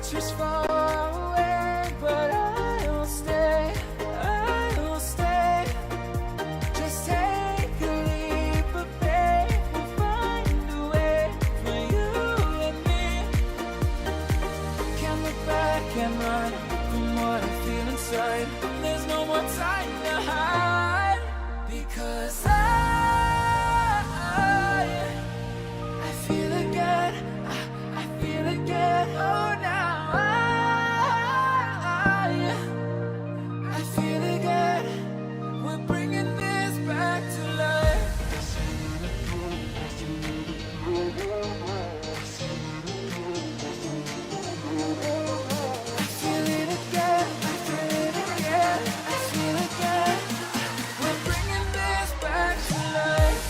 future's far away, but I'll stay, I'll stay. Just take a leap of faith, we'll find a way for you and me. Can't look back and run from what I feel inside. There's no more time to hide, because I feel again, I feel again. Oh, now I feel again. We're bringing this back to life. I feel it again, I feel it again, I feel again. We're bringing this back to life.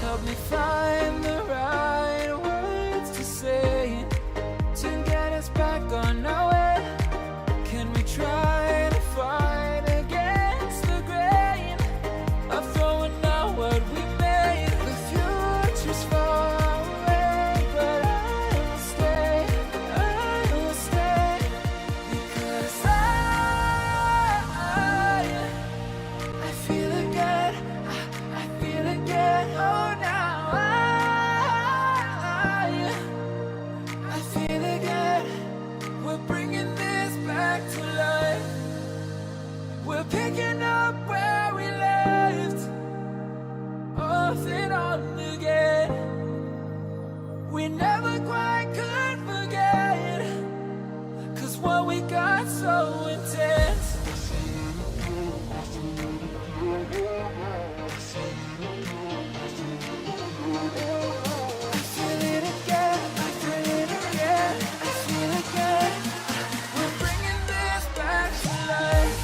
Help me find the right words to say to get us back on our way. Can we try to fight against the grain of throwing out what we made? The future's far away, but I'll stay, I'll stay. Because I feel again, I feel again. Oh, now I feel again. We're bringing this back to life. We're picking up where we left off and on again. We never quite could forget, 'cause what we got so intense. I feel it again, I feel it again, I feel again. We're bringing this back to life.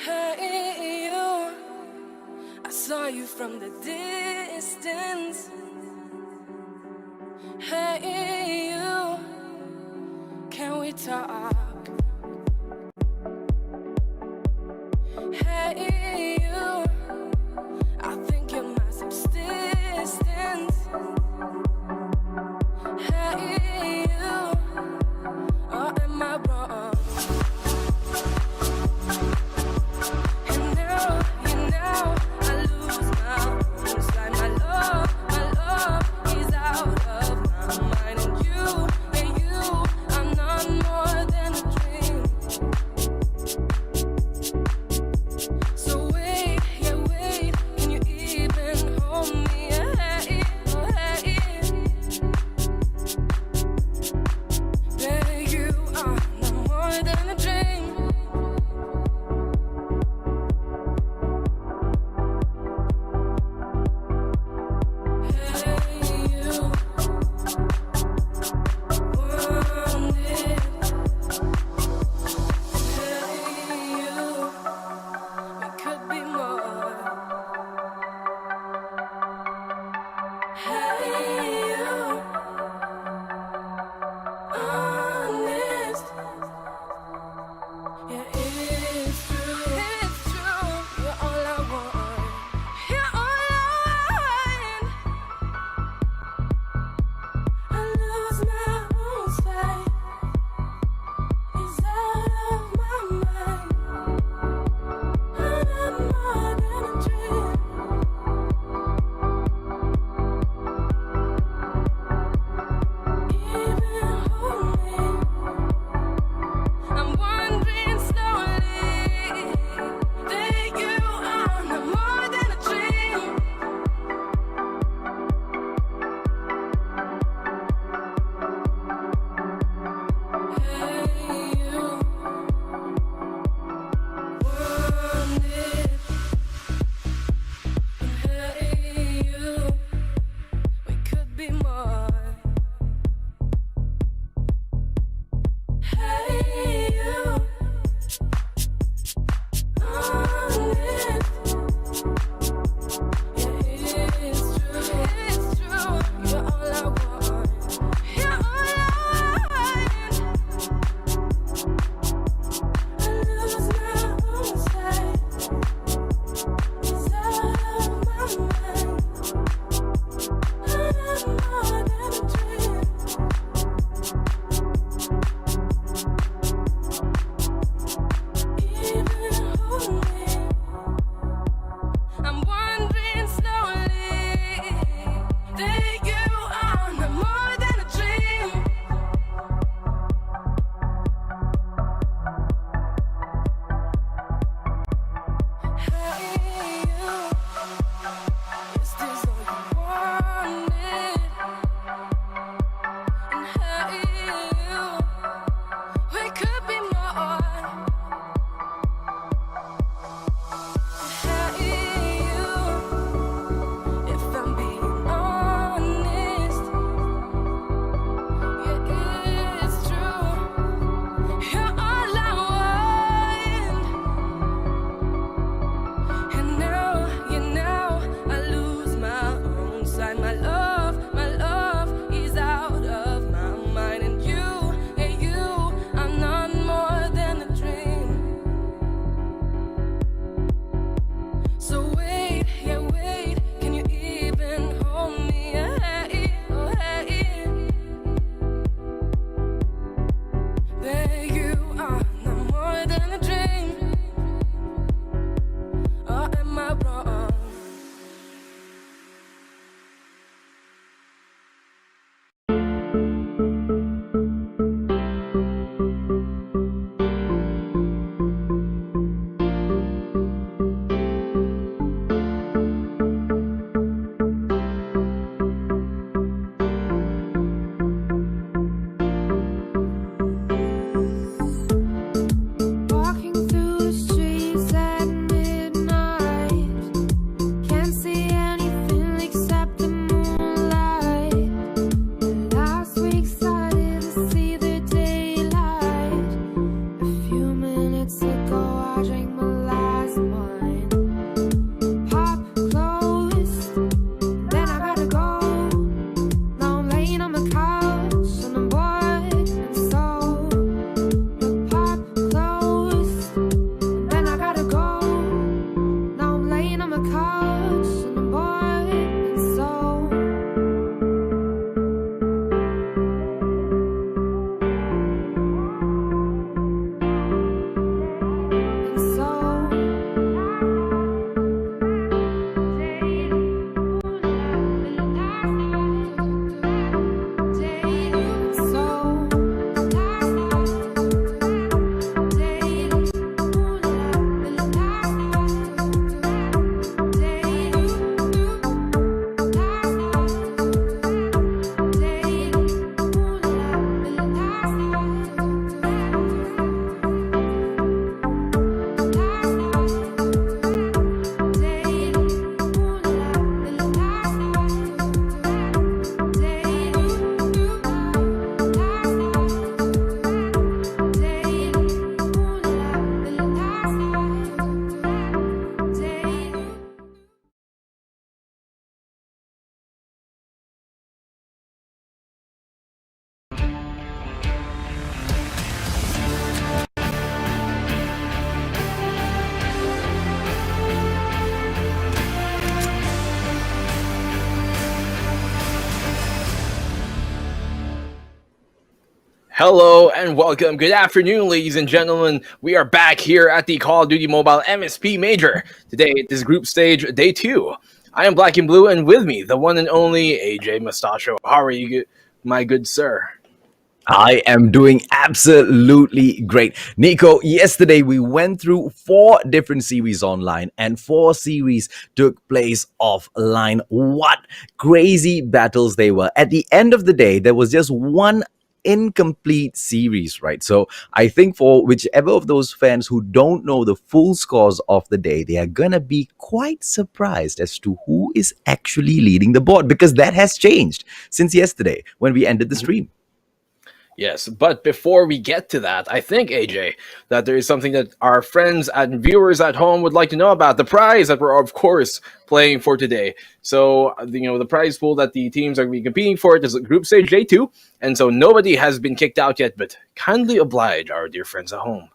Hey you, I saw you from the distance. Hey you, can we talk? Hey you, I think you're my subsistence. Hey you, or am I wrong? I lose my words like my love is out of my mind. And you, I'm not more than a Hello and welcome. Good afternoon, ladies and gentlemen. We are back here at the Call of Duty Mobile MSP Major. Today, it is Group Stage Day 2. I am Black and Blue, and with me, the one and only AJ Mustacho. How are you, my good sir? I am doing absolutely great. Nico, yesterday we went through 4 different series online and 4 series took place offline. What crazy battles they were. At the end of the day, there was just one incomplete series, right? So I think for whichever of those fans who don't know the full scores of the day, they are gonna be quite surprised as to who is actually leading the board, because that has changed since yesterday when we ended the stream. Yes, but before we get to that, I think, AJ, that there is something that our friends and viewers at home would like to know about. The prize that we're, of course, playing for today. So, the prize pool that the teams are going to be competing for is Group Stage Day 2, and so nobody has been kicked out yet, but kindly oblige our dear friends at home.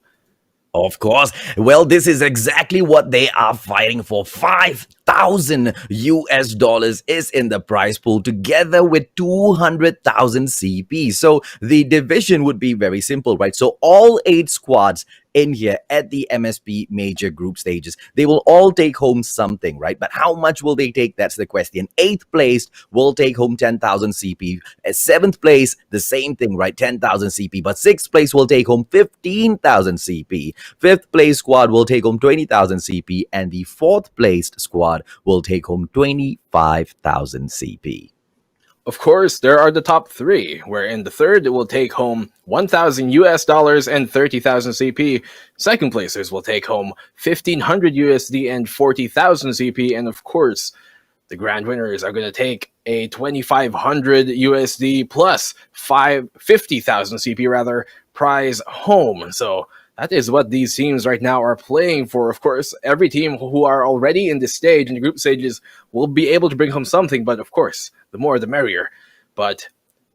Of course. Well, this is exactly what they are fighting for. 5,000 US dollars is in the prize pool together with 200,000 CP. So the division would be very simple, right? So all 8 squads in here at the MSP major group stages, they will all take home something, right? But how much will they take? That's the question. 8th place will take home 10,000 CP. At 7th place, the same thing, right? 10,000 CP. But 6th place will take home 15,000 CP. 5th place squad will take home 20,000 CP. And the 4th placed squad will take home 25,000 CP. Of course, there are the top 3, where in the 3rd it will take home 1,000 US dollars and 30,000 CP. Second placers will take home 1,500 USD and 40,000 CP, and of course, the grand winners are going to take a 2,500 USD plus 50,000 CP rather prize home. So that is what these teams right now are playing for. Of course, every team who are already in this stage, in the group stages, will be able to bring home something, but of course, the more the merrier. But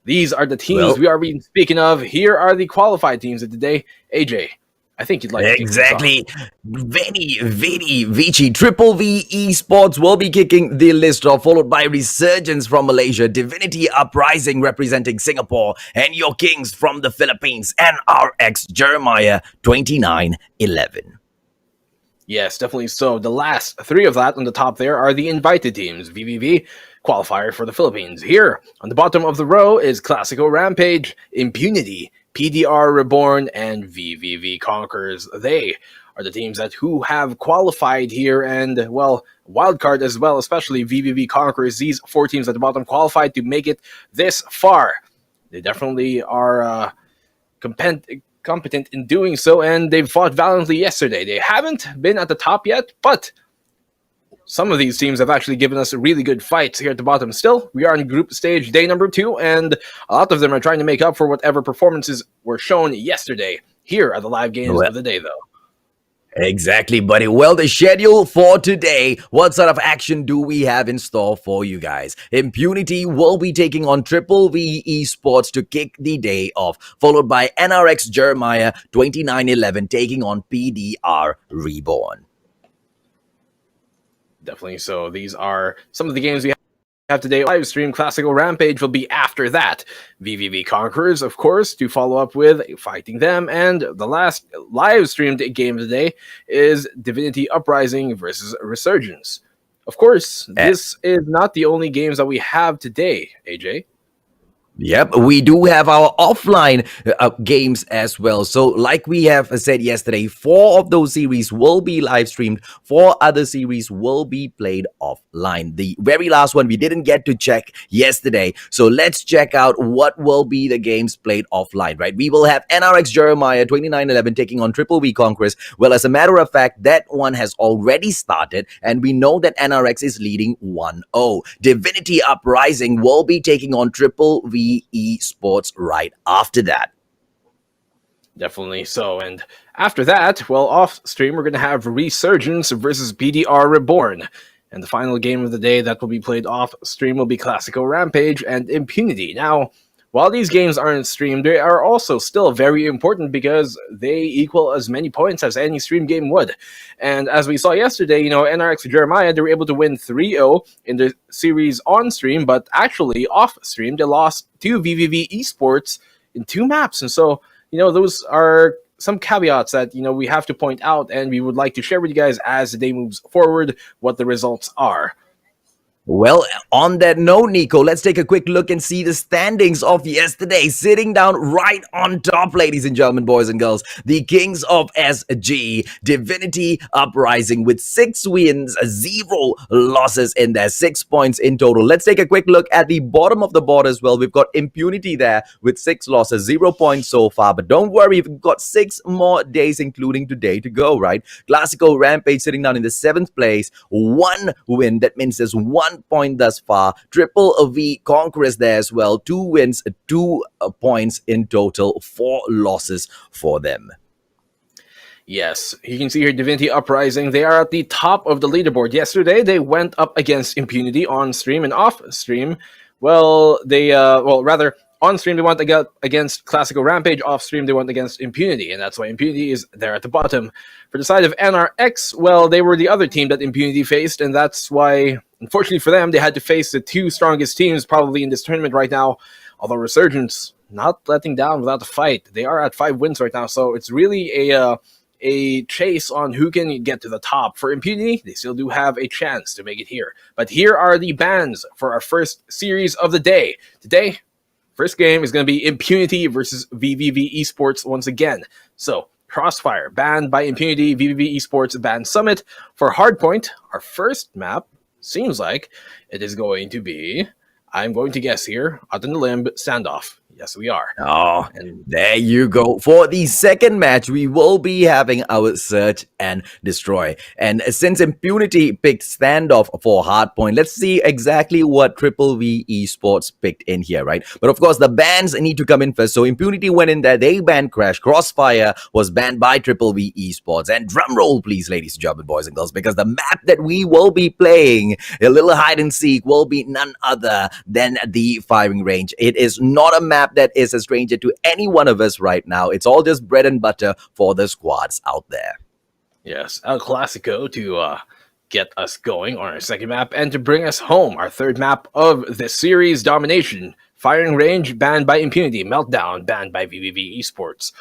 these are the teams we are being speaking of. Here are the qualified teams of the day. AJ, I think you'd like to exactly. Vini, Vici, Triple V Esports will be kicking the list off, followed by Resurgence from Malaysia, Divinity Uprising representing Singapore, and your Kings from the Philippines, NRX Jeremiah 2911. Yes, definitely so. The last 3 of that on the top there are the invited teams. VVV, qualifier for the Philippines. Here, on the bottom of the row is KLASIKO Rampage, Impunity, PDR Reborn, and VVV CONQUERORS. They are the teams who have qualified here, and, well, wildcard as well, especially VVV CONQUERORS. These 4 teams at the bottom qualified to make it this far. They definitely are competent in doing so, and they've fought valiantly yesterday. They haven't been at the top yet, but some of these teams have actually given us really good fights here at the bottom. Still, we are in group stage day number 2, and a lot of them are trying to make up for whatever performances were shown yesterday. Here are the live games of the day, though. Exactly, buddy. Well, the schedule for today, what sort of action do we have in store for you guys? Impunity will be taking on Triple V Esports to kick the day off, followed by NRX Jeremiah 2911 taking on PDR Reborn. Definitely so. These are some of the games we have today. Live stream KLASIKO Rampage will be after that. VVV CONQUERORS, of course, to follow up with fighting them. And the last live streamed game of the day is Divinity Uprising versus Resurgence. Of course, this is not the only games that we have today, AJ. Yep, we do have our offline games as well. So like we have said yesterday, 4 of those series will be live streamed. 4 other series will be played offline. The very last one we didn't get to check yesterday. So let's check out what will be the games played offline, right? We will have NRX Jeremiah 2911 taking on Triple V CONQUERORS. Well, as a matter of fact, that one has already started, and we know that NRX is leading 1-0. Divinity Uprising will be taking on Triple V Esports right after that. Definitely so. And after that, well, off stream, we're going to have Resurgence versus PDR Reborn. And the final game of the day that will be played off stream will be KLASIKO Rampage and Impunity. Now, while these games aren't streamed, they are also still very important because they equal as many points as any stream game would. And as we saw yesterday, NRX Jeremiah, they were able to win 3-0 in the series on stream, but actually off stream, they lost to VVV Esports in 2 maps. And so, those are some caveats that, we have to point out, and we would like to share with you guys as the day moves forward what the results are. Well, on that note, Nico, let's take a quick look and see the standings of yesterday. Sitting down right on top, ladies and gentlemen, boys and girls, the Kings of SG, Divinity Uprising with 6 wins, 0 losses in there, 6 points in total. Let's take a quick look at the bottom of the board as well. We've got Impunity there with 6 losses, 0 points so far. But don't worry, we've got 6 more days, including today, to go, right? KLASIKO Rampage sitting down in the 7th place, 1 win. That means there's 1 point thus far. Triple V Conquerors there as well. 2 wins, 2 points in total, 4 losses for them. Yes, you can see here Divinity Uprising. They are at the top of the leaderboard. Yesterday, they went up against Impunity on stream, and off stream, well, rather, on stream, they went against KLASIKO Rampage. Off stream, they went against Impunity, and that's why Impunity is there at the bottom. For the side of NRX, well, they were the other team that Impunity faced, and that's why, unfortunately for them, they had to face the 2 strongest teams probably in this tournament right now. Although Resurgence not letting down without a fight. They are at 5 wins right now, so it's really a chase on who can get to the top. For Impunity, they still do have a chance to make it here. But here are the bans for our first series of the day. Today, first game is going to be Impunity versus VVV Esports once again. So, Crossfire, banned by Impunity, VVV Esports, banned Summit. For Hardpoint, our first map, seems like it is going to be, I'm going to guess here, out on the limb, Standoff. Yes, we are. Oh, and there you go. For the second match, we will be having our Search and Destroy. And since Impunity picked Standoff for Hardpoint, let's see exactly what Triple V Esports picked in here, right? But of course, the bans need to come in first. So Impunity went in there. They banned Crash. Crossfire was banned by Triple V Esports. And drum roll, please, ladies and gentlemen, boys and girls, because the map that we will be playing, a little hide and seek, will be none other than the firing range. It is not a map that is a stranger to any one of us right now. It's all just bread and butter for the squads out there. Yes, El Clasico to get us going on our second map, and to bring us home, our third map of the series, Domination. Firing Range banned by Impunity. Meltdown banned by VVV Esports.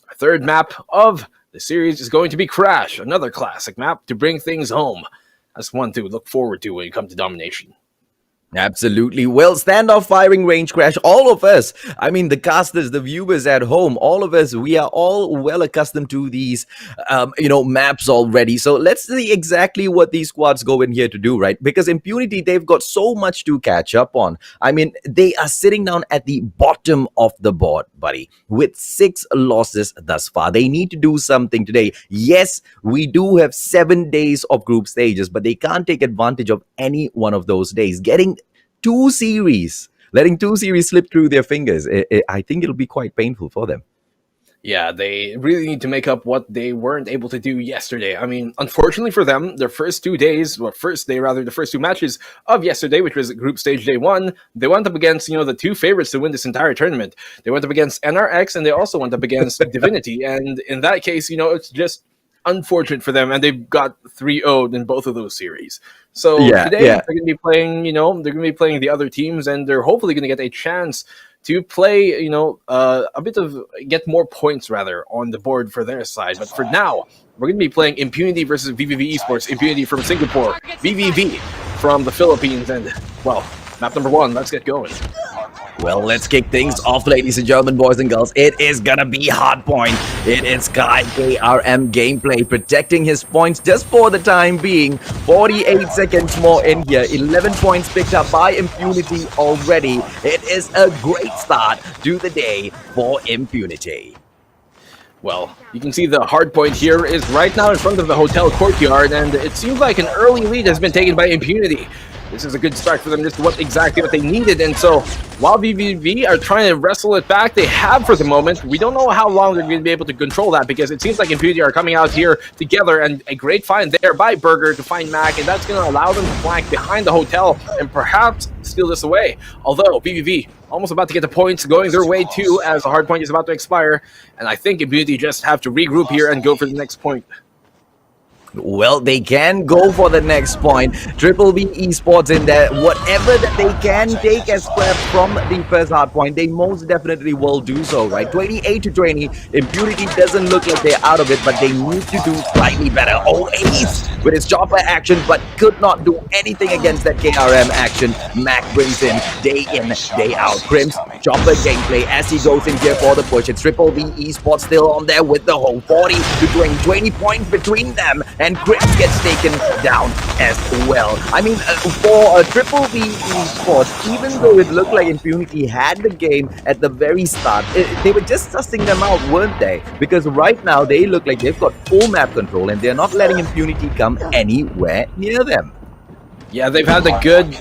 Our third map of the series is going to be Crash, another classic map to bring things home. That's one to look forward to when you come to Domination. Absolutely. Well, Standoff, Firing Range, Crash, all of us, I mean, the casters, the viewers at home, all of us, we are all well accustomed to these, maps already. So let's see exactly what these squads go in here to do, right? Because Impunity, they've got so much to catch up on. I mean, they are sitting down at the bottom of the board, buddy, with 6 losses thus far. They need to do something today. Yes, we do have 7 days of group stages, but they can't take advantage of any one of those days. Letting 2 series slip through their fingers, I think it'll be quite painful for them. Yeah, they really need to make up what they weren't able to do yesterday. I mean, unfortunately for them, their first 2 days, the first 2 matches of yesterday, which was group stage day 1, they went up against, the 2 favorites to win this entire tournament. They went up against NRX, and they also went up against Divinity. And in that case, it's just unfortunate for them, and they've got 3-0'd in both of those series. So today they're going to be playing, they're going to be playing the other teams, and they're hopefully going to get a chance to play, get more points rather on the board for their side. But for now, we're going to be playing Impunity versus VVV Esports. Impunity from Singapore, VVV from the Philippines, and well, map number 1. Let's get going. Well, let's kick things off, ladies and gentlemen, boys and girls. It is gonna be Hardpoint. It is Sky KRM gameplay, protecting his points just for the time being. 48 seconds more in here. 11 points picked up by Impunity already. It is a great start to the day for Impunity. Well, you can see the hard point here is right now in front of the hotel courtyard, and it seems like an early lead has been taken by Impunity. This is a good start for them, just exactly what they needed. And so, while VVV are trying to wrestle it back, they have for the moment. We don't know how long they're going to be able to control that, because it seems like Impunity are coming out here together, and a great find there by Burger to find Mac, and that's going to allow them to flank behind the hotel and perhaps steal this away. Although, VVV almost about to get the points going their way too, as the hard point is about to expire, and I think Impunity just have to regroup here and go for the next point. Well, they can go for the next point. Triple B Esports in there. Whatever that they can take as scraps from the first hard point, they most definitely will do so, right? 28 to 20. Impunity doesn't look like they're out of it, but they need to do slightly better. Oh, Ace with his chopper action, but could not do anything against that KRM action. Mac brings in, day out. Crims, chopper gameplay as he goes in here for the push. It's Triple B Esports still on there with the whole 40 to 20 points between them. And Crims gets taken down as well. I mean, for a Triple B Esports, even though it looked like Impunity had the game at the very start, they were just sussing them out, weren't they? Because right now they look like they've got full map control and they're not letting Impunity come anywhere near them. Yeah, they've had a good,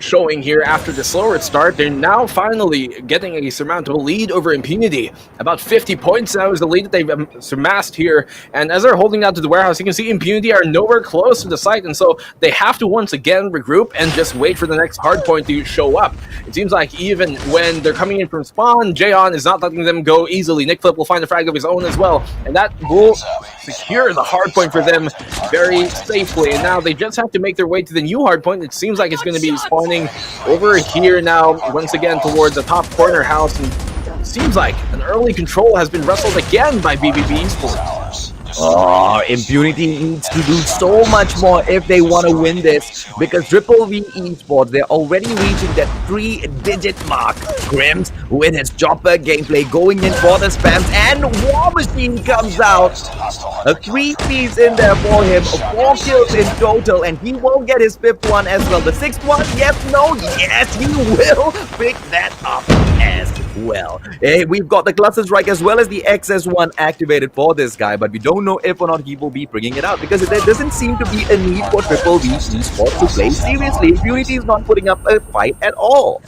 showing here after the slower start. They're now finally getting a surmountable lead over Impunity. About 50 points now is the lead that they've surmassed here. And as they're holding out to the warehouse, you can see Impunity are nowhere close to the site. And so they have to once again regroup and just wait for the next hard point to show up. It seems like even when they're coming in from spawn, Jayon is not letting them go easily. Nick Flip will find a frag of his own as well. And that will secure the hard point for them very safely. And now they just have to make their way to the new hard point. It seems like it's going to be spawning over here now, once again towards the top corner house, and it seems like an early control has been wrestled again by VVV Esports. Oh, Impunity needs to do so much more if they want to win this, because Triple V Esports, they're already reaching that 3-digit mark. Crims with his chopper gameplay going in for the spams, and War Machine comes out. A 3-piece in there for him, 4 kills in total, and he will get his 5th one as well. The 6th one, yes, no, yes, he will pick that up as well. Hey, we've got the cluster strike as well as the XS1 activated for this guy, but we don't know if or not he will be bringing it out, because there doesn't seem to be a need for Triple V Esports to play seriously. Impunity is not putting up a fight at all.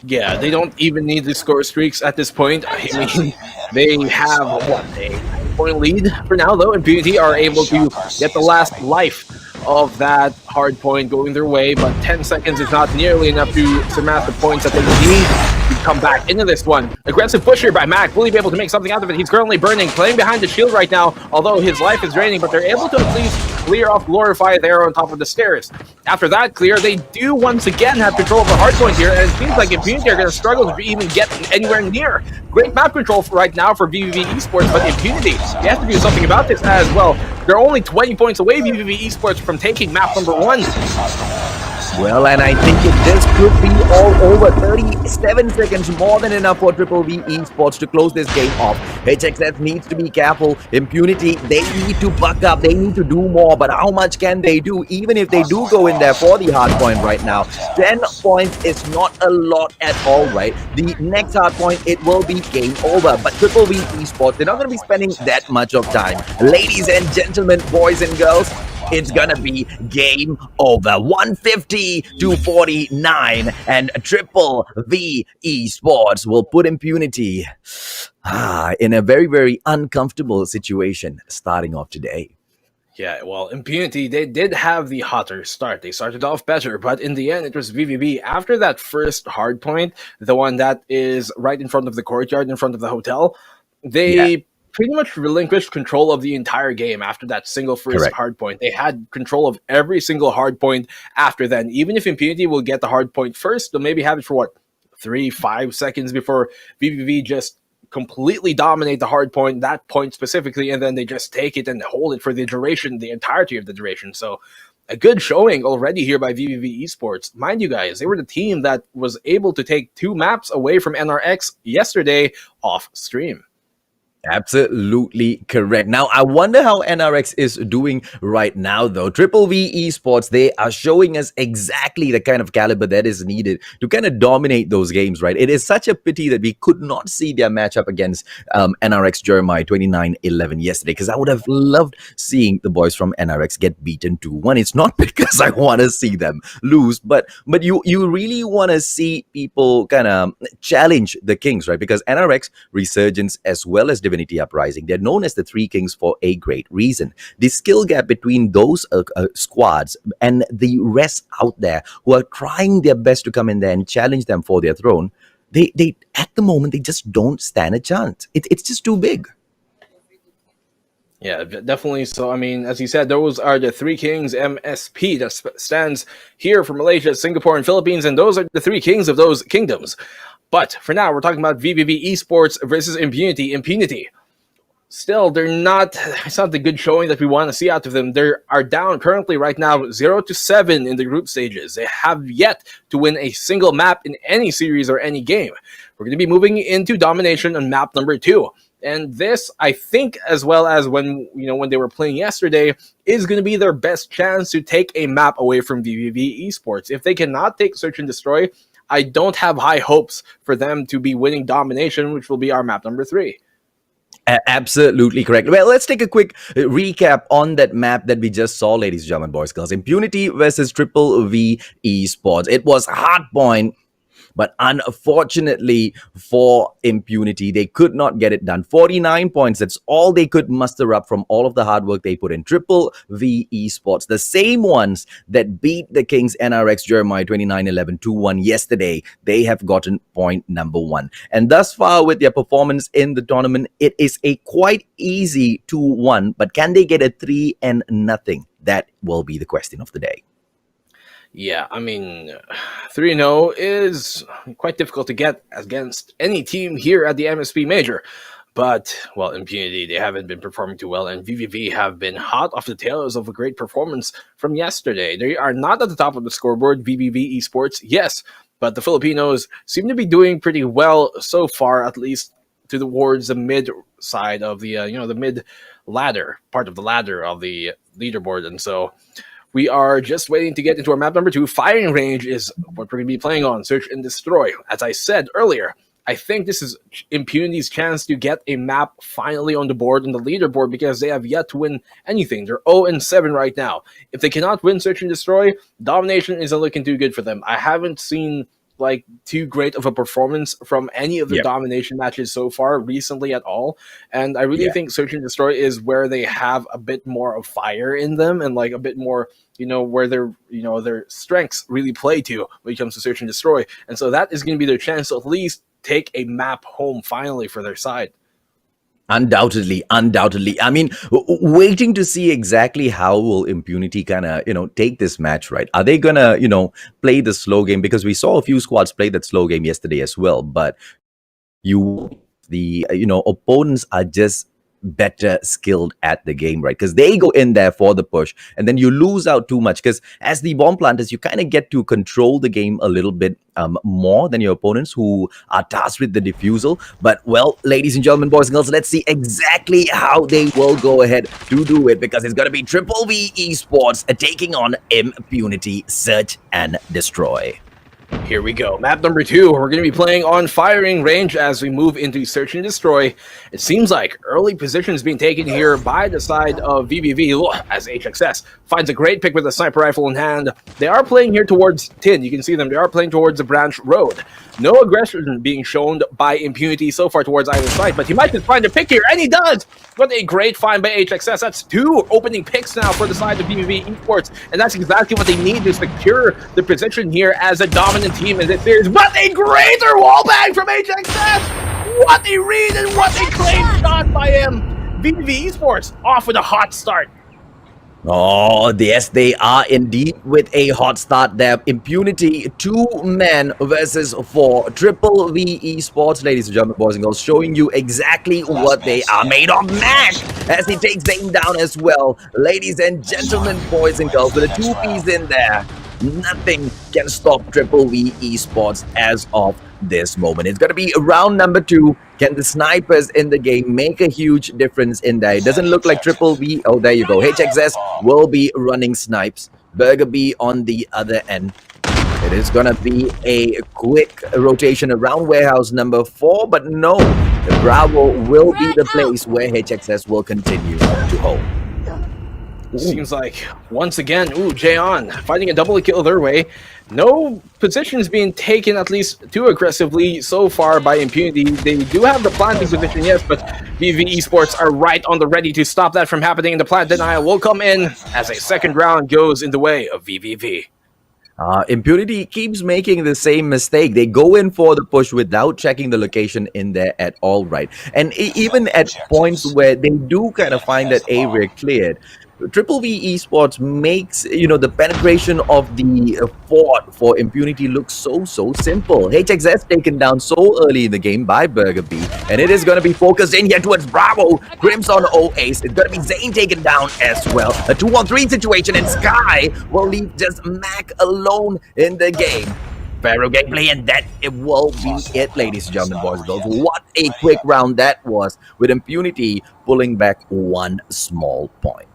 Yeah, they don't even need to score streaks at this point. I mean, they have, what, a 9-point lead for now, though. Impunity are able to get the last life of that hard point going their way, but 10 seconds is not nearly enough to surpass the points that they need to come back into this one. Aggressive push here by Mac. Will he be able to make something out of it? He's currently burning, playing behind the shield right now, although his life is draining, but they're able to at least clear off Glorify there on top of the stairs. After that clear, they do once again have control of the hard point here, and it seems like Impunity are going to struggle to even get anywhere near. Great map control for right now for VVV Esports, but Impunity, they have to do something about this as well. They're only 20 points away, VVV Esports, from taking map number 1. Well, and I think this could be all over. 37 seconds, more than enough for Triple V Esports to close this game off. HXS needs to be careful. Impunity, they need to buck up. They need to do more, but how much can they do? Even if they do go in there for the hard point right now, 10 points is not a lot at all, right? The next hard point, it will be game over. But Triple V Esports, they're not going to be spending that much of time. Ladies and gentlemen, boys and girls, it's gonna be game over. 150 to 49, and Triple V Esports will put Impunity in a very, very uncomfortable situation starting off today. Yeah, well, Impunity, they did have the hotter start. They started off better, but in the end, it was VVV. After that first hard point, the one that is right in front of the courtyard, in front of the hotel, they pretty much relinquished control of the entire game after that single first hard point. They had control of every single hard point after then. Even if Impunity will get the hard point first, they'll maybe have it for, what, 3-5 seconds before VVV just completely dominate the hard point, that point specifically, and then they just take it and hold it for the duration, the entirety of the duration. So a good showing already here by VVV Esports. Mind you guys, they were the team that was able to take 2 maps away from NRX yesterday off stream. Absolutely correct. Now, I wonder how NRX is doing right now, though. Triple V Esports, they are showing us exactly the kind of caliber that is needed to kind of dominate those games, right? It is such a pity that we could not see their matchup against NRX Jeremiah 29-11 yesterday, because I would have loved seeing the boys from NRX get beaten 2-1. It's not because I want to see them lose, but you really want to see people kind of challenge the Kings, right? Because NRX, Resurgence, as well as Divinity Uprising, they're known as the 3 Kings for a great reason. The skill gap between those squads and the rest out there who are trying their best to come in there and challenge them for their throne, they at the moment, they just don't stand a chance. It's just too big. Yeah, definitely. So, I mean, as you said, those are the three kings MSP that stands here for Malaysia, Singapore, and Philippines, and those are the three kings of those kingdoms. But for now, we're talking about VVV Esports versus Impunity. Impunity. Still, they're not. It's not the good showing that we want to see out of them. They are down currently right now 0-7 in the group stages. They have yet to win a single map in any series or any game. We're going to be moving into domination on map number 2. And this, I think, as well as when they were playing yesterday, is going to be their best chance to take a map away from VVV Esports. If they cannot take Search and Destroy, I don't have high hopes for them to be winning domination, which will be our map number 3. Absolutely correct. Well, let's take a quick recap on that map that we just saw, ladies and gentlemen, boys, girls. Impunity versus Triple V Esports. It was hardpoint, but unfortunately for Impunity, they could not get it done. 49 points, that's all they could muster up from all of the hard work they put in. Triple V Esports, the same ones that beat the Kings NRX Jeremiah 29-11 2-1 yesterday, they have gotten point number 1. And thus far with their performance in the tournament, it is a quite easy 2-1, but can they get a 3-0? That will be the question of the day. Yeah, I mean, 3-0 is quite difficult to get against any team here at the MSP Major. But, well, Impunity, they haven't been performing too well, and VVV have been hot off the tails of a great performance from yesterday. They are not at the top of the scoreboard, VVV Esports, yes, but the Filipinos seem to be doing pretty well so far, at least towards the mid side of the, the mid ladder, part of the ladder of the leaderboard, and so we are just waiting to get into our map number 2. Firing range is what we're going to be playing on. Search and Destroy. As I said earlier, I think this is Impunity's chance to get a map finally on the board, on the leaderboard, because they have yet to win anything. They're 0-7 right now. If they cannot win Search and Destroy, domination isn't looking too good for them. I haven't seen like too great of a performance from any of the domination matches so far recently at all, and I really think Search and Destroy is where they have a bit more of fire in them, and like a bit more, where their strengths really play to when it comes to Search and Destroy, and so that is going to be their chance to at least take a map home finally for their side. Undoubtedly. I mean, waiting to see exactly how will Impunity kind of, take this match, right? Are they going to, play the slow game? Because we saw a few squads play that slow game yesterday as well. But the opponents are just better skilled at the game, right? Because they go in there for the push, and then you lose out too much, because as the bomb planters, you kind of get to control the game a little bit more than your opponents who are tasked with the defusal. But, well, ladies and gentlemen, boys and girls, let's see exactly how they will go ahead to do it, because it's going to be Triple V Esports taking on Impunity Search and Destroy. Here we go. Map number 2. We're going to be playing on firing range as we move into Search and Destroy. It seems like early positions being taken here by the side of VVV as HXS finds a great pick with a sniper rifle in hand. They are playing here towards Tin. You can see them. They are playing towards the branch road. No aggression being shown by Impunity so far towards either side, but he might just find a pick here, and he does! What a great find by HXS. That's 2 opening picks now for the side of VVV Esports, and that's exactly what they need to secure the position here as a dominant team in this series. But a greater wallbang from HXS! What a read and what a claim shot by him! VVV Esports off with a hot start. Oh, yes, they are indeed with a hot start there. Impunity, 2 men versus 4. Triple V Esports, ladies and gentlemen, boys and girls, showing you exactly what they are made of. Mash as he takes Zane down as well. Ladies and gentlemen, boys and girls, with a 2-piece in there, nothing can stop Triple V Esports as of this moment. It's going to be round number 2. Can the snipers in the game make a huge difference in there? It doesn't look like Triple V. Oh, there you go. HXS will be running snipes. Burger B on the other end. It is going to be a quick rotation around warehouse number 4, but no, the Bravo will be the place where HXS will continue to hold. Seems like, once again, Jaeon finding a double kill their way. No positions being taken, at least too aggressively so far by Impunity. They do have the planting position, yes, but VV Esports are right on the ready to stop that from happening. The plant denial will come in as a second round goes in the way of VVV. Impunity keeps making the same mistake. They go in for the push without checking the location in there at all, right? And even at points where they do kind of find that area cleared, Triple V Esports makes the penetration of the fort for Impunity look so simple. HXS taken down so early in the game by Burger B, and it is going to be focused in here towards Bravo. Crimson O-Ace. It's going to be Zane taken down as well. A 2-on-3 situation, and Sky will leave just Mac alone in the game. Pharaoh gameplay, and that it will be it, ladies and gentlemen, boys and girls. What a quick round that was, with Impunity pulling back one small point.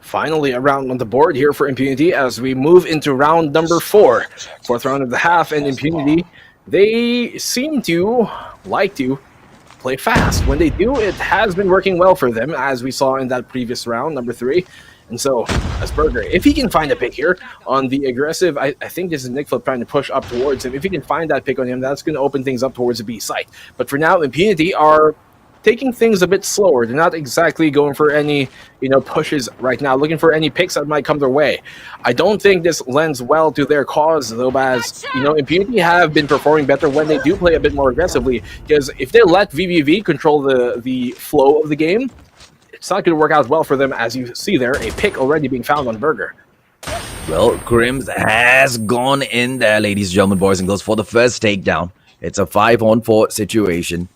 Finally, a round on the board here for Impunity as we move into round number 4. Fourth round of the half, and Impunity, they seem to like to play fast. When they do, it has been working well for them, as we saw in that previous round, number 3. And so, as Burger, if he can find a pick here on the aggressive, I think this is Nick Flip trying to push up towards him. If he can find that pick on him, that's going to open things up towards the B site. But for now, Impunity are taking things a bit slower. They're not exactly going for any, pushes right now, looking for any picks that might come their way. I don't think this lends well to their cause, though, as, Impunity have been performing better when they do play a bit more aggressively, because if they let VVV control the flow of the game, it's not going to work out well for them, as you see there, a pick already being found on Burger. Well, Crims has gone in there, ladies and gentlemen, boys and girls, for the first takedown. It's a 5-on-4 situation.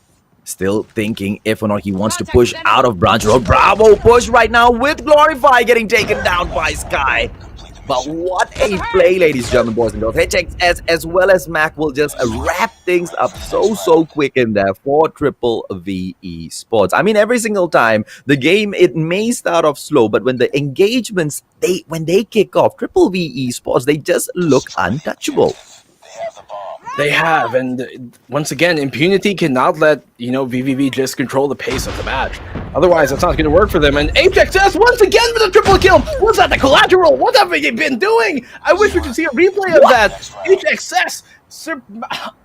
Still thinking if or not he wants to push out of Branch Road. Bravo push right now with Glorify getting taken down by Sky. But what a play, ladies and gentlemen, boys and girls. HXS as well as Mac will just wrap things up so quick in there for Triple V Esports. I mean, every single time the game, it may start off slow, but when the engagements, when they kick off, Triple V Esports, they just look untouchable. They have, and once again, Impunity cannot let, VVV just control the pace of the match. Otherwise, it's not going to work for them. And HXS, once again, with a triple kill. Was that the collateral? What have they been doing? I wish we could see a replay of that. HXS,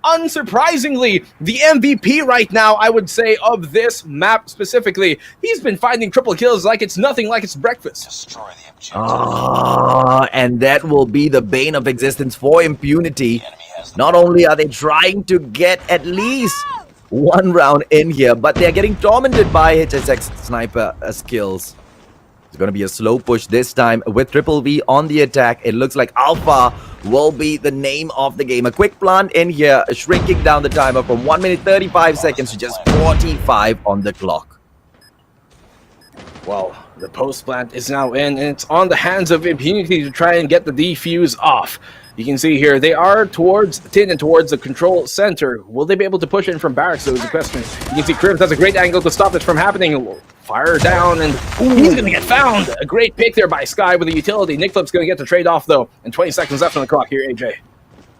unsurprisingly, the MVP right now, I would say, of this map specifically. He's been finding triple kills like it's nothing, like it's breakfast. And that will be the bane of existence for Impunity. Not only are they trying to get at least one round in here, but they're getting tormented by HSX sniper skills. It's going to be a slow push this time with Triple V on the attack. It looks like Alpha will be the name of the game. A quick plant in here, shrinking down the timer from 1 minute 35 seconds to just 45 on the clock. Well, the post plant is now in, and it's on the hands of Impunity to try and get the defuse off. You can see here, they are towards Tin and towards the control center. Will they be able to push in from barracks, though, is the question. You can see Crims has a great angle to stop this from happening. Fire down, and he's going to get found. A great pick there by Sky with the utility. Nick Flip's going to get the trade off, though. And 20 seconds left on the clock here, AJ.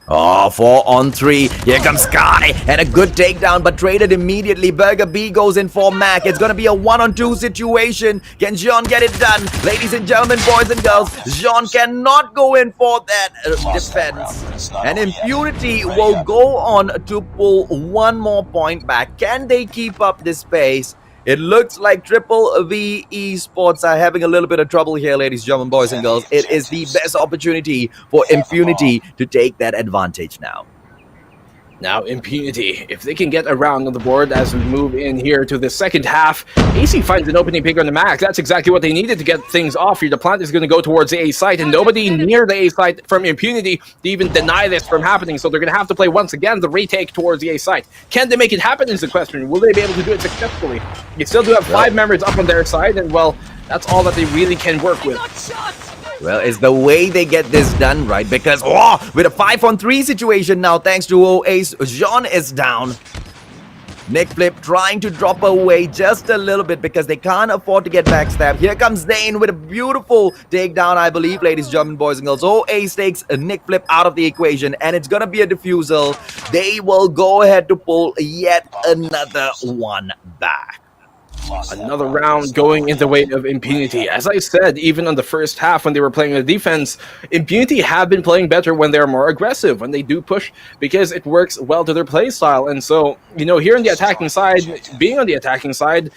Oh, 4-on-3. Here comes Sky, and a good takedown, but traded immediately. Burger B goes in for Mac. It's going to be a 1-on-2 situation. Can Jean get it done? Ladies and gentlemen, boys and girls, Jean cannot go in for that defense. And Impunity will go on to pull one more point back. Can they keep up this pace? It looks like Triple V Esports are having a little bit of trouble here, ladies and gentlemen, boys and girls. It is the best opportunity for Impunity to take that advantage now. Now, Impunity, if they can get around on the board as we move in here to the second half, AC finds an opening pick on the Mac. That's exactly what they needed to get things off here. The plant is going to go towards the A site, and nobody near the A site from Impunity to even deny this from happening. So they're going to have to play once again the retake towards the A site. Can they make it happen is the question. Will they be able to do it successfully? You still do have 5 members up on their side, and well, that's all that they really can work with. Well, it's the way they get this done, right? Because, with a 5-on-3 situation now, thanks to O-Ace, Jean is down. Nick Flip trying to drop away just a little bit because they can't afford to get backstabbed. Here comes Zane with a beautiful takedown, I believe, ladies and gentlemen, boys and girls. O-Ace takes Nick Flip out of the equation, and it's going to be a defusal. They will go ahead to pull yet another one back. Another round going in the way of Impunity. As I said, even on the first half when they were playing the defense, Impunity have been playing better when they're more aggressive, when they do push, because it works well to their play style. And so, here on the attacking side, being on the attacking side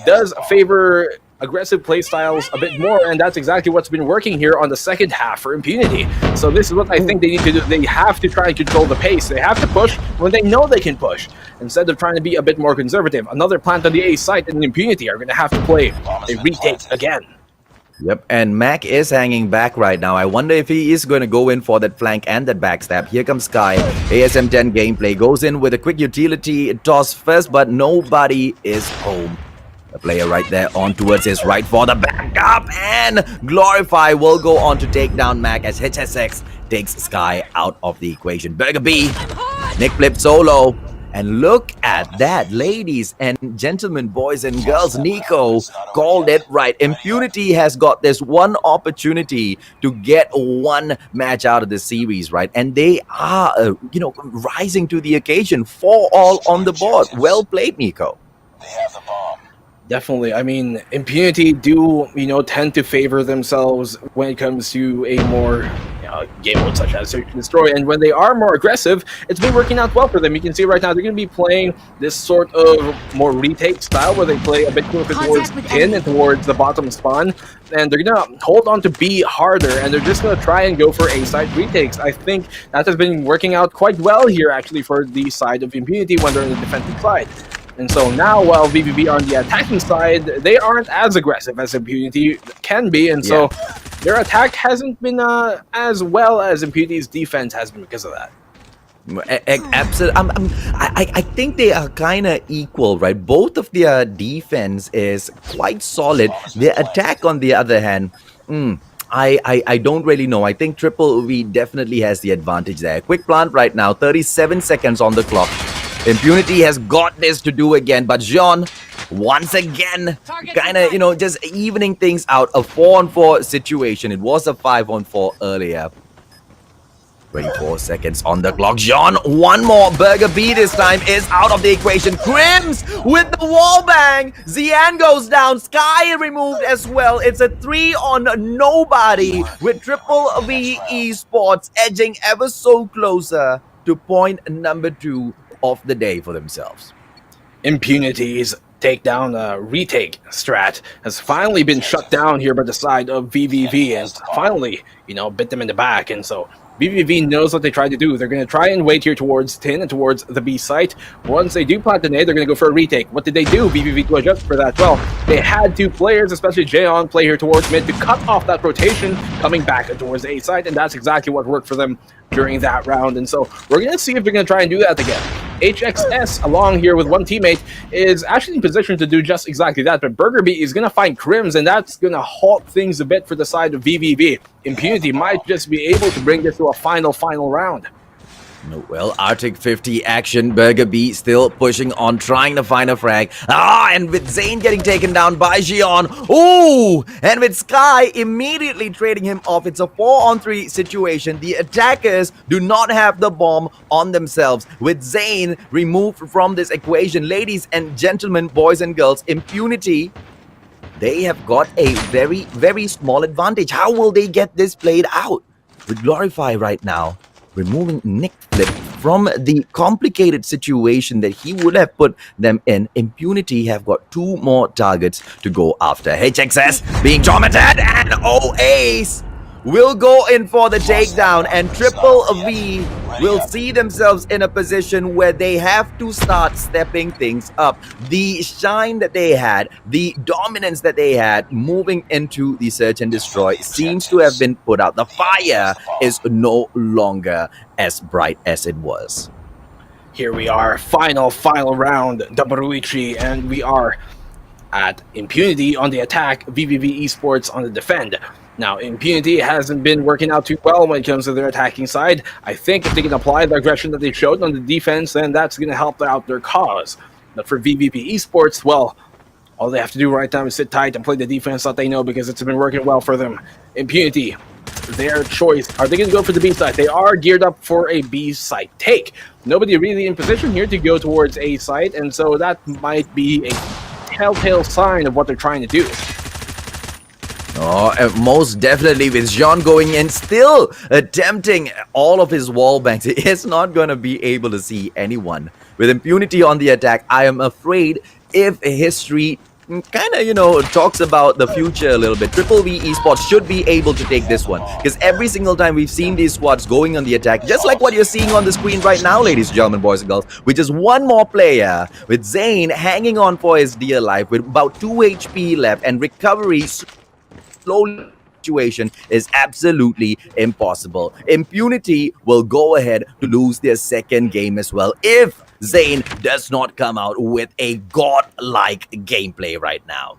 does favor aggressive playstyles a bit more, and that's exactly what's been working here on the second half for Impunity. So this is what I think they need to do. They have to try and control the pace. They have to push when they know they can push, instead of trying to be a bit more conservative. Another plant on the A site and Impunity are going to have to play a retake again. Yep, and Mac is hanging back right now. I wonder if he is going to go in for that flank and that backstab. Here comes Sky. ASM10 gameplay goes in with a quick utility toss first, but nobody is home. The player right there on towards his right for the backup, and Glorify will go on to take down Mac as HSX takes Sky out of the equation. Burger B, Nick flipped solo. And look at that, ladies and gentlemen, boys and girls. Nico called it right. Impunity has got this one opportunity to get one match out of the series, right? And they are, rising to the occasion. 4-all on the board. Well played, Nico. Definitely. I mean, Impunity do, tend to favor themselves when it comes to a more game mode such as Search and Destroy. And when they are more aggressive, it's been working out well for them. You can see right now they're going to be playing this sort of more retake style where they play a bit closer towards tin and towards the bottom spawn. And they're going to hold on to B harder, and they're just going to try and go for A-side retakes. I think that has been working out quite well here, actually, for the side of Impunity when they're on the defensive side. And so now, while VVV are on the attacking side, they aren't as aggressive as Impunity can be, and so their attack hasn't been as well as Impunity's defense has been because of that. Absolutely. I think they are kind of equal, right? Both of their defense is quite solid. Their attack, on the other hand, I don't really know. I think Triple V definitely has the advantage there. Quick plant right now, 37 seconds on the clock. Impunity has got this to do again, but Jean, once again, kind of, just evening things out. A 4-on-4 situation. It was a 5-on-4 earlier. 24 seconds on the clock. Jean, one more. Burger B this time is out of the equation. Crims with the wall bang. Zian goes down. Sky removed as well. It's a 3-on-nobody with Triple V Esports edging ever so closer to point number 2 of the day for themselves. Impunity's takedown retake strat has finally been shut down here by the side of VVV, and finally, bit them in the back. And so VVV knows what they try to do. They're going to try and wait here towards tin and towards the B site. Once they do plant the nade, they're going to go for a retake. What did they do? VVV to adjust for that. Well, they had 2 players, especially Jaeon, play here towards mid to cut off that rotation coming back towards the A site, and that's exactly what worked for them during that round. And so we're going to see if they're going to try and do that again. HXS, along here with one teammate, is actually in position to do just exactly that, but Burger B is going to find Crims, and that's going to halt things a bit for the side of VVV. Impunity might just be able to bring this to a final round. Well, Arctic 50 action. Burger B still pushing on, trying to find a frag. And with Zane getting taken down by Xion. Ooh! And with Sky immediately trading him off. It's a 4-on-3 situation. The attackers do not have the bomb on themselves. With Zane removed from this equation, ladies and gentlemen, boys and girls, Impunity, they have got a very, very small advantage. How will they get this played out? With Glorify right now removing Nick Flip from the complicated situation that he would have put them in, Impunity have got 2 more targets to go after. HXS being tormented, and Ace will go in for the takedown, and Triple V will see themselves in a position where they have to start stepping things up. The shine that they had, the dominance that they had moving into the Search and Destroy seems to have been put out. The fire is no longer as bright as it was. Here we are, final round, Dabaruichi, and we are at Impunity on the attack, VVV Esports on the defend. Now, Impunity hasn't been working out too well when it comes to their attacking side. I think if they can apply the aggression that they showed on the defense, then that's going to help out their cause. But for VVV Esports, well, all they have to do right now is sit tight and play the defense that they know, because it's been working well for them. Impunity, their choice. Are they going to go for the B side? They are geared up for a B side take. Nobody really in position here to go towards A side, and so that might be a telltale sign of what they're trying to do. Most definitely, with Jean going in, still attempting all of his wall bangs. He is not going to be able to see anyone. With Impunity on the attack, I am afraid if history kind of, talks about the future a little bit. Triple V Esports should be able to take this one because every single time we've seen these squads going on the attack, just like what you're seeing on the screen right now, ladies and gentlemen, boys and girls, with just one more player, with Zane hanging on for his dear life with about 2 HP left and recovery slowly situation is absolutely impossible. Impunity will go ahead to lose their second game as well if Zane does not come out with a godlike gameplay right now.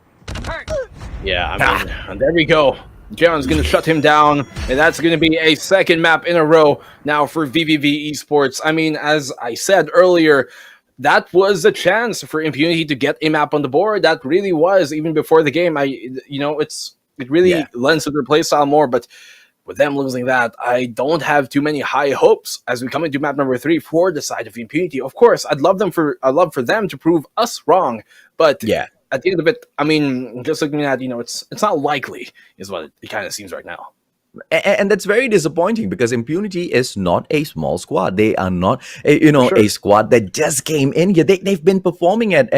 Yeah, I mean, and there we go. John's going to shut him down, and that's going to be a second map in a row now for VVV Esports. I mean, as I said earlier, that was a chance for Impunity to get a map on the board. That really was, even before the game. It really lends to their playstyle more, but with them losing that, I don't have too many high hopes as we come into map number 3 for the side of Impunity. Of course, I'd love for them to prove us wrong, but at the end of it, I mean, just looking at, it's not likely, is what it kind of seems right now. And that's very disappointing because Impunity is not a small squad. They are not, a squad that just came in here. They've been performing at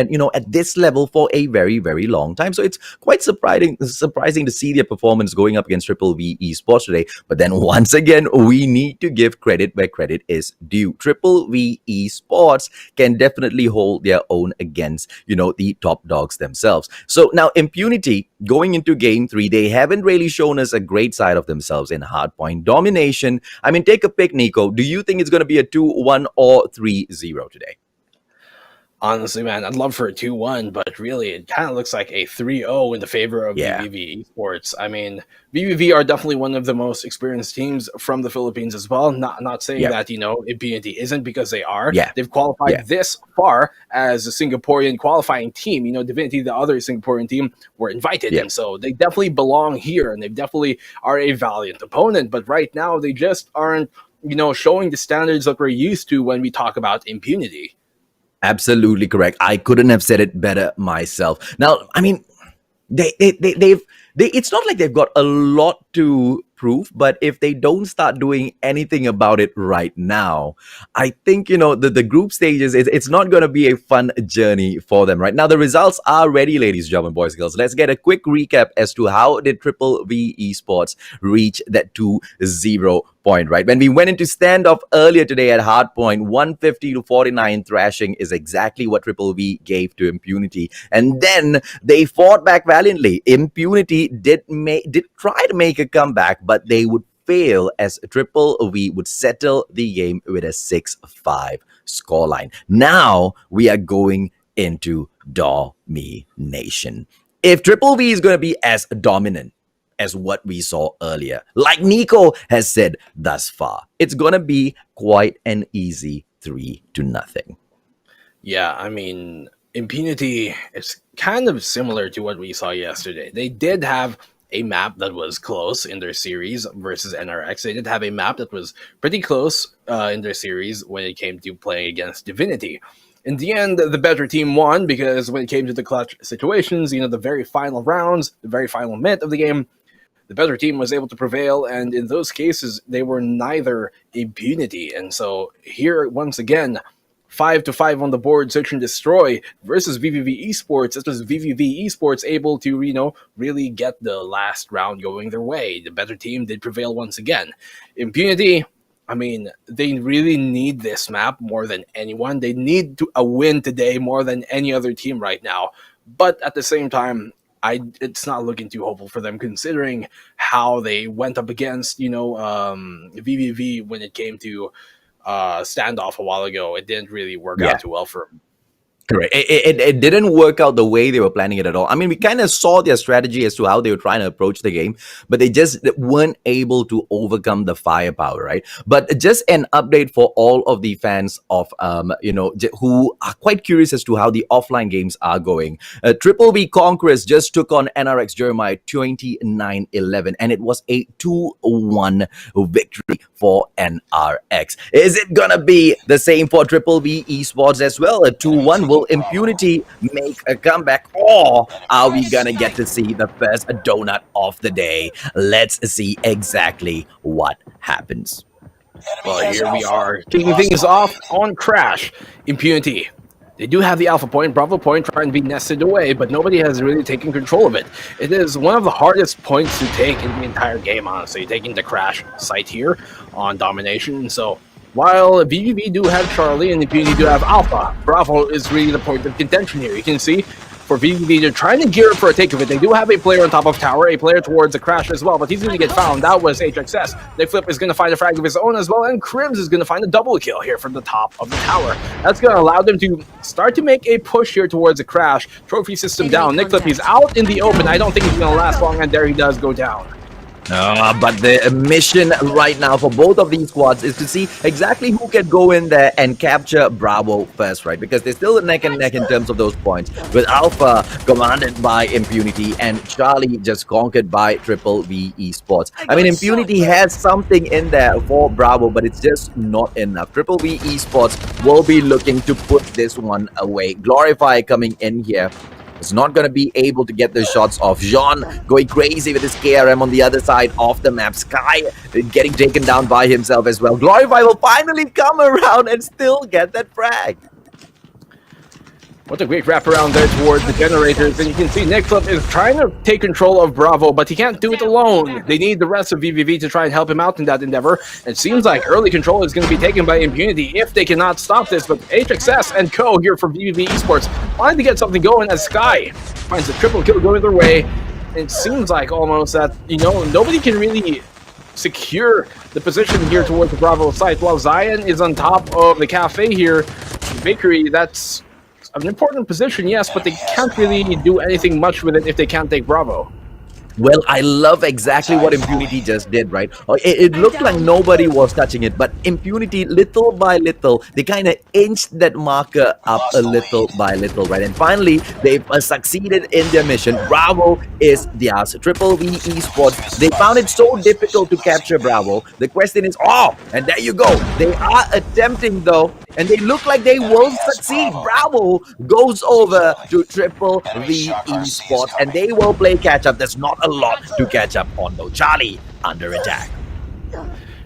this level for a very, very long time. So it's quite surprising to see their performance going up against Triple V Esports today. But then once again, we need to give credit where credit is due. Triple V Esports can definitely hold their own against, the top dogs themselves. So now Impunity going into game 3, they haven't really shown us a great side of themselves in hardpoint domination. I mean, take a pick, Nico. Do you think it's going to be a 2-1 or 3-0 today? Honestly, man, I'd love for a 2-1, but really, it kind of looks like a 3-0 in the favor of VVV Esports. I mean, VVV are definitely one of the most experienced teams from the Philippines as well. Not saying that, Impunity isn't, because they are. They've qualified this far as a Singaporean qualifying team. Divinity, the other Singaporean team, were invited, and so they definitely belong here, and they definitely are a valiant opponent. But right now, they just aren't, showing the standards that we're used to when we talk about Impunity. Absolutely correct. I couldn't have said it better myself. Now, I mean, it's not like they've got a lot to prove, but if they don't start doing anything about it right now, I think, the group stages, it's not going to be a fun journey for them. Right now, the results are ready, ladies and gentlemen, boys and girls. Let's get a quick recap as to how did Triple V Esports reach that 2-0 point, right? When we went into standoff earlier today at hardpoint, 150 to 49 thrashing is exactly what Triple V gave to Impunity. And then they fought back valiantly. Impunity did try to make a comeback, but they would fail as Triple V would settle the game with a 6-5 scoreline. Now we are going into domination. If Triple V is going to be as dominant as what we saw earlier, like Nico has said thus far, it's going to be quite an easy 3-0. Yeah, I mean, Impunity is kind of similar to what we saw yesterday. They did have a map that was close in their series versus NRX. They did have a map that was pretty close in their series when it came to playing against Divinity. In the end, the better team won because when it came to the clutch situations, the very final rounds, the very final minute of the game, the better team was able to prevail, and in those cases, they were neither Impunity. And so here, once again, 5-5 on the board, search and destroy versus VVV Esports. It was VVV Esports able to, really get the last round going their way. The better team did prevail once again. Impunity, I mean, they really need this map more than anyone. They need a win today more than any other team right now. But at the same time, it's not looking too hopeful for them, considering how they went up against, VVV when it came to standoff a while ago. It didn't really work out too well for them. Correct. It didn't work out the way they were planning it at all. I mean, we kind of saw their strategy as to how they were trying to approach the game, but they just weren't able to overcome the firepower, right? But just an update for all of the fans of, who are quite curious as to how the offline games are going. Triple V Conquerors just took on NRX Jeremiah 29-11, and it was a 2-1 victory for NRX. Is it gonna be the same for Triple V Esports as well? A 2-1. Will Impunity make a comeback, or are we gonna get to see the first donut of the day? Let's see exactly what happens. Well, here we are kicking things off on Crash. Impunity They do have the Alpha Point, Bravo Point trying to be nested away, but nobody has really taken control of it. It is one of the hardest points to take in the entire game, honestly, taking the Crash site here on Domination. So while VVV do have Charlie and Impunity do have Alpha, Bravo is really the point of contention here. You can see for VVV, they're trying to gear up for a take of it. They do have a player on top of tower, a player towards the Crash as well, but he's going to get found. That was HXS. Nickflip is going to find a frag of his own as well, and Crims is going to find a double kill here from the top of the tower. That's going to allow them to start to make a push here towards the Crash. Trophy system down. Nickflip, he's out in the open. I don't think he's going to last long, and there he does go down. But the mission right now for both of these squads is to see exactly who can go in there and capture Bravo first, right? Because they're still neck and neck in terms of those points, with Alpha commanded by Impunity and Charlie just conquered by Triple V Esports. I mean, Impunity has something in there for Bravo, but it's just not enough. Triple V Esports will be looking to put this one away. Glorify coming in here is not going to be able to get the shots off. Jean going crazy with his KRM on the other side of the map. Sky getting taken down by himself as well. Glorify will finally come around and still get that frag. What a great wraparound there towards the generators. And you can see Nickflip is trying to take control of Bravo, but he can't do it alone. They need the rest of VVV to try and help him out in that endeavor. It seems like early control is going to be taken by Impunity if they cannot stop this. But HXS and Co. here for VVV Esports wanting to get something going as Sky finds a triple kill going their way. It seems like almost that, you know, nobody can really secure the position here towards the Bravo site. While Zion is on top of the cafe here, the bakery, that's an important position, yes, but they can't really do anything much with it if they can't take Bravo. Well, I love exactly what Impunity just did, right? It looked like nobody was touching it, but Impunity, little by little, they kind of inched that marker up a little by little, right? And finally, they've succeeded in their mission. Bravo is theirs. Triple V Esports, they found it so difficult to capture Bravo. The question is, oh, and there you go. They are attempting, though, and they look like they will succeed. Bravo goes over to Triple V Esports, and they will play catch-up. There's not a lot to catch up on, though. Charlie under attack.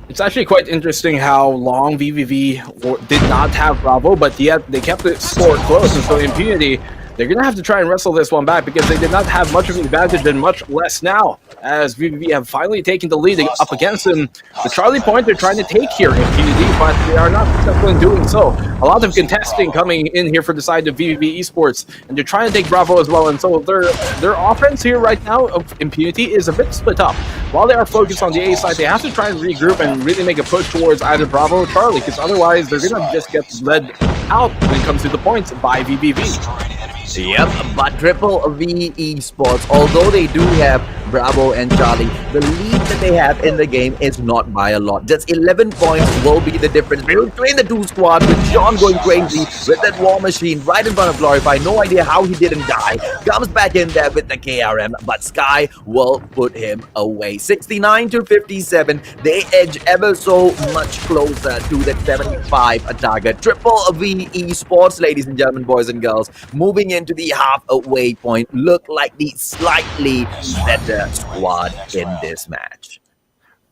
It's actually quite interesting how long VVV did not have Bravo, but yet they kept the score close, and so Impunity, they're going to have to try and wrestle this one back because they did not have much of an advantage and much less now, as VVV have finally taken the lead up against them. The Charlie point they're trying to take here, Impunity, but they are not successful in doing so. A lot of contesting coming in here for the side of VVV Esports, and they're trying to take Bravo as well, and so their offense here right now of Impunity is a bit split up. While they are focused on the A side, they have to try and regroup and really make a push towards either Bravo or Charlie, because otherwise they're going to just get led out when it comes to the points by VVV. Yep, but Triple V Esports, although they do have Bravo and Charlie, the lead that they have in the game is not by a lot. Just 11 points will be the difference between the two squads, with John going crazy with that war machine right in front of Glorify. No idea how he didn't die. Comes back in there with the KRM, but Sky will put him away. 69 to 57, they edge ever so much closer to that 75 target. Triple V Esports, ladies and gentlemen, boys and girls, moving into the halfway point, look like the slightly better squad in this match.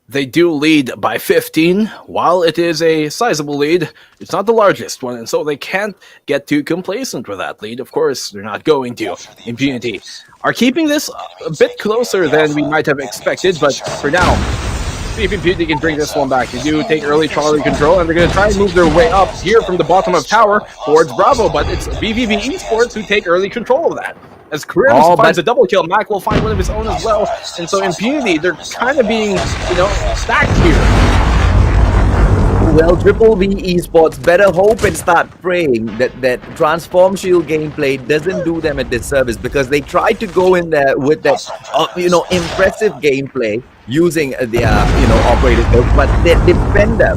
They do lead by 15. While it is a sizable lead, it's not the largest one, and so they can't get too complacent with that lead. Of course, they're not going to. Impunity are keeping this a bit closer than we might have expected, but for now, see if Impunity can bring this one back. They do take early Charlie control, and they're going to try and move their way up here from the bottom of tower towards Bravo, but it's VVV Esports who take early control of that. As Crims finds a double kill, Mac will find one of his own as well, and so Impunity, they're kind of being, you know, stacked here. Well, Triple V Esports better hope and start praying that Transform Shield gameplay doesn't do them a disservice, because they tried to go in there with that, impressive gameplay using their, operator skills, but their defender,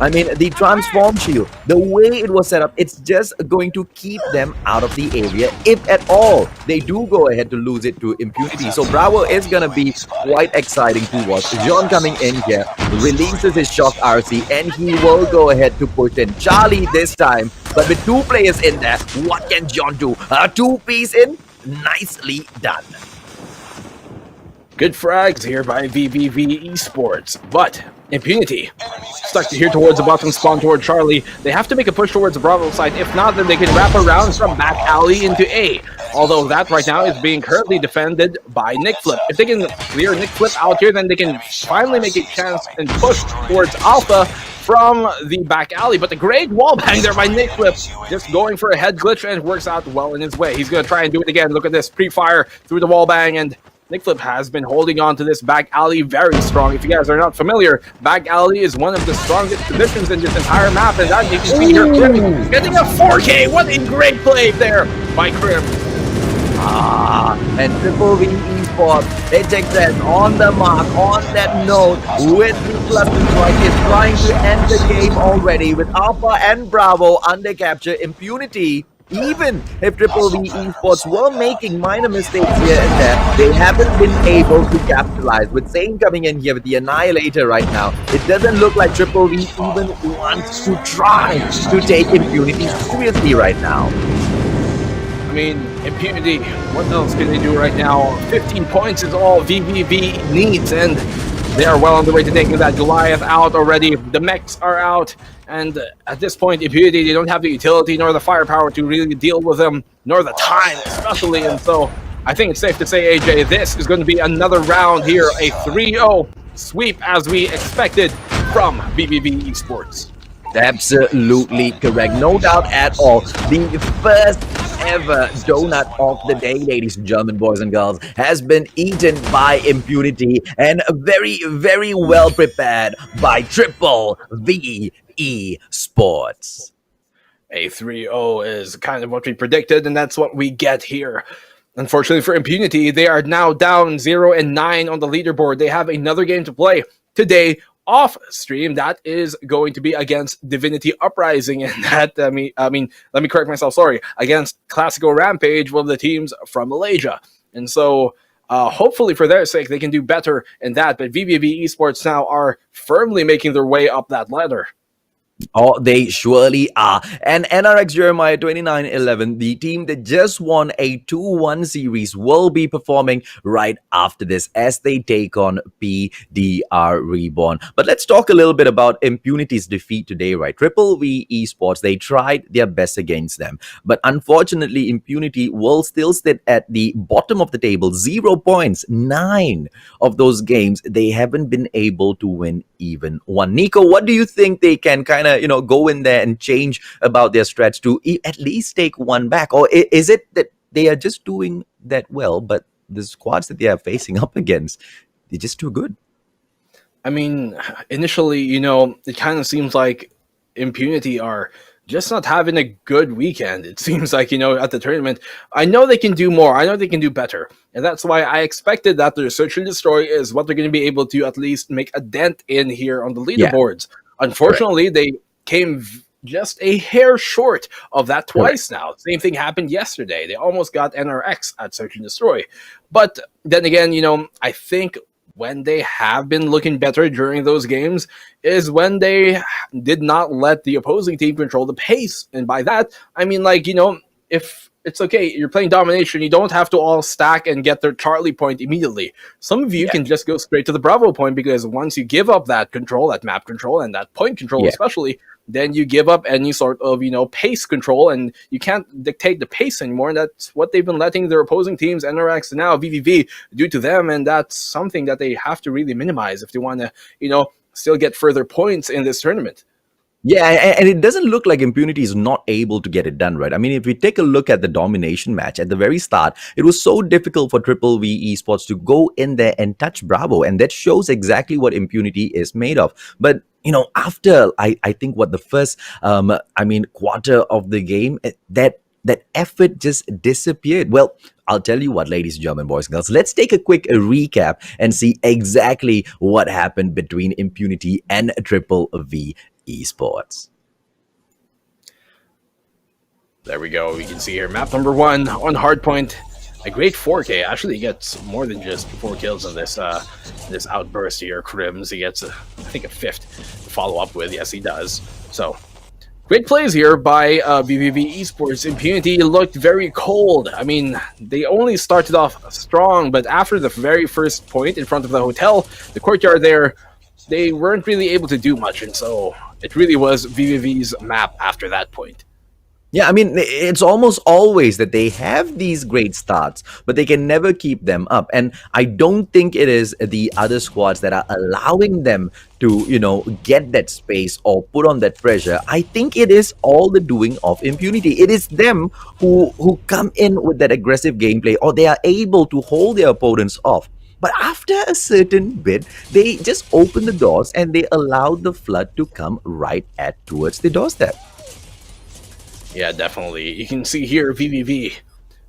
I mean, the Transform Shield, the way it was set up, it's just going to keep them out of the area, if at all they do go ahead to lose it to Impunity. So Bravo is going to be quite exciting to watch. John coming in here, releases his Shock RC, and he will go ahead to push in Charlie this time. But with two players in there, what can John do? A two-piece in? Nicely done. Good frags here by VVV Esports, but Impunity stuck here towards the bottom spawn toward Charlie. They have to make a push towards the Bravo side. If not, then they can wrap around from back alley into A. Although that right now is being currently defended by Nick Flip. If they can clear Nick Flip out here, then they can finally make a chance and push towards Alpha from the back alley. But the great wall bang there by Nick Flip, just going for a head glitch, and it works out well in his way. He's going to try and do it again. Look at this pre-fire through the wall bang, and Nick Flip has been holding on to this back alley very strong. If you guys are not familiar, back alley is one of the strongest positions in this entire map, and that you can see here, Krim getting a 4K. What a great play there by Krim. And Triple V Esports, they take that on the mark, on that note, with the cluster strike is trying to end the game already with Alpha and Bravo under capture. Impunity, even if Triple V Esports were making minor mistakes here and there, they haven't been able to capitalize. With Zane coming in here with the Annihilator right now, it doesn't look like Triple V even wants to try to take Impunity seriously right now. I mean, Impunity, what else can they do right now? 15 points is all VVV needs, and they are well on the way to taking that Goliath out already. The mechs are out, and at this point, Impunity, they don't have the utility nor the firepower to really deal with them, nor the time especially, and so I think it's safe to say, AJ, this is going to be another round here, a 3-0 sweep as we expected from VVV Esports. Absolutely correct. No doubt at all. The first ever donut of the day, ladies and gentlemen, boys and girls, has been eaten by Impunity, and very, very well prepared by Triple V Esports. A 3-0 is kind of what we predicted, and that's what we get here. Unfortunately for Impunity, they are now down 0-9 on the leaderboard. They have another game to play today off stream. That is going to be against Divinity Uprising, and that I mean let me correct myself, sorry, against KLASIKO Rampage, one of the teams from Malaysia. And so hopefully for their sake they can do better in that, but VVV Esports now are firmly making their way up that ladder. Oh, they surely are. And NRX Jeremiah 2911, the team that just won a 2-1 series, will be performing right after this as they take on PDR Reborn. But let's talk a little bit about Impunity's defeat today, right? Triple V Esports, they tried their best against them. But unfortunately, Impunity will still sit at the bottom of the table. 0 points. 9 of those games, they haven't been able to win even one. Nico, what do you think they can kind of go in there and change about their stretch to at least take one back? Or is it that they are just doing that well, but the squads that they are facing up against, they're just too good? I mean, initially, it kind of seems like Impunity are just not having a good weekend. It seems like, at the tournament, I know they can do more. I know they can do better. And that's why I expected that the Search and Destroy is what they're going to be able to at least make a dent in here on the leaderboards. Yeah. Unfortunately, they came just a hair short of that twice now. Same thing happened yesterday. They almost got NRX at Search and Destroy. But then again, I think when they have been looking better during those games is when they did not let the opposing team control the pace. And by that, I mean, if it's okay, you're playing domination, you don't have to all stack and get their Charlie point immediately. Some of you can just go straight to the Bravo point, because once you give up that control, that map control, and that point control especially, then you give up any sort of, pace control, and you can't dictate the pace anymore. And that's what they've been letting their opposing teams, NRX and now VVV, do to them. And that's something that they have to really minimize if they want to, still get further points in this tournament. Yeah, and it doesn't look like Impunity is not able to get it done, right? I mean, if we take a look at the domination match at the very start, it was so difficult for Triple V Esports to go in there and touch Bravo, and that shows exactly what Impunity is made of. But after I think what the first quarter of the game, that effort just disappeared. Well, I'll tell you what, ladies and gentlemen, boys and girls, let's take a quick recap and see exactly what happened between Impunity and Triple V Esports. There we go. We can see here map number 1 on Hardpoint. A great 4K. Actually, he gets more than just 4 kills in this this outburst here. Crims, he gets I think a 5th to follow up with. Yes, he does. So great plays here by VVV Esports. Impunity looked very cold. I mean, they only started off strong, but after the very first point in front of the hotel, the courtyard there, they weren't really able to do much, and so it really was VVV's map after that point. Yeah, I mean, it's almost always that they have these great starts, but they can never keep them up. And I don't think it is the other squads that are allowing them to, get that space or put on that pressure. I think it is all the doing of Impunity. It is them who come in with that aggressive gameplay, or they are able to hold their opponents off. But after a certain bit, they just open the doors and they allow the flood to come right towards the doorstep. Yeah, definitely. You can see here, VVV.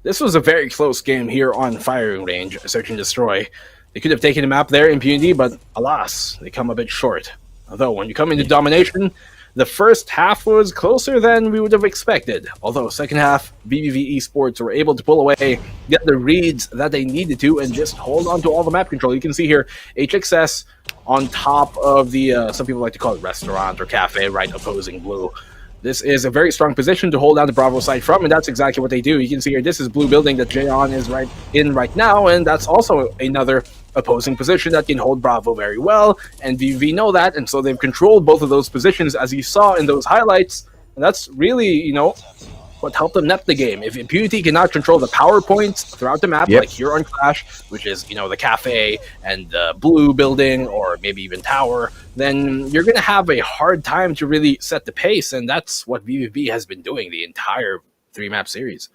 This was a very close game here on firing range, search and destroy. They could have taken the map there, Impunity, but alas, they come a bit short. Although, when you come into domination, the first half was closer than we would have expected. Although, second half, VVV eSports were able to pull away, get the reads that they needed to, and just hold on to all the map control. You can see here, HXS on top of the, some people like to call it restaurant or cafe, right, opposing blue. This is a very strong position to hold down the Bravo side from, and that's exactly what they do. You can see here, this is blue building that Jayon is right now, and that's also another opposing position that can hold Bravo very well, and VVV know that, and so they've controlled both of those positions, as you saw in those highlights, and that's really, what helped them net the game. If Impunity cannot control the power points throughout the map, like here on Clash, which is, the cafe and the blue building, or maybe even tower, then you're going to have a hard time to really set the pace, and that's what VVV has been doing the entire 3-map series.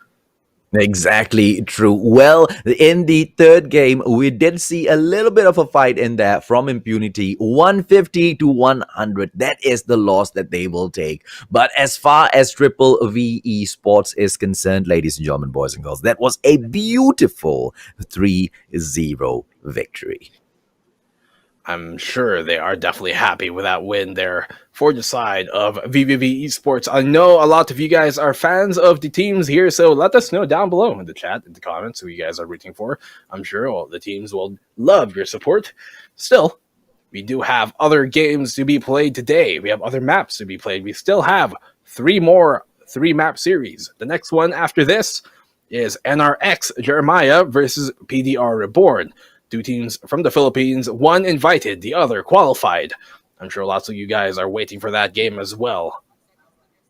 Exactly true. Well, in the third game, we did see a little bit of a fight in there from Impunity. 150 to 100. That is the loss that they will take. But as far as Triple V eSports is concerned, ladies and gentlemen, boys and girls, that was a beautiful 3-0 victory. I'm sure they are definitely happy with that win there for the side of VVV eSports. I know a lot of you guys are fans of the teams here, so let us know down below in the chat, in the comments, who you guys are rooting for. I'm sure all the teams will love your support. Still, we do have other games to be played today. We have other maps to be played. We still have 3 more 3-map series. The next one after this is NRX Jeremiah versus PDR Reborn. 2 teams from the Philippines, one invited, the other qualified. I'm sure lots of you guys are waiting for that game as well.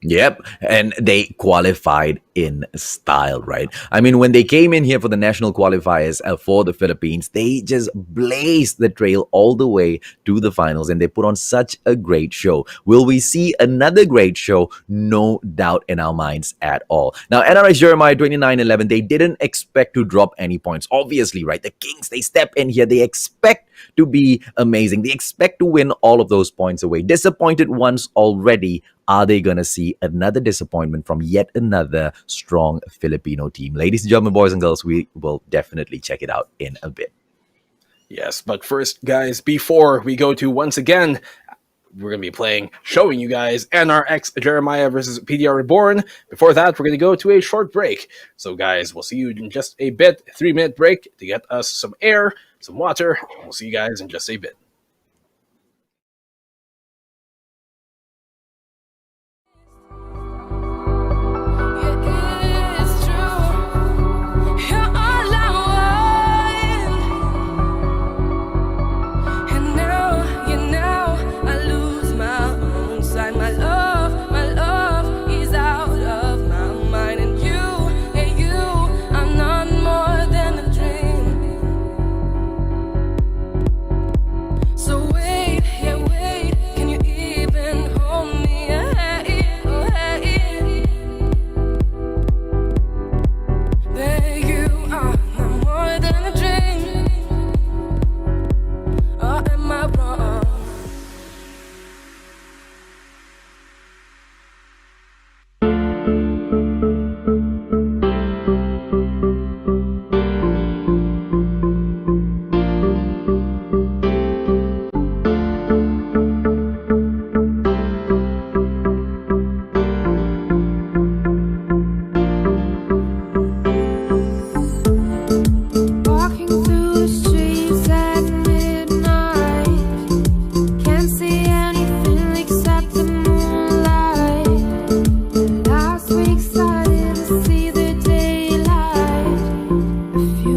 Yep, and they qualified in style, right? I mean, when they came in here for the national qualifiers for the Philippines, they just blazed the trail all the way to the finals, and they put on such a great show. Will we see another great show? No doubt in our minds at all. Now, NRX Jeremiah 29-11, they didn't expect to drop any points. Obviously, right? The Kings, they step in here. They expect to be amazing. They expect to win all of those points away. Disappointed once already. Are they going to see another disappointment from yet another strong Filipino team? Ladies and gentlemen, boys and girls, we will definitely check it out in a bit. Yes, but first, guys, before we go to, once again, we're going to be showing you guys NRX Jeremiah versus PDR Reborn. Before that, we're going to go to a short break. So, guys, we'll see you in just a bit. 3-minute break to get us some air, some water. We'll see you guys in just a bit.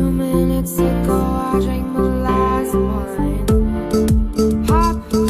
Minutes ago, I drank my last wine. Pop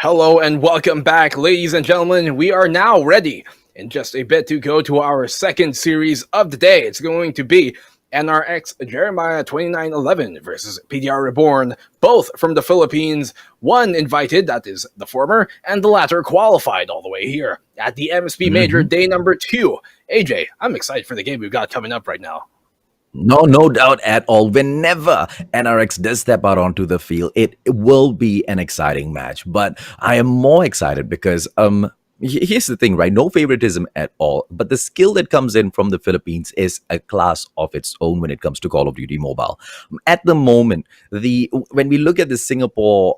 Hello and welcome back, ladies and gentlemen. We are now ready in just a bit to go to our second series of the day. It's going to be NRX Jeremiah 2911 versus PDR Reborn, both from the Philippines. One invited, that is the former, and the latter qualified all the way here at the MSP Major day number 2. AJ, I'm excited for the game we've got coming up right now. No doubt at all. Whenever NRX does step out onto the field, it will be an exciting match. But I am more excited because here's the thing, right? No favoritism at all. But the skill that comes in from the Philippines is a class of its own when it comes to Call of Duty Mobile. At the moment, when we look at the Singapore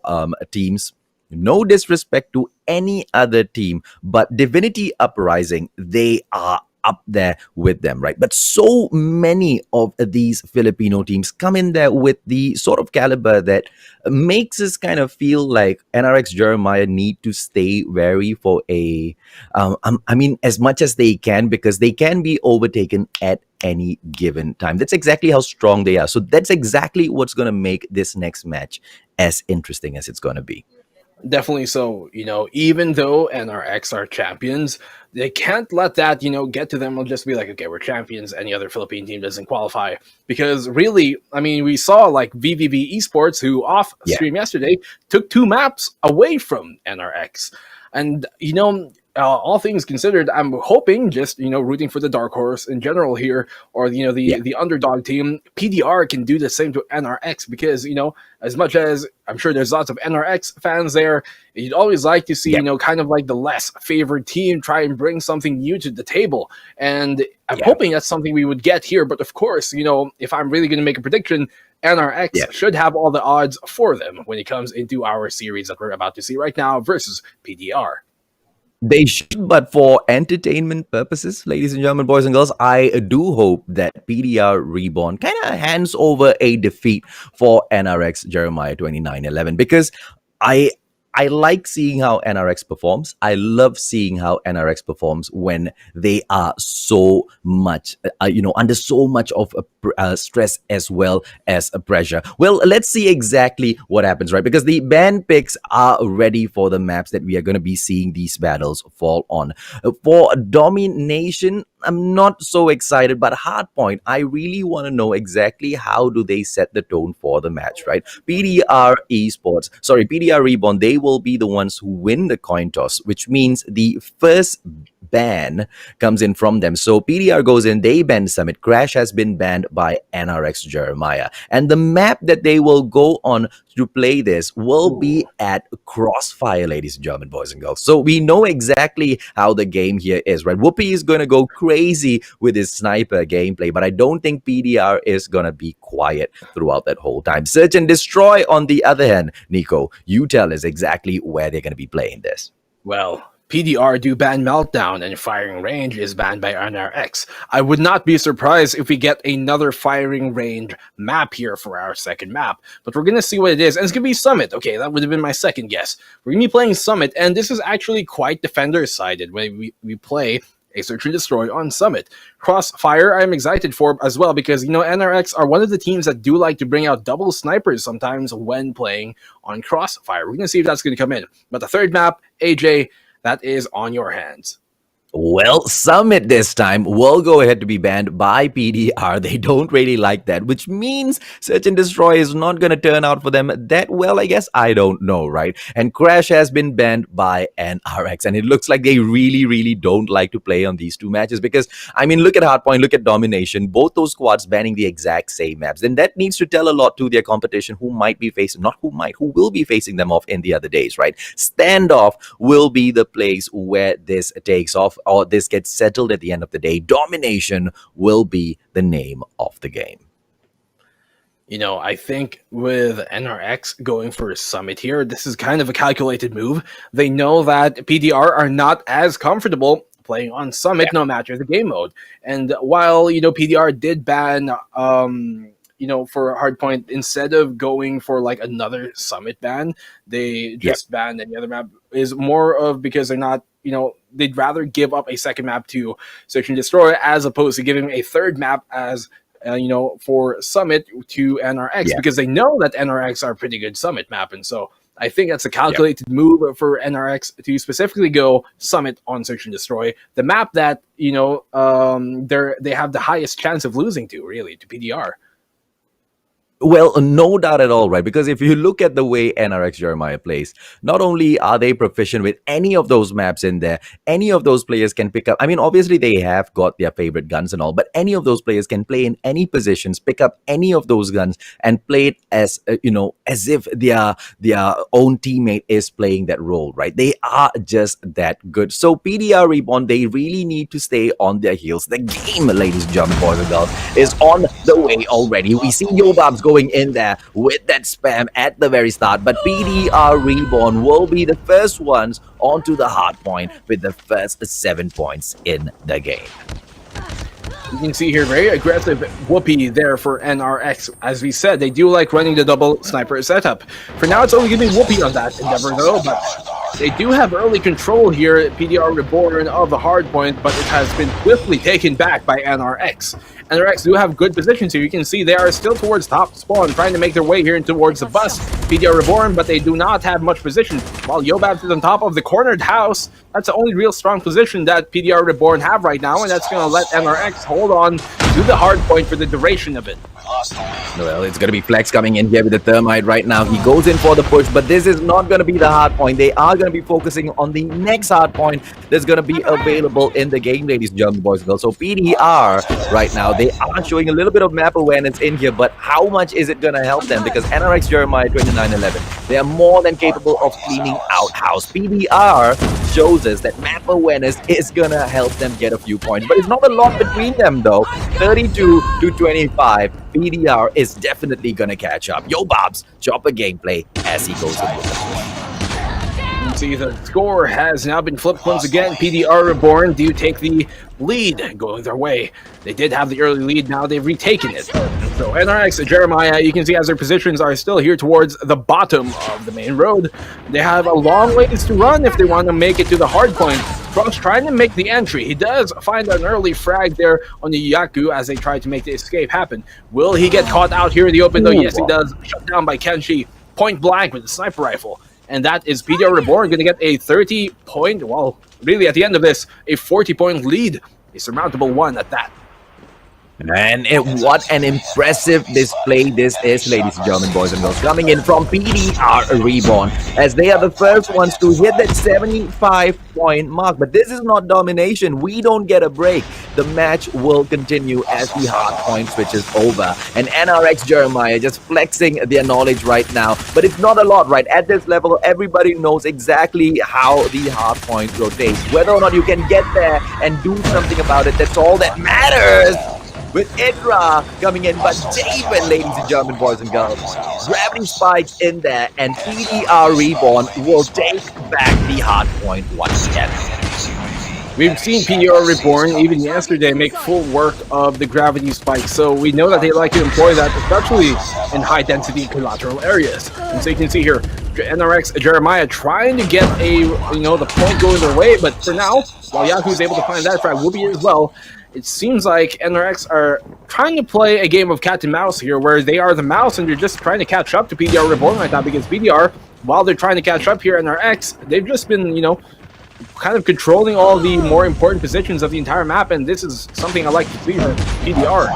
teams, no disrespect to any other team, but Divinity Uprising, they are up there with them, right? But so many of these Filipino teams come in there with the sort of caliber that makes us kind of feel like NRX Jeremiah need to stay wary for as much as they can, because they can be overtaken at any given time. That's exactly how strong they are. So that's exactly what's going to make this next match as interesting as it's going to be. Definitely so. Even though NRX are champions, they can't let that, get to them and just be like, okay, we're champions, any other Philippine team doesn't qualify. Because really, we saw like VVV Esports, who off stream yesterday, took 2 maps away from NRX. And, all things considered, I'm hoping, just rooting for the dark horse in general here, or the underdog team, PDR can do the same to NRX, because as much as I'm sure there's lots of NRX fans there, you'd always like to see kind of like the less favored team try and bring something new to the table, and I'm hoping that's something we would get here. But of course, if I'm really going to make a prediction, NRX should have all the odds for them when it comes into our series that we're about to see right now versus PDR. They should, but for entertainment purposes, ladies and gentlemen, boys and girls, I do hope that PDR Reborn kind of hands over a defeat for NRX Jeremiah 2911, because I like seeing how NRX performs. I love seeing how NRX performs when they are so much, under so much of stress as well as a pressure. Well, let's see exactly what happens, right? Because the band picks are ready for the maps that we are going to be seeing these battles fall on. For Domination, I'm not so excited, but Hardpoint, I really want to know exactly how do they set the tone for the match, right? PDR Reborn, they will be the ones who win the coin toss, which means the first ban comes in from them. So PDR goes in, they ban Summit. Crash has been banned by NRX Jeremiah. And the map that they will go on to play this will be at Crossfire, ladies and gentlemen, boys and girls. So we know exactly how the game here is, right? Whoopi is going to go crazy with his sniper gameplay, but I don't think PDR is going to be quiet throughout that whole time. Search and Destroy, on the other hand, Nico, you tell us exactly where they're going to be playing this. Well, PDR do ban Meltdown, and Firing Range is banned by NRX. I would not be surprised if we get another Firing Range map here for our second map, but we're going to see what it is, and it's going to be Summit. Okay, that would have been my second guess. We're going to be playing Summit, and this is actually quite defender-sided when we play a Search and Destroy on Summit. Crossfire, I'm excited for as well, because, NRX are one of the teams that do like to bring out double snipers sometimes when playing on Crossfire. We're going to see if that's going to come in. But the third map, AJ, that is on your hands. Well, Summit this time will go ahead to be banned by PDR. They don't really like that, which means Search and Destroy is not going to turn out for them that well, I guess. I don't know, right? And Crash has been banned by NRX, and it looks like they really, really don't like to play on these two matches, because, look at Hardpoint, look at Domination, both those squads banning the exact same maps. Then that needs to tell a lot to their competition, who will be facing them off in the other days, right? Standoff will be the place where this takes off, or this gets settled at the end of the day. Domination will be the name of the game. I think with NRX going for a Summit here, this is kind of a calculated move. They know that PDR are not as comfortable playing on Summit no matter the game mode. And while, PDR did ban for Hardpoint, instead of going for like another Summit ban, they just banned any other map, is more of because they're not, they'd rather give up a second map to Search and Destroy as opposed to giving a third map as for Summit to NRX, because they know that NRX are a pretty good Summit map. And so I think that's a calculated move for NRX to specifically go Summit on Search and Destroy, the map that, you know, they have the highest chance of losing to, really, to PDR. Well, no doubt at all, right? Because if you look at the way NRX Jeremiah plays, not only are they proficient with any of those maps in there, any of those players can pick up. I mean, obviously they have got their favorite guns and all, but any of those players can play in any positions, pick up any of those guns, and play it as you know, as if their own teammate is playing that role, right? They are just that good. So PDR Reborn, they really need to stay on their heels. The game, ladies and gentlemen, boys and girls, is on the way already. We see Yobabs going in there with that spam at the very start, but PDR Reborn will be the first ones onto the hard point with the first 7 points in the game. You can see here, very aggressive whoopee there for NRX. As we said, they do like running the double sniper setup. For now, it's only giving whoopee on that endeavor, though, but they do have early control here, PDR Reborn, of the hard point, but it has been swiftly taken back by NRX. NRX do have good positions here. You can see they are still towards top spawn, trying to make their way here towards the bus. PDR Reborn, but they do not have much position. While Yobabs is on top of the cornered house, that's the only real strong position that PDR Reborn have right now, and that's going to let NRX hold on to the hard point for the duration of it. Well, it's going to be Flex coming in here with the Thermite right now. He goes in for the push, but this is not going to be the hard point. They are going to be focusing on the next hard point that's going to be available in the game, ladies and gentlemen, boys and girls. So PDR right now, they are showing a little bit of map awareness in here, but how much is it going to help them? Because NRX Jeremiah 2911, they are more than capable of cleaning out house. PDR shows us that map awareness is going to help them get a few points, but it's not a lot between them though. 32 to 25. PDR is definitely going to catch up. Yobabs, chopper gameplay as he goes in with the push. You can see the score has now been flipped once again. PDR Reborn do take the lead going their way. They did have the early lead, now they've retaken it. So NRX Jeremiah, you can see as their positions are still here towards the bottom of the main road. They have a long ways to run if they want to make it to the hard point. Trunk's trying to make the entry. He does find an early frag there on the Yaku as they try to make the escape happen. Will he get caught out here in the open though? Yes, he does. Shut down by Kenshi, point blank with the sniper rifle. And that is PDR Reborn going to get a 30-point, well, really at the end of this, a 40-point lead. A surmountable one at that. And what an impressive display this is, ladies and gentlemen, boys and girls, coming in from PDR Reborn, as they are the first ones to hit that 75-point mark. But this is not domination. We don't get a break. The match will continue as the hard point switches over. And NRX Jeremiah just flexing their knowledge right now. But it's not a lot, right? At this level, everybody knows exactly how the hard point rotates. Whether or not you can get there and do something about it, that's all that matters. With Idra coming in, but David, ladies and gentlemen, boys and girls, gravity spikes in there, and PDR Reborn will take back the hard point once again. We've seen PDR Reborn even yesterday make full work of the gravity spike, so we know that they like to employ that, especially in high-density collateral areas. And so you can see here, NRX Jeremiah trying to get the point going their way, but for now, while Yaku is able to find that frag, will be as well. It seems like NRX are trying to play a game of cat and mouse here, where they are the mouse and they're just trying to catch up to PDR Reborn right now, because PDR, while they're trying to catch up here, NRX, they've just been, kind of controlling all the more important positions of the entire map, and this is something I like to see from PDR.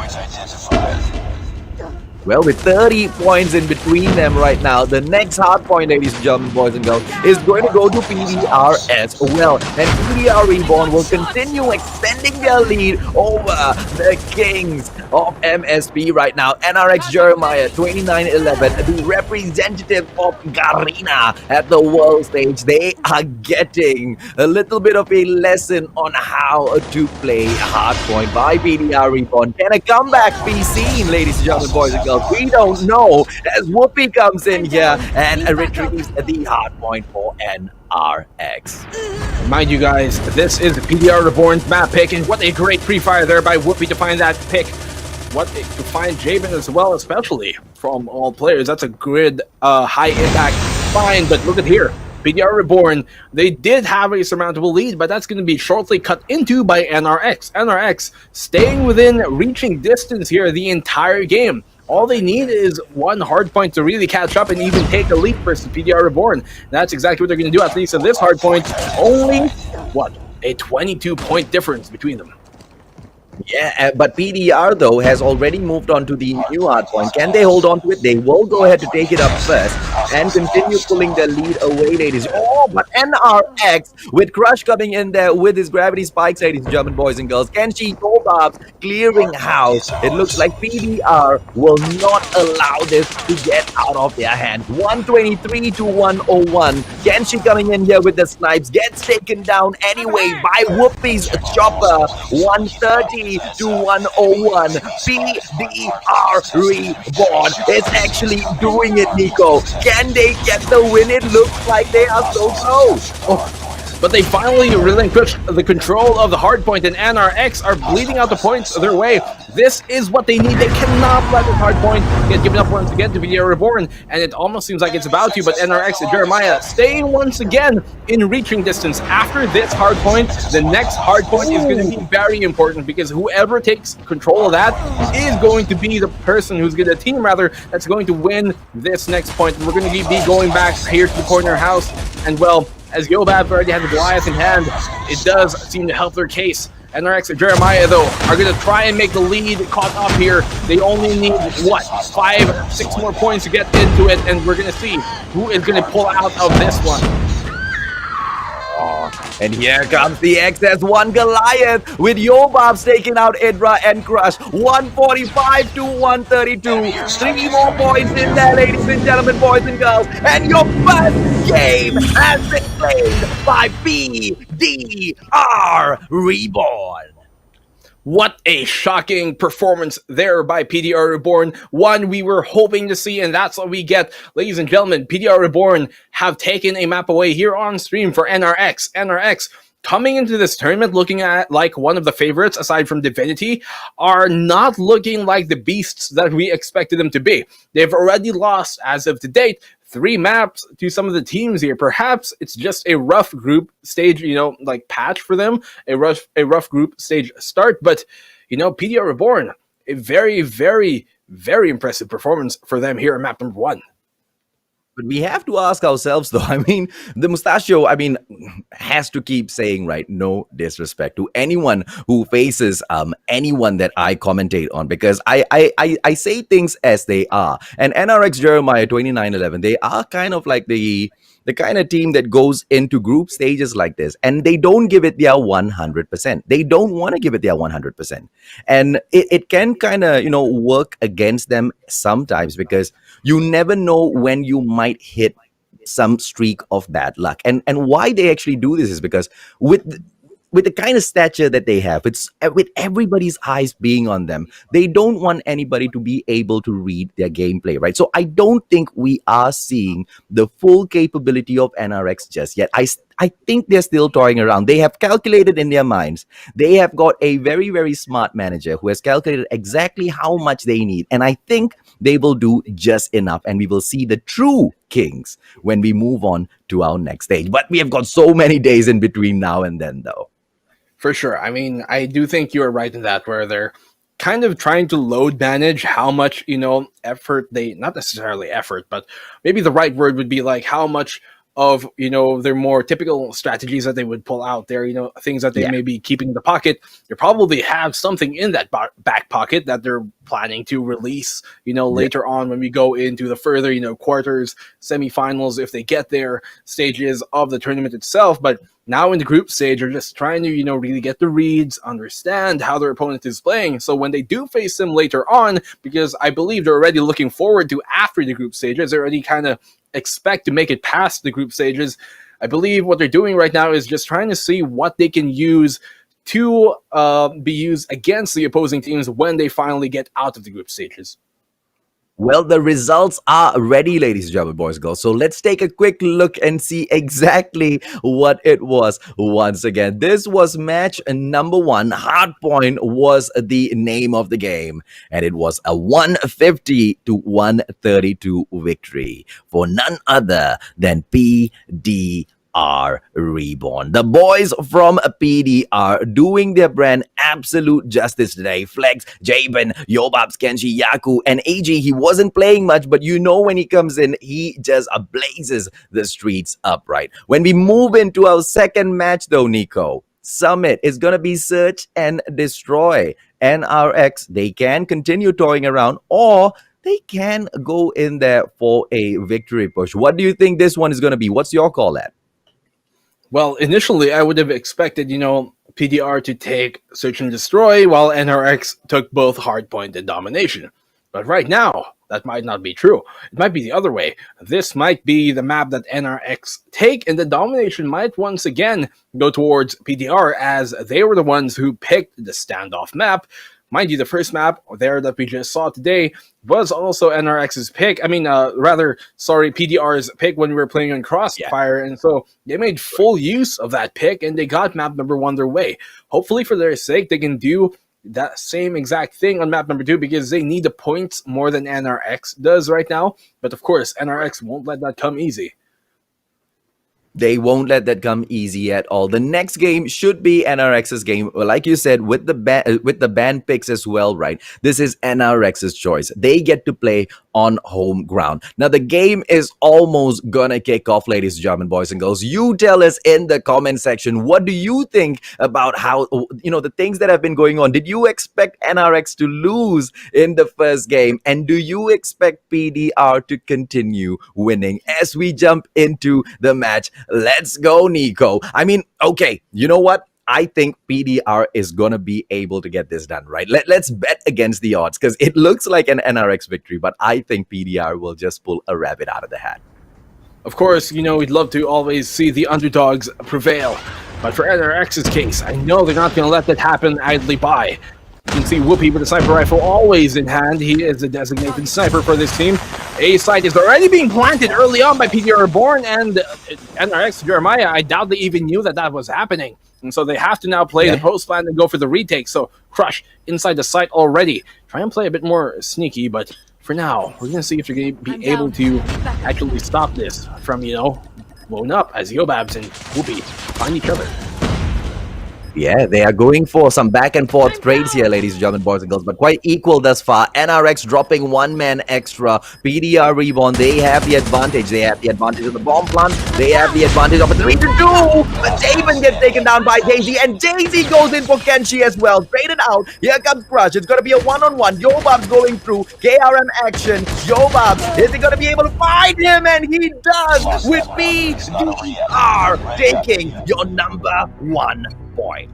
Well, with 30 points in between them right now, the next hard point, ladies and gentlemen, boys and girls, is going to go to PDR as well. And PDR Reborn will continue extending their lead over the Kings of MSP right now. NRX Jeremiah 2911, the representative of Garena at the world stage. They are getting a little bit of a lesson on how to play hard point by PDR Reborn. Can a comeback be seen, ladies and gentlemen, boys and girls? We don't know, as Whoopi comes in here and retrieves the hard point for NRX. Mind you guys, this is PDR Reborn's map pick, and what a great pre-fire there by Whoopi to find that pick. To find Jabin as well, especially from all players. That's a good high impact find, but look at here. PDR Reborn, they did have a surmountable lead, but that's going to be shortly cut into by NRX. NRX staying within reaching distance here the entire game. All they need is one hard point to really catch up and even take a lead versus PDR Reborn. That's exactly what they're going to do, at least at this hard point. Only, what, a 22-point difference between them. Yeah, but PDR though has already moved on to the new hard point. Can they hold on to it? They will go ahead to take it up first and continue pulling their lead away, ladies. Oh, but NRX with Crush coming in there with his gravity spikes, ladies and gentlemen, boys and girls. Kenshi Tobabs clearing house. It looks like PDR will not allow this to get out of their hands. 123 to 101. Kenshi coming in here with the snipes, gets taken down anyway by Whoopi's chopper. 130 to 101. PDR Reborn is actually doing it, Nico. Can they get the win? It looks like they are so close. Oh. But they finally relinquished the control of the hardpoint, and NRX are bleeding out the points their way. This is what they need. They cannot let this hardpoint get given up once again to VVV Reborn, and it almost seems like it's about to, but NRX and Jeremiah staying once again in reaching distance. After this hardpoint, the next hardpoint is going to be very important, because whoever takes control of that is going to be the person who's going to team, rather, that's going to win this next point. And we're going to be going back here to the corner house, and well, as Yobab already has the Goliath in hand, it does seem to help their case. NRX and Jeremiah, though, are going to try and make the lead caught up here. They only need, what, 5, 6 more points to get into it, and we're going to see who is going to pull out of this one. And here comes the XS1 Goliath with Yobabs taking out Idra and Crush. 145 to 132. 3 more points in there, ladies and gentlemen, boys and girls. And your first game has been played by PDR Reborn. What a shocking performance there by PDR Reborn. One we were hoping to see, and that's what we get. Ladies and gentlemen, PDR Reborn have taken a map away here on stream for NRX. NRX, coming into this tournament looking at like one of the favorites aside from Divinity, are not looking like the beasts that we expected them to be. They've already lost, as of to date, 3 maps to some of the teams here. Perhaps it's just a rough group stage, like patch for them, a rough group stage start. But, PDR Reborn, a very, very, very impressive performance for them here at map number 1. But we have to ask ourselves, though, the Mustachio, has to keep saying, right, no disrespect to anyone who faces anyone that I commentate on, because I say things as they are. And NRX Jeremiah 2911, they are kind of like the kind of team that goes into group stages like this, and they don't give it their 100%. They don't want to give it their 100%. And it can kind of, work against them sometimes, because you never know when you might hit some streak of bad luck. And why they actually do this is because with the kind of stature that they have, it's with everybody's eyes being on them, they don't want anybody to be able to read their gameplay, right? So I don't think we are seeing the full capability of NRX just yet. I think they're still toying around. They have calculated in their minds. They have got a very, very smart manager who has calculated exactly how much they need. And I think they will do just enough. And we will see the true kings when we move on to our next stage. But we have got so many days in between now and then, though. For sure. I do think you are right in that, where they're kind of trying to load manage how much, effort they, not necessarily effort, but maybe the right word would be like how much of, their more typical strategies that they would pull out there, things that they may be keeping in the pocket. They probably have something in that back pocket that they're planning to release, later on when we go into the further, quarters, semifinals, if they get there, stages of the tournament itself. But now in the group stage, they're just trying to, really get the reads, understand how their opponent is playing. So when they do face them later on, because I believe they're already looking forward to after the group stages, they already kind of expect to make it past the group stages. I believe what they're doing right now is just trying to see what they can use to be used against the opposing teams when they finally get out of the group stages. Well, the results are ready, ladies and gentlemen, boys and girls. So let's take a quick look and see exactly what it was once again. This was match number 1. Hardpoint was the name of the game. And it was a 150 to 132 victory for none other than PDR PDR Reborn. The boys from PDR doing their brand absolute justice today. Flex, Jabin, Yobabs, Kenshi, Yaku, and AG. He wasn't playing much, but you know when he comes in, he just blazes the streets up, right? When we move into our second match, though, Nico, Summit is going to be search and destroy. NRX, they can continue toying around, or they can go in there for a victory push. What do you think this one is going to be? What's your call at? Well, initially, I would have expected, PDR to take Search and Destroy, while NRX took both Hardpoint and Domination. But right now, that might not be true. It might be the other way. This might be the map that NRX take, and the Domination might once again go towards PDR, as they were the ones who picked the standoff map. Mind you, the first map there that we just saw today was also NRX's pick. PDR's pick when we were playing on Crossfire. Yeah. And so they made full use of that pick, and they got map number 1 their way. Hopefully, for their sake, they can do that same exact thing on map number 2, because they need the points more than NRX does right now. But of course, NRX won't let that come easy. They won't let that come easy at all. The next game should be NRX's game. Like you said, with the ban picks as well, right? This is NRX's choice. They get to play on home ground. Now, the game is almost gonna kick off, ladies and gentlemen, boys and girls. You tell us in the comment section, what do you think about how, the things that have been going on? Did you expect NRX to lose in the first game? And do you expect PDR to continue winning? As we jump into the match, let's go, Nico. Okay, you know what? I think PDR is going to be able to get this done, right? Let's bet against the odds, because it looks like an NRX victory, but I think PDR will just pull a rabbit out of the hat. Of course, we'd love to always see the underdogs prevail. But for NRX's case, I know they're not going to let that happen idly by. You can see Whoopi with a sniper rifle always in hand. He is the designated sniper for this team. A site is already being planted early on by PDR Reborn, and NRX Jeremiah, I doubt they even knew that was happening. And so they have to now play the post plan and go for the retake. So Crush inside the site already. Try and play a bit more sneaky, but for now, we're going to see if they're going to be able to actually stop this from, blowing up as Yobabs and Whoopi find each other. Yeah, they are going for some back and forth trades here, ladies and gentlemen, boys and girls, but quite equal thus far. NRX dropping 1 man extra. PDR Reborn, they have the advantage. They have the advantage of the bomb plant. They have the advantage of a 3-2. But Jabin gets taken down by Daisy, and Daisy goes in for Kenshi as well. Traded out. Here comes Crush. It's going to be a one-on-one. Yobab's going through. KRM action. Yobab, is he going to be able to find him? And he does, with PDR taking your number 1 point.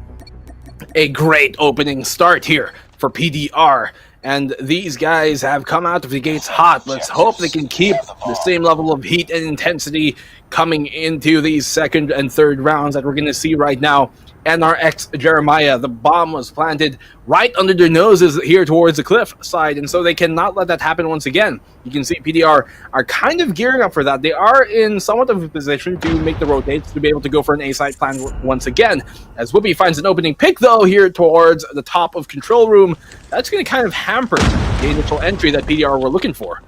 A great opening start here for PDR, and these guys have come out of the gates hot. Let's hope they can keep the same level of heat and intensity coming into these second and third rounds that we're going to see right now. NRX Jeremiah, the bomb was planted right under their noses here towards the cliff side, and so they cannot let that happen once again. You can see PDR are kind of gearing up for that. They are in somewhat of a position to make the rotates to be able to go for an A-side plan once again. As Whoopi finds an opening pick, though, here towards the top of control room, that's going to kind of hamper the initial entry that PDR were looking for.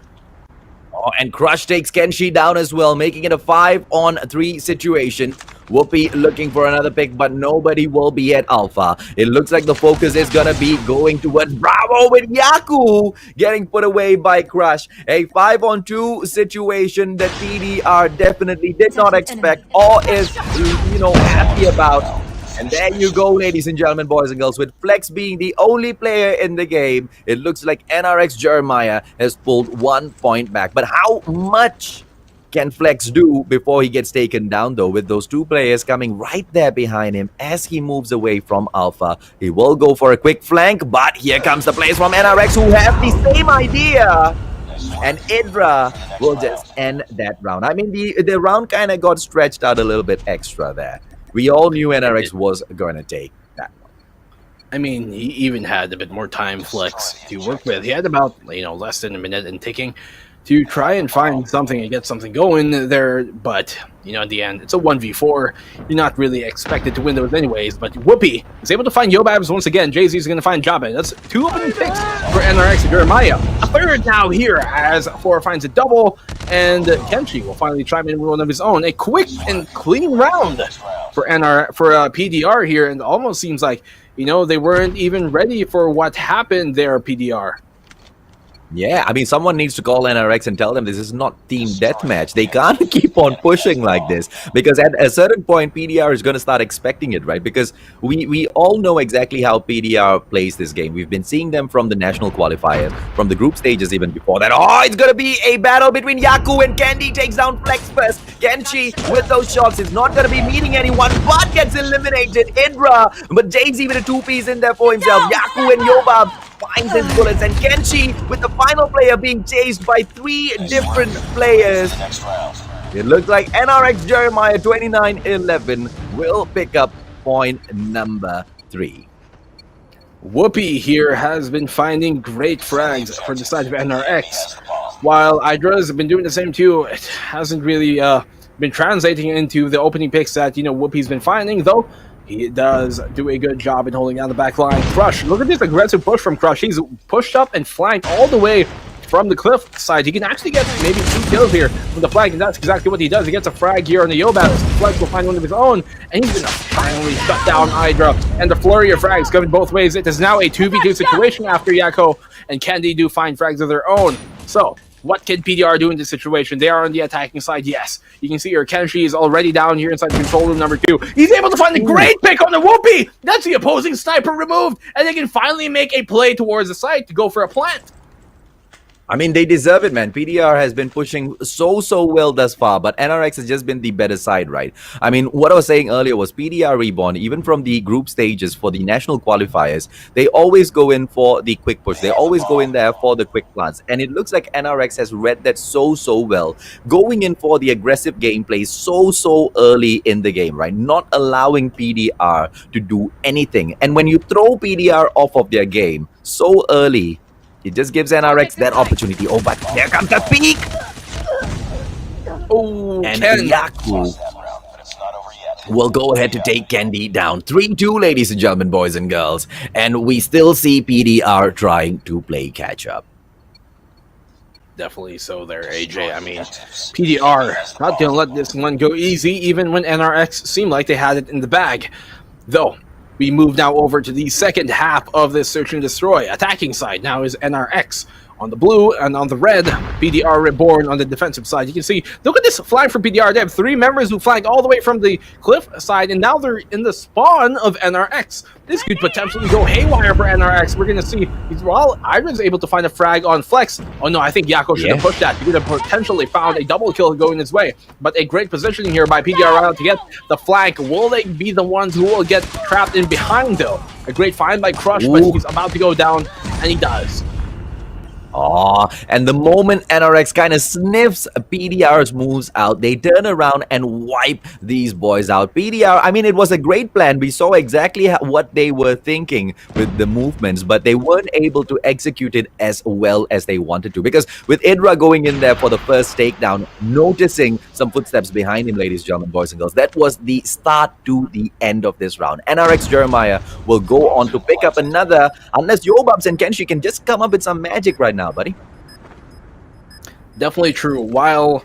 Oh, and Crush takes Kenshi down as well, making it a 5-on-3 situation. Whoopi looking for another pick, but nobody will be at Alpha. It looks like the focus is going to be going towards Bravo, with Yaku getting put away by Crush. A 5-on-2 situation that PDR definitely did not expect or is, happy about. And there you go, ladies and gentlemen, boys and girls. With Flex being the only player in the game, it looks like NRX Jeremiah has pulled 1 point back. But how much can Flex do before he gets taken down, though, with those 2 players coming right there behind him as he moves away from Alpha? He will go for a quick flank, but here comes the players from NRX who have the same idea. And Idra will just end that round. The round kind of got stretched out a little bit extra there. We all knew NRX was going to take that one. He even had a bit more time, Flex, to work with. He had about, less than a minute and ticking to try and find something and get something going there. But, at the end, it's a 1v4. You're not really expected to win those anyways. But Whoopi is able to find Yobabs once again. Jay-Z is going to find Jabba. That's 2 opening picks for NRX Jeremiah. A third now here as 4 finds a double. and Kenshi will finally chime in with one of his own. A quick and clean round for PDR here, and almost seems like, you know, they weren't even ready for what happened there, PDR. Yeah, I mean, someone needs to call NRX and tell them this is not team deathmatch. They can't keep on pushing like this, because at a certain point, PDR is going to start expecting it, right? Because we all know exactly how PDR plays this game. We've been seeing them from the national qualifier, from the group stages even before that. Oh, it's going to be a battle between Yaku and Candy. Takes down Flex first. Kenshi with those shots is not going to be meeting anyone, but gets eliminated. Idra, but James even a two-piece in there for himself. Yaku and Yobab finds his bullets, and Kenshi with the final player being chased by 3 different players. It looks like NRX Jeremiah 29-11 will pick up point number 3. Whoopi here has been finding great frags for the side of NRX, while Idra's been doing the same too. It hasn't really been translating into the opening picks that, you know, Whoopi's been finding, though. He does do a good job in holding down the back line. Crush, look at this aggressive push from Crush. He's pushed up and flanked all the way from the cliff side. He can actually get maybe 2 kills here from the flank, and that's exactly what he does. He gets a frag here on the Yobab. Flex will find one of his own, and he's going to finally shut down Hydra. And the flurry of frags coming both ways. It is now a 2v2 situation after Yako and Candy do find frags of their own. So, what can PDR do in this situation? They are on the attacking side, yes. You can see here, Kenshi is already down here inside control room number 2. He's able to find a great pick on the Whoopi! That's the opposing sniper removed, and they can finally make a play towards the site to go for a plant. I mean, they deserve it, man. PDR has been pushing so well thus far, but NRX has just been the better side, right? I mean, what I was saying earlier was PDR REBORN, even from the group stages for the national qualifiers, they always go in for the quick push. They always go in there for the quick plants. And it looks like NRX has read that so well, going in for the aggressive gameplay so early in the game, right? Not allowing PDR to do anything. And when you throw PDR off of their game so early, it just gives NRX that opportunity. Oh, but there comes the peak! Oh, and Ken. Yaku will go ahead to take Candy down. 3-2, ladies and gentlemen, boys and girls. And we still see PDR trying to play catch-up. Definitely so there, AJ. I mean, PDR not going to let this one go easy, even when NRX seemed like they had it in the bag. Though, we move now over to the second half of this Search and Destroy. Attacking side now is NRX on the blue, and on the red, PDR Reborn on the defensive side. You can see, look at this flag for PDR. They have 3 members who flagged all the way from the cliff side, and now they're in the spawn of NRX. This could potentially go haywire for NRX. We're going to see, while Ivan's able to find a frag on Flex. Oh no, I think Yako should have pushed that. He could have potentially found a double kill going his way. But a great positioning here by PDR Round to get the flank. Will they be the ones who will get trapped in behind, though? A great find by Crush, but he's about to go down, and he does. Oh, and the moment NRX kind of sniffs PDR's moves out, they turn around and wipe these boys out. PDR, I mean, it was a great plan. We saw exactly what they were thinking with the movements, but they weren't able to execute it as well as they wanted to. Because with Idra going in there for the first takedown, noticing some footsteps behind him, ladies and gentlemen, boys and girls, that was the start to the end of this round. NRX Jeremiah will go on to pick up another, unless Yobabs and Kenshi can just come up with some magic right now, buddy. Definitely true. While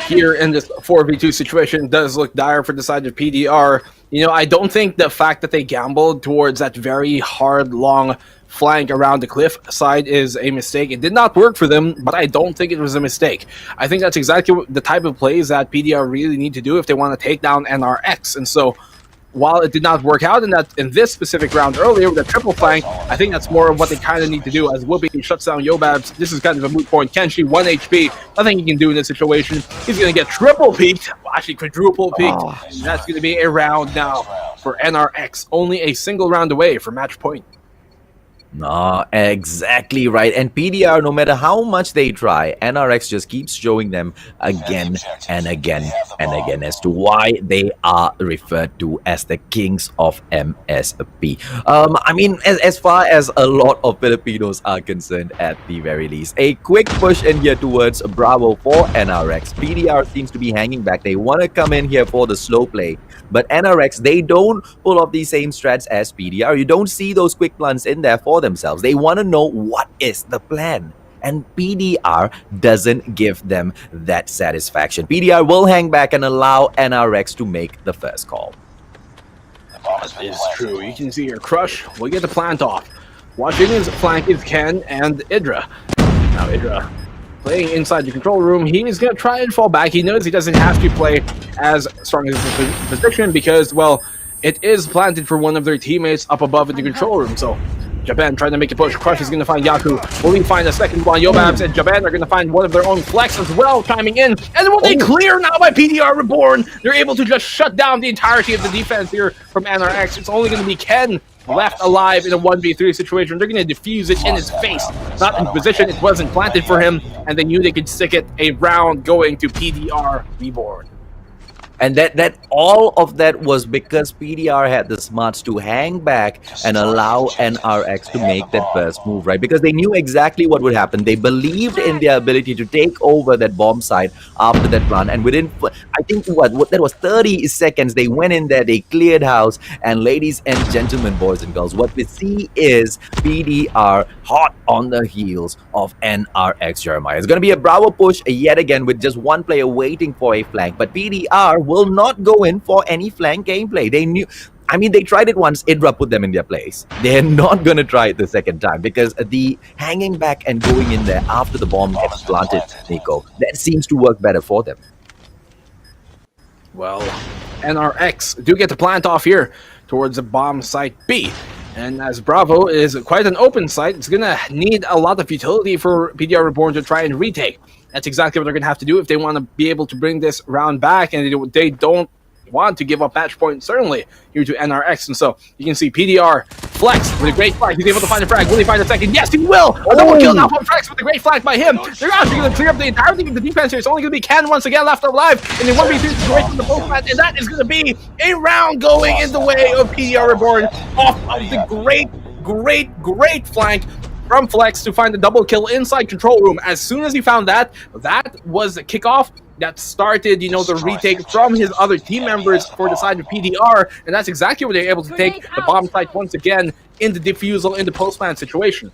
here in this 4v2 situation does look dire for the side of PDR, you know, I don't think the fact that they gambled towards that very hard, long flank around the cliff side is a mistake. It did not work for them, but I don't think it was a mistake. I think that's exactly the type of plays that PDR really need to do if they want to take down NRX. And so, while it did not work out in this specific round earlier with a triple flank, I think that's more of what they kind of need to do as Whoopi shuts down Yobabs. This is kind of a moot point. Kenshi, 1 HP. Nothing he can do in this situation. He's going to get triple peaked. Well, actually, quadruple peaked. That's going to be a round now for NRX. Only a single round away from match point. No, exactly right. And PDR, no matter how much they try, NRX just keeps showing them again and again and again as to why they are referred to as the kings of MSP. I mean, as far as a lot of Filipinos are concerned, at the very least, a quick push in here towards Bravo for NRX. PDR seems to be hanging back. They want to come in here for the slow play. But NRX, they don't pull off the same strats as PDR. You don't see those quick plants in there for themselves. They want to know what is the plan. and PDR doesn't give them that satisfaction. PDR will hang back and allow NRX to make the first call. That is true. You can see here, Crush will get the plant off. Watching his flank is Ken and Idra. Now Idra playing inside the control room. He's going to try and fall back. He knows he doesn't have to play as strong as his position because, well, it is planted for one of their teammates up above in the control room. So Japan trying to make a push. Crush is going to find Yaku. Will he find a second one? Yobabs and Japan are going to find one of their own flex as well, chiming in. And when they clear now by PDR Reborn, they're able to just shut down the entirety of the defense here from NRX. It's only going to be Ken left alive in a 1v3 situation. They're going to defuse it in his face. Not in position, it wasn't planted for him, and they knew they could stick it a round going to PDR Reborn. And that all of that was because PDR had the smarts to hang back and allow NRX to make that first move, right? Because they knew exactly what would happen. They believed in their ability to take over that bomb site after that plant. And within, I think, what that was 30 seconds, they went in there, they cleared house. And ladies and gentlemen, boys and girls, what we see is PDR hot on the heels of NRX Jeremiah. It's going to be a Bravo push yet again with just one player waiting for a flank. But PDR will not go in for any flank gameplay. They knew, I mean, they tried it once, Idra put them in their place. They're not going to try it the second time because the hanging back and going in there after the bomb gets planted, Nico, that seems to work better for them. Well, NRX do get the plant off here towards the bomb site B. And as Bravo is quite an open site, it's going to need a lot of utility for PDR Reborn to try and retake. That's exactly what they're going to have to do if they want to be able to bring this round back, and they don't want to give up match points, certainly, here to NRX. And so you can see PDR flex with a great flag. He's able to find a frag. Will he find a second? Yes, he will! A double kill now from Flex with a great flag by him. They're actually going to clear up the entirety of the defense here. It's only going to be Ken once again left alive in the 1v3 situation from the postman, and that is going to be a round going in the way of PDR Reborn off of the great flank from Flex to find the double kill inside control room. As soon as he found that was the kickoff that started, you know, the retake from his other team members for the side of PDR, and that's exactly what they're able to take the bomb site once again in the defusal in the postman situation.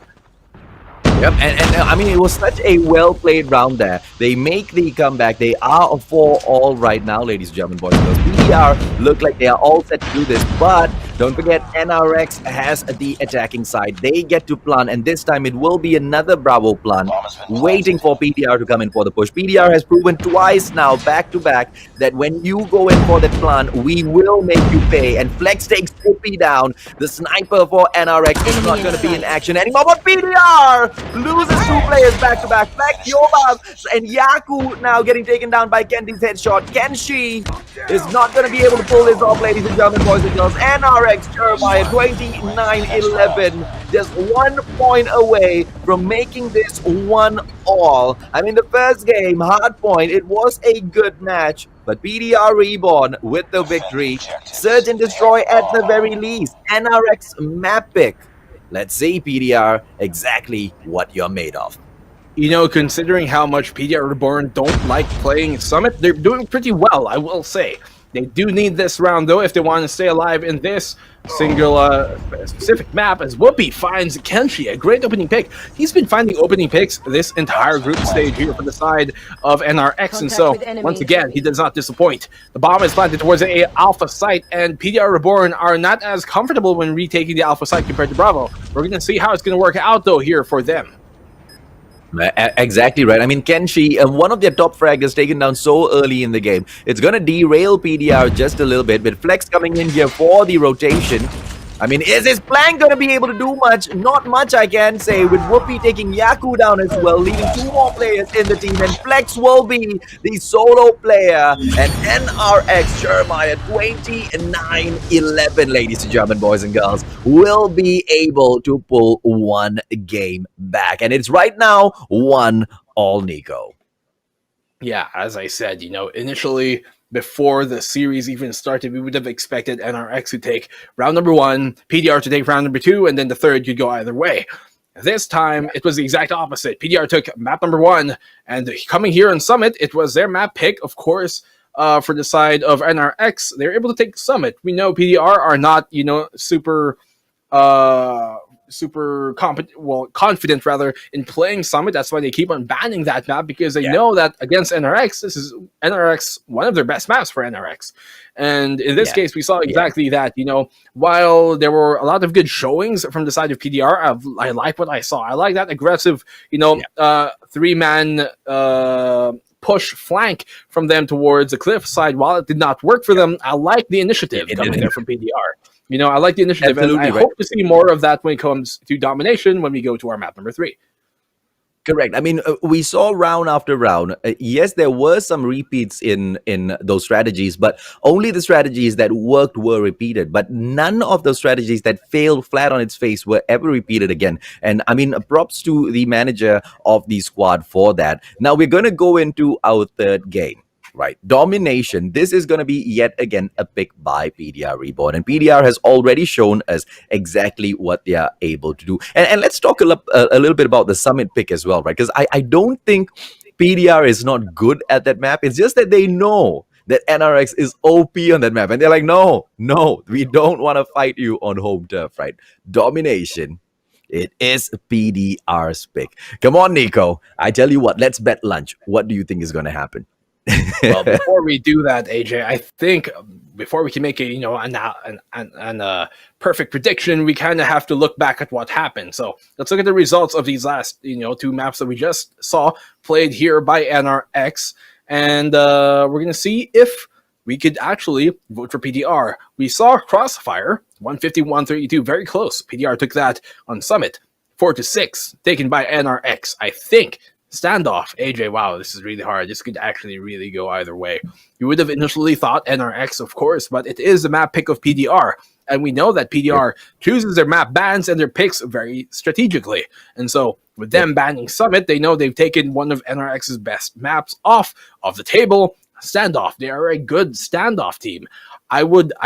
Yep, and I mean, it was such a well-played round there. They make the comeback. They are a 4-all right now, ladies and gentlemen, boys and girls. PDR look like they are all set to do this, but don't forget, NRX has the attacking side. They get to plant, and this time it will be another Bravo plant waiting for PDR to come in for the push. PDR has proven twice now, back-to-back, that when you go in for the plant, we will make you pay. And Flex takes Poopy down. The sniper for NRX is not going to be in action anymore, but PDR loses two players back-to-back. Flex, Yobab, and Yaku now getting taken down by Kendi's headshot. Kenshi is not going to be able to pull this off, ladies and gentlemen, boys and girls. NRX Jeremiah 29-11, just 1 point away from making this 1-all. I mean, the first game, hard point, it was a good match, but PDR Reborn with the victory. Search and destroy at the very least. NRX map pick. Let's see, PDR, exactly what you're made of. You know, considering how much PDR Reborn don't like playing Summit, they're doing pretty well, I will say. They do need this round, though, if they want to stay alive in this single specific map, as Whoopi finds Kenshi, a great opening pick. He's been finding opening picks this entire group stage here for the side of NRX, and so, once again, he does not disappoint. The bomb is planted towards a alpha site, and PDR Reborn are not as comfortable when retaking the alpha site compared to Bravo. We're going to see how it's going to work out, though, here for them. Exactly right. I mean, Kenshi, one of their top fraggers taken down so early in the game. It's going to derail PDR just a little bit, with Flex coming in here for the rotation. I mean, is his plan going to be able to do much? Not much, I can say, with Whoopi taking Yaku down as well, leaving 2 more players in the team, and Flex will be the solo player, and NRX Jeremiah 29-11, ladies and gentlemen, boys and girls, will be able to pull 1 game back, and it's right now 1-all, Nico. Yeah, as I said, you know, initially, before the series even started, we would have expected NRX to take round number 1, PDR to take round number 2, and then the third could go either way. This time, it was the exact opposite. PDR took map number 1, and coming here on Summit, it was their map pick, of course, for the side of NRX. They were able to take Summit. We know PDR are not, you know, super super confident rather in playing Summit. That's why they keep on banning that map, because they know that against NRX, this is NRX, one of their best maps for NRX. And in this case, we saw exactly that. You know, while there were a lot of good showings from the side of PDR, I like what I saw. I like that aggressive, you know, 3-man push flank from them towards the cliff side. While it did not work for them, I like the initiative coming there from PDR. You know, I like the initiative, and I hope to see more of that when it comes to domination when we go to our map number 3. Correct. I mean, we saw round after round. Yes, there were some repeats in those strategies, but only the strategies that worked were repeated. But none of the strategies that failed flat on its face were ever repeated again. And I mean, props to the manager of the squad for that. Now we're going to go into our third game. Right, domination. This is going to be yet again a pick by PDR Reborn, and PDR has already shown us exactly what they are able to do. And let's talk a little bit about the Summit pick as well, right? Because I don't think PDR is not good at that map. It's just that they know that NRX is OP on that map, and they're like, no, we don't want to fight you on home turf, right? Domination. It is PDR's pick. Come on, Nico. I tell you what, let's bet lunch. What do you think is going to happen? Well, before we do that, AJ, I think before we can make a perfect prediction, we kind of have to look back at what happened. So let's look at the results of these last 2 maps that we just saw played here by NRX, and we're gonna see if we could actually vote for PDR. We saw Crossfire 150-132, very close. PDR took that on Summit 4-6, taken by NRX. I think Standoff, AJ, wow, this is really hard. This could actually really go either way. You would have initially thought NRX, of course, but it is the map pick of PDR. And we know that PDR chooses their map bans and their picks very strategically. And so with them banning Summit, they know they've taken one of NRX's best maps off of the table. Standoff, they are a good standoff team. I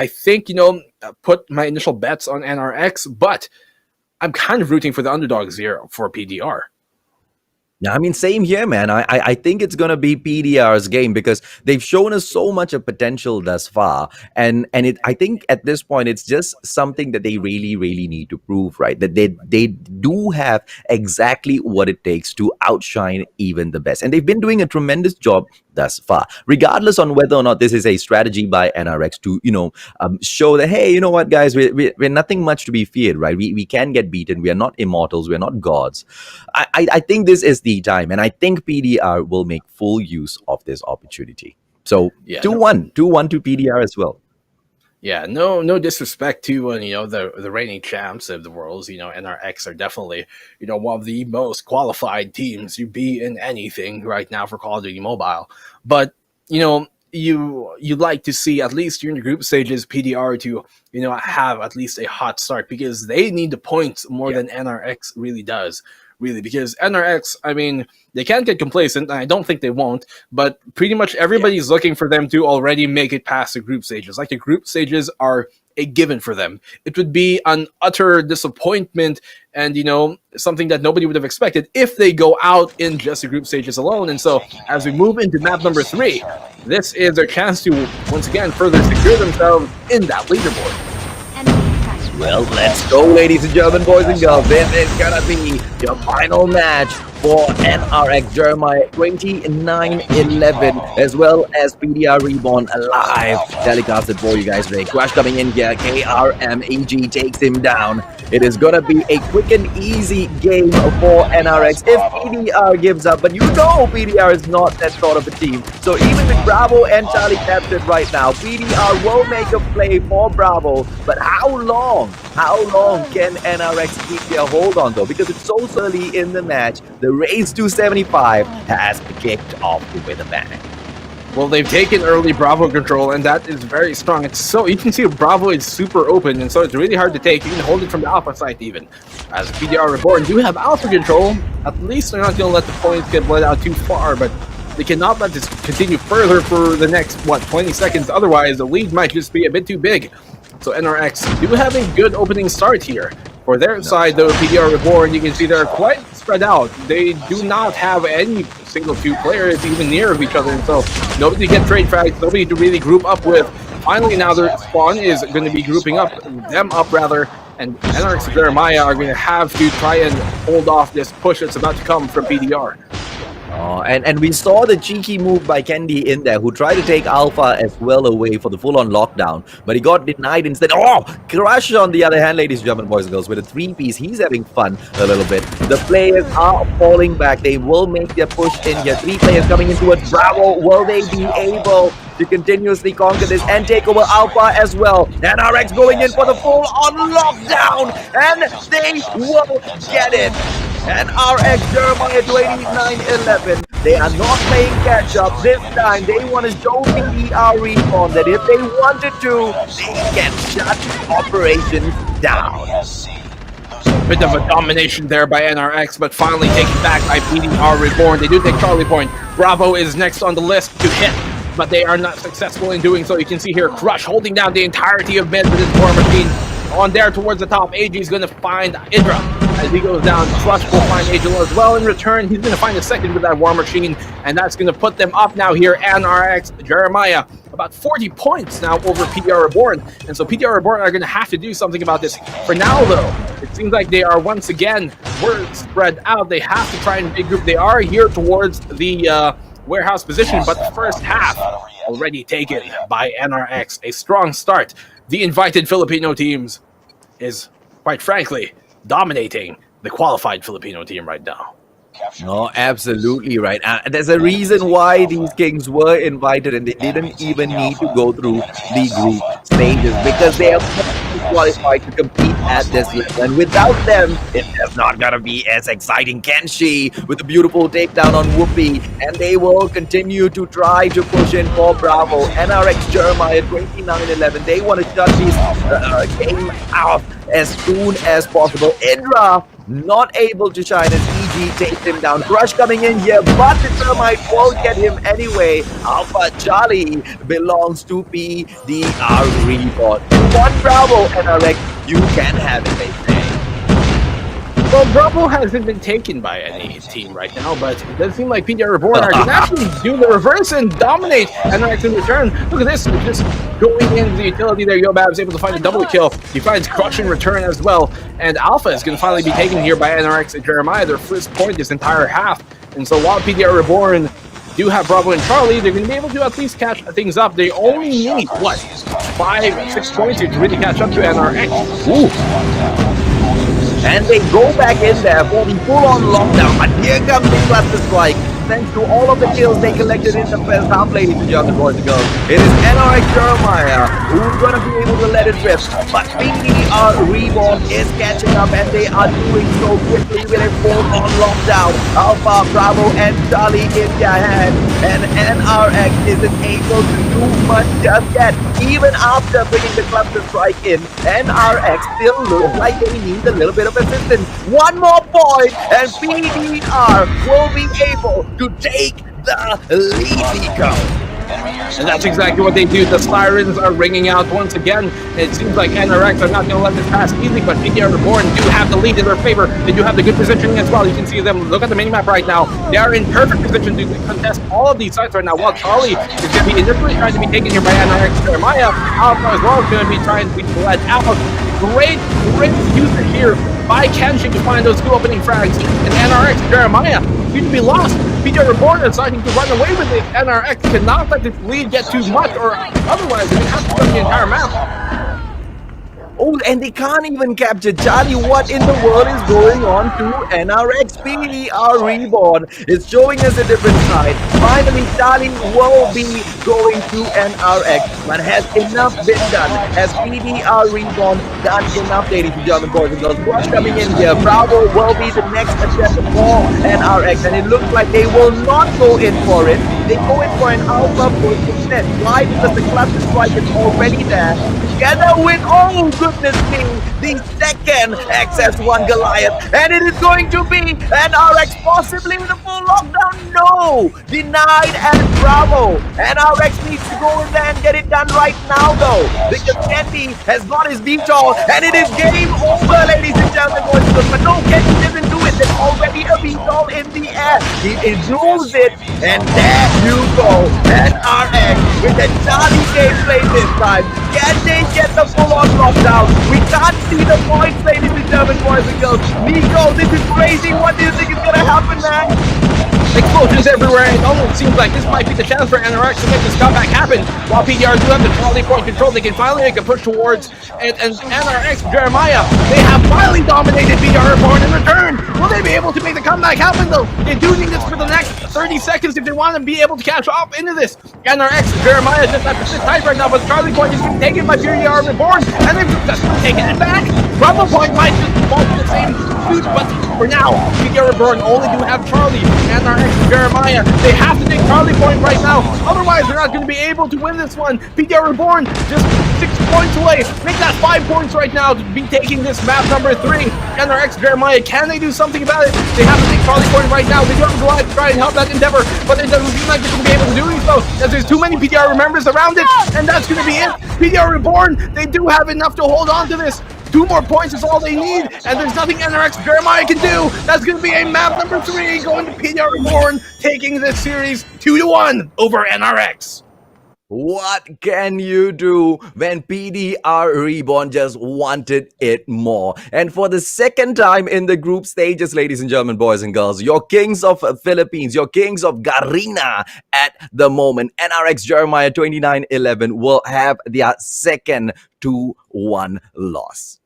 think, put my initial bets on NRX, but I'm kind of rooting for the underdogs here for PDR. Yeah, I mean, same here, man. I think it's going to be PDR's game because they've shown us so much of potential thus far. And I think at this point, it's just something that they really, really need to prove, right? That they do have exactly what it takes to outshine even the best. And they've been doing a tremendous job thus far, regardless on whether or not this is a strategy by NRX to, show that, hey, you know what, guys, we're nothing much to be feared, right? We can get beaten. We are not immortals. We're not gods. I think this is the time, and I think PDR will make full use of this opportunity. So 2-1 to PDR as well. Yeah, no disrespect to the reigning champs of the worlds. NRX are definitely one of the most qualified teams to be in anything right now for Call of Duty Mobile. But you'd like to see, at least during the group stages, PDR to have at least a hot start, because they need the points more than NRX really does. Really, because NRX, I mean, they can't get complacent, and I don't think they won't, but pretty much everybody's looking for them to already make it past the group stages. Like, the group stages are a given for them. It would be an utter disappointment and, something that nobody would have expected if they go out in just the group stages alone. And so, as we move into map number 3, this is their chance to, once again, further secure themselves in that leaderboard. Well, let's go, ladies and gentlemen, boys and girls. This is gonna be your final match for NRX Jeremiah 29-11, as well as PDR Reborn live telecasted for you guys today. Crash coming in here, KRMAG takes him down. It is gonna be a quick and easy game for NRX if PDR gives up, but PDR is not that sort of a team. So even with Bravo and Charlie captured right now, PDR will make a play for Bravo, but how long can NRX keep their hold on though? Because it's so early in the match, the race to 75 has kicked off with a bang. Well, they've taken early Bravo control, and that is very strong. It's so, you can see Bravo is super open, and so it's really hard to take. You can hold it from the alpha side even. As PDR Reborn do have alpha control, at least they're not going to let the points get bled out too far, but they cannot let this continue further for the next, 20 seconds. Otherwise, the lead might just be a bit too big. So NRX do have a good opening start here. For their side, though, PDR Reborn, you can see they're quite spread out. They do not have any single two players even near of each other, and so nobody to get trade frags, nobody to really group up with. Finally, now their spawn is going to be grouping them up rather And NRX Jeremiah are going to have to try and hold off this push that's about to come from PDR. Oh, and we saw the cheeky move by Kendi in there, who tried to take Alpha as well away for the full-on lockdown, but he got denied instead. Oh, Crush on the other hand, ladies and gentlemen, boys and girls, with a 3-piece, he's having fun a little bit. The players are falling back. They will make their push in here. 3 players coming into it. Bravo, will they be able to continuously conquer this and take over Alpha as well? NRX going in for the full-on lockdown, and they will get it. And RX Jeremiah 29-11. They are not playing catch-up this time. They want to show PDR REBORN that if they wanted to, they can shut operations down. Bit of a domination there by NRX, but finally taken back by PDR REBORN. They do take Charlie Point. Bravo is next on the list to hit, but they are not successful in doing so. You can see here Crush holding down the entirety of mid with his War Machine. On there towards the top, AG is going to find Idra. As he goes down, Crush will find Angel as well. In return, he's going to find a second with that War Machine, and that's going to put them up now here. NRX Jeremiah, about 40 points now over PDR REBORN. And so PDR REBORN are going to have to do something about this. For now, though, it seems like they are once again word spread out. They have to try and regroup. They are here towards the warehouse position, but the first half already taken by NRX. A strong start. The invited Filipino teams is, quite frankly, dominating the qualified Filipino team right now. No, absolutely right. There's a reason why these kings were invited and they didn't even need to go through the group stages, because they are qualified to compete at this level. And without them, it's not gonna be as exciting. Kenshi with a beautiful takedown on Whoopi, and they will continue to try to push in for Bravo. NRX Jeremiah 29-11. They want to shut this game out as soon as possible. Indra not able to shine as EG takes him down. Crush coming in here, but the Thermite will get him anyway. Alpha Charlie belongs to PDR REBORN. One Bravo, NRX, you can have it, they say. Well, Bravo hasn't been taken by any team right now, but it does seem like PDR REBORN are going to actually do the reverse and dominate NRX in return. Look at this, just going into the utility there. Yobab is able to find a double kill. He finds Crush in return as well, and Alpha is going to finally be taken here by NRX and Jeremiah, their first point this entire half. And so while PDR REBORN do have Bravo and Charlie, they're going to be able to at least catch things up. They only need, what, 5-6 points here to really catch up to NRX. Ooh. And they go back in there for the full-on lockdown. But here comes the cluster strike. Thanks to all of the kills they collected in the first half, ladies and gentlemen, boys and girls. It is NRX Jeremiah who's going to be able to let it rip. But PDR REBORN is catching up, and they are doing so quickly with a full-on lockdown. Alpha, Bravo, and Charlie in their hand. And NRX isn't able to do much just yet. Even after bringing the cluster strike in, NRX still looks like they need a little bit of assistance. One more point, and PDR will be able to take the lead, Nico. And that's exactly what they do. The sirens are ringing out once again. It seems like NRX are not going to let this pass easily, but PDR REBORN do have the lead in their favor. They do have the good positioning as well. You can see them. Look at the minimap right now. They are in perfect position to contest all of these sites right now. While Charlie is going to be initially trying to be taken here by NRX Jeremiah, Alpha as well is going to be trying to be led out. Great usage here by Kenshi to find those two opening frags. And NRX Jeremiah seem to be lost. PDR REBORN is starting to run away with it. NRX cannot let this lead get too much, or otherwise they have to run the entire map. Oh, and they can't even capture Charlie. What in the world is going on to NRX? PDR REBORN is showing us a different side. Finally, Charlie will be going to NRX, but has enough been done? Has PDR REBORN done enough, ladies and gentlemen, boys and girls? Crush coming in here. Bravo will be the next attempt for NRX, and it looks like they will not go in for it. They go in for an Alpha push instead. Why? Because the cluster strike is already there. Together with, oh goodness me, the second XS1 Goliath. And it is going to be NRX possibly with a full lockdown. No! Denied at Bravo. NRX needs to go in there and get it done right now though. Because Kenny has got his detour. And it is game over, ladies and gentlemen, boys and girls. But no, Kenny doesn't do it. There's already a detour in the air. He ignores it. And there you go. NRX with the Charlie gameplay this time. Can they get the full-on lockdown? We can't see the points, ladies and gentlemen, boys and girls. Nico, this is crazy. What do you think is gonna happen, man? Explosions everywhere, and it almost seems like this might be the chance for NRX to make this comeback happen. While PDR do have the trolley point control, they can finally make a push towards and NRX Jeremiah. They have finally dominated PDR Reborn in return. Will they be able to make the comeback happen though? They do need this for the next 30 seconds if they want to be able to catch up into this. NRX Jeremiah just have to sit tight right now, but the trolley point is being taken by PDR Reborn, and they've successfully taken it back. Rumble point might just fall to the same suit, but for now, PDR Reborn only do have Charlie. NRX Jeremiah, they have to take Charlie point right now, otherwise they're not going to be able to win this one. PDR Reborn just 6 points away, make that 5 points right now to be taking this map number 3. NRX Jeremiah, can they do something about it? They have to take Charlie point right now. They do have to go out to try and help that endeavor, but it doesn't seem like they're going to be able to do so, as there's too many PDR members around it, and that's going to be it. PDR Reborn, they do have enough to hold on to this. 2 more points is all they need, and there's nothing NRX Jeremiah can do. That's going to be a map number 3 going to PDR Reborn, taking this series 2-1 over NRX. What can you do when PDR Reborn just wanted it more? And for the second time in the group stages, ladies and gentlemen, boys and girls, your kings of Philippines, your kings of Garena at the moment, NRX Jeremiah 29-11 will have their second 2-1 loss.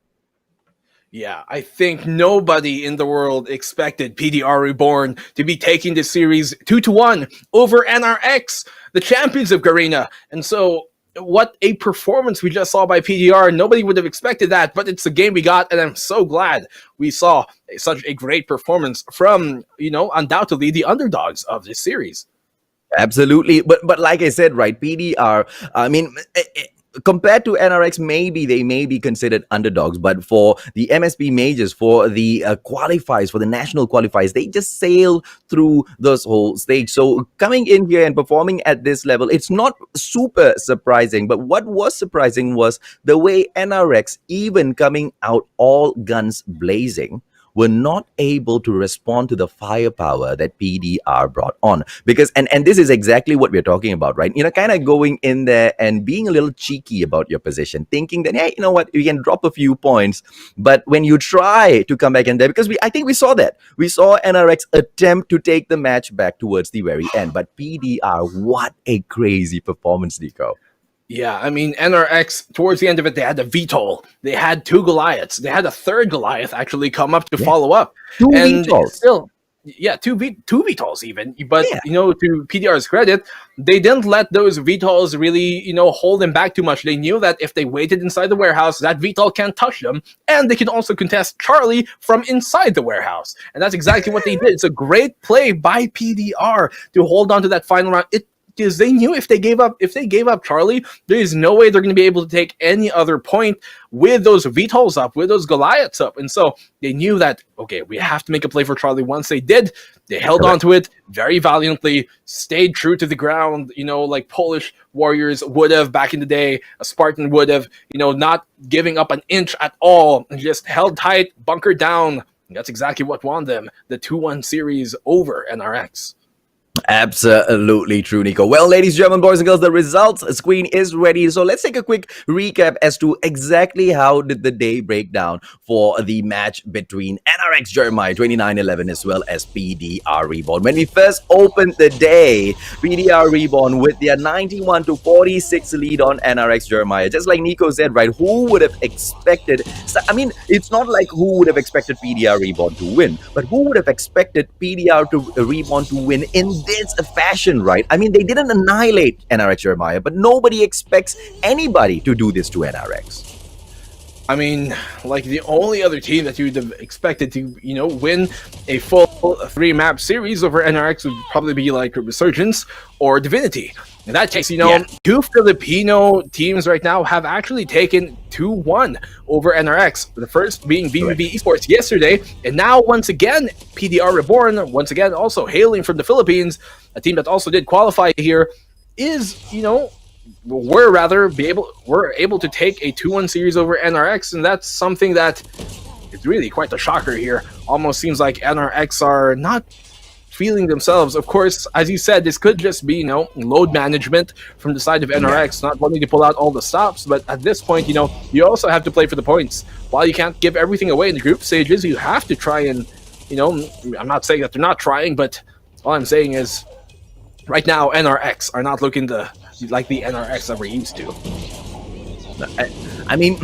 Yeah, I think nobody in the world expected PDR Reborn to be taking the series 2-1 over NRX, the champions of Garena. And so, what a performance we just saw by PDR. Nobody would have expected that, but it's the game we got, and I'm so glad we saw such a great performance from, undoubtedly the underdogs of this series. Absolutely. But like I said, right, PDR, I mean, compared to NRX, maybe they may be considered underdogs, but for the MSP majors, for the qualifiers, for the national qualifiers, they just sailed through this whole stage. So coming in here and performing at this level, it's not super surprising. But what was surprising was the way NRX, even coming out all guns blazing, were not able to respond to the firepower that PDR brought on. Because, and this is exactly what we're talking about, right? Kind of going in there and being a little cheeky about your position, thinking that, hey, you know what, you can drop a few points. But when you try to come back in there, because I think we saw that. We saw NRX attempt to take the match back towards the very end. But PDR, what a crazy performance, Nico. Yeah, I mean, NRX, towards the end of it, they had a VTOL. They had 2 Goliaths. They had a 3rd Goliath actually come up to follow up. 2 and VTOLs. Still, yeah, two VTOLs even. But, to PDR's credit, they didn't let those VTOLs really, hold them back too much. They knew that if they waited inside the warehouse, that VTOL can't touch them. And they can also contest Charlie from inside the warehouse. And that's exactly what they did. It's a great play by PDR to hold on to that final round. Because they knew if they gave up Charlie, there is no way they're going to be able to take any other point with those VTOLs up, with those Goliaths up. And so they knew that, okay, we have to make a play for Charlie. Once they did, they held on to it very valiantly, stayed true to the ground, like Polish warriors would have back in the day, a Spartan would have, not giving up an inch at all, and just held tight, bunkered down. And that's exactly what won them the 2-1 series over NRX. Absolutely true, Nico. Well, ladies and gentlemen, boys and girls, the results screen is ready. So let's take a quick recap as to exactly how did the day break down for the match between NRX Jeremiah 29-11 as well as PDR Reborn. When we first opened the day, PDR Reborn with their 91-46 lead on NRX Jeremiah. Just like Nico said, right, who would have expected, I mean, it's not like who would have expected PDR Reborn to win, but who would have expected PDR Reborn to win in this fashion, right? I mean, they didn't annihilate NRX Jeremiah, but nobody expects anybody to do this to NRX. I mean, like the only other team that you would have expected to, win a full 3-map series over NRX would probably be like RESURGENCE or DIVINITY. In that case, 2 Filipino teams right now have actually taken 2-1 over NRX. The first being VVV ESPORTS yesterday, and now once again PDR Reborn, once again also hailing from the Philippines, a team that also did qualify here, is we're able to take a 2-1 series over NRX, and that's something that is really quite a shocker here. Almost seems like NRX are not feeling themselves. Of course, as you said, this could just be, load management from the side of NRX, not wanting to pull out all the stops. But at this point, you also have to play for the points. While you can't give everything away in the group stages, you have to try and, I'm not saying that they're not trying, but all I'm saying is right now, NRX are not looking like the NRX that we're used to. I mean,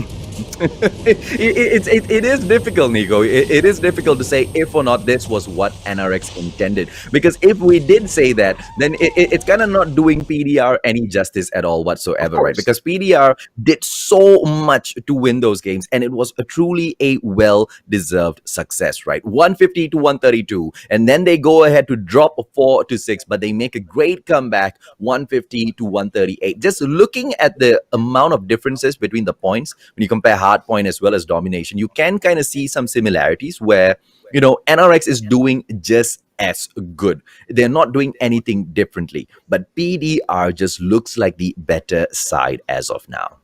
it is difficult, Nico. It is difficult to say if or not this was what NRX intended. Because if we did say that, then it's kind of not doing PDR any justice at all whatsoever, right? Because PDR did so much to win those games, and it was truly a well-deserved success, right? 150 to 132, and then they go ahead to drop a 4 to 6, but they make a great comeback, 150 to 138. Just looking at the amount of differences between the points, when you compare hard point as well as domination, you can kind of see some similarities where, NRX is doing just as good. They're not doing anything differently, but PDR just looks like the better side as of now.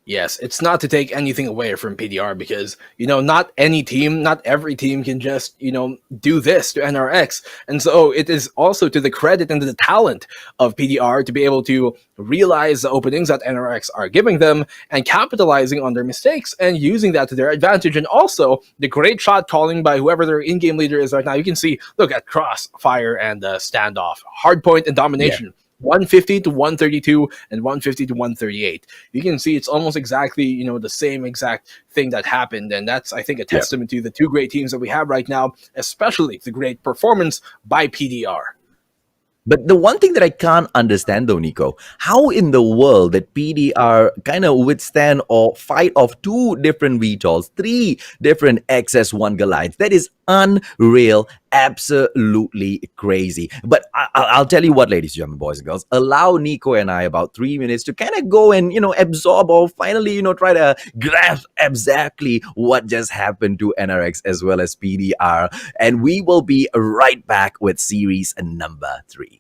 Yes, it's not to take anything away from PDR because, not every team can just, do this to NRX. And so it is also to the credit and the talent of PDR to be able to realize the openings that NRX are giving them and capitalizing on their mistakes and using that to their advantage. And also the great shot calling by whoever their in-game leader is right now. You can see, look at Crossfire and Standoff, Hardpoint and Domination. Yeah. 150 to 132 and 150 to 138. You can see it's almost exactly, the same exact thing that happened. And that's, I think, a testament to the two great teams that we have right now, especially the great performance by PDR. But the one thing that I can't understand though, Nico, how in the world that PDR kind of withstand or fight off 2 different VTOLs, 3 different XS1 Goliaths? That is unreal, absolutely crazy. But I'll tell you what, ladies and gentlemen, boys and girls, allow Nico and I about 3 minutes to kind of go and, absorb or finally, try to grasp exactly what just happened to NRX as well as PDR. And we will be right back with series number 3.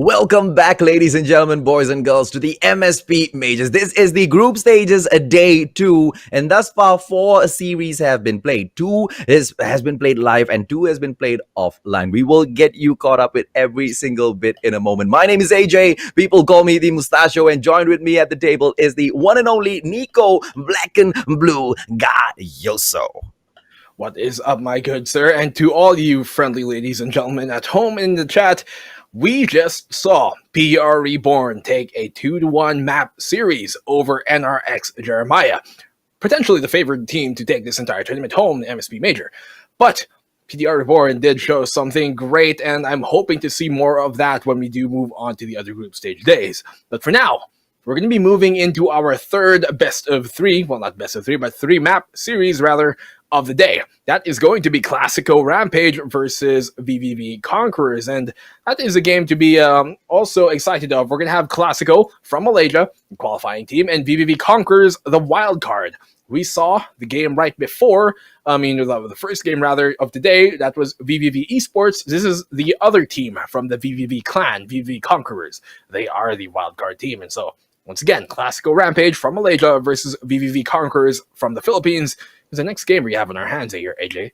Welcome back, ladies and gentlemen, boys and girls, to the MSP Majors. This is the group stages day 2, and thus far 4 series have been played. 2 has been played live and 2 has been played offline. We will get you caught up with every single bit in a moment. My name is AJ. People call me the Mustachio, and joined with me at the table is the one and only Nico Black and Blue Gayoso. What is up, my good sir? And to all you friendly ladies and gentlemen at home in the chat, we just saw PR Reborn take a 2-1 map series over NRX Jeremiah. Potentially the favored team to take this entire tournament home, the MSP Major. But PDR Reborn did show something great, and I'm hoping to see more of that when we do move on to the other group stage days. But for now, we're going to be moving into our third best of 3, well, not best of 3, but 3 map series rather, of the day. That is going to be KLASIKO Rampage versus VVV Conquerors, and that is a game to be also excited of. We're going to have KLASIKO from Malaysia, the qualifying team, and VVV Conquerors, the wild card. We saw the game right before, the first game rather of today, that was VVV ESPORTS. This is the other team from the VVV clan, VVV Conquerors. They are the wild card team, and so once again, KLASIKO Rampage from Malaysia versus VVV Conquerors from the Philippines is the next game we have on our hands here, AJ.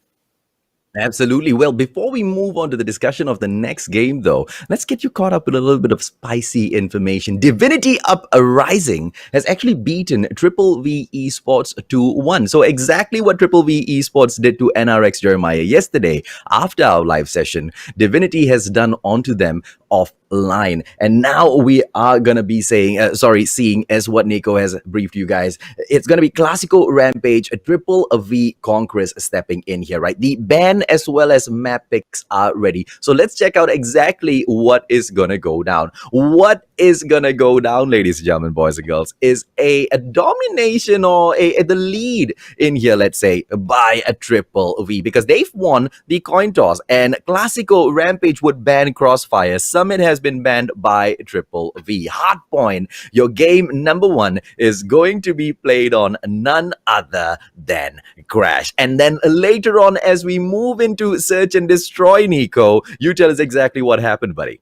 Absolutely. Well, before we move on to the discussion of the next game, though, let's get you caught up with a little bit of spicy information. DIVINITY UPRISING has actually beaten Triple V Esports 2-1. So exactly what Triple V Esports did to NRX Jeremiah yesterday after our live session, DIVINITY has done onto them offline. And now we are going to be seeing as what Nico has briefed you guys, it's going to be KLASIKO Rampage, Triple V Conquerors stepping in here, right? The ban as well as map picks are ready. So let's check out exactly what is going to go down. What is going to go down, ladies and gentlemen, boys and girls, is a domination or the lead in here, let's say, by a Triple V, because they've won the coin toss, and KLASIKO Rampage would ban Crossfire. Summit has been banned by Triple V. Hardpoint, your game number 1 is going to be played on none other than Crash. And then later on, as we move into Search and Destroy, Nico, you tell us exactly what happened, buddy.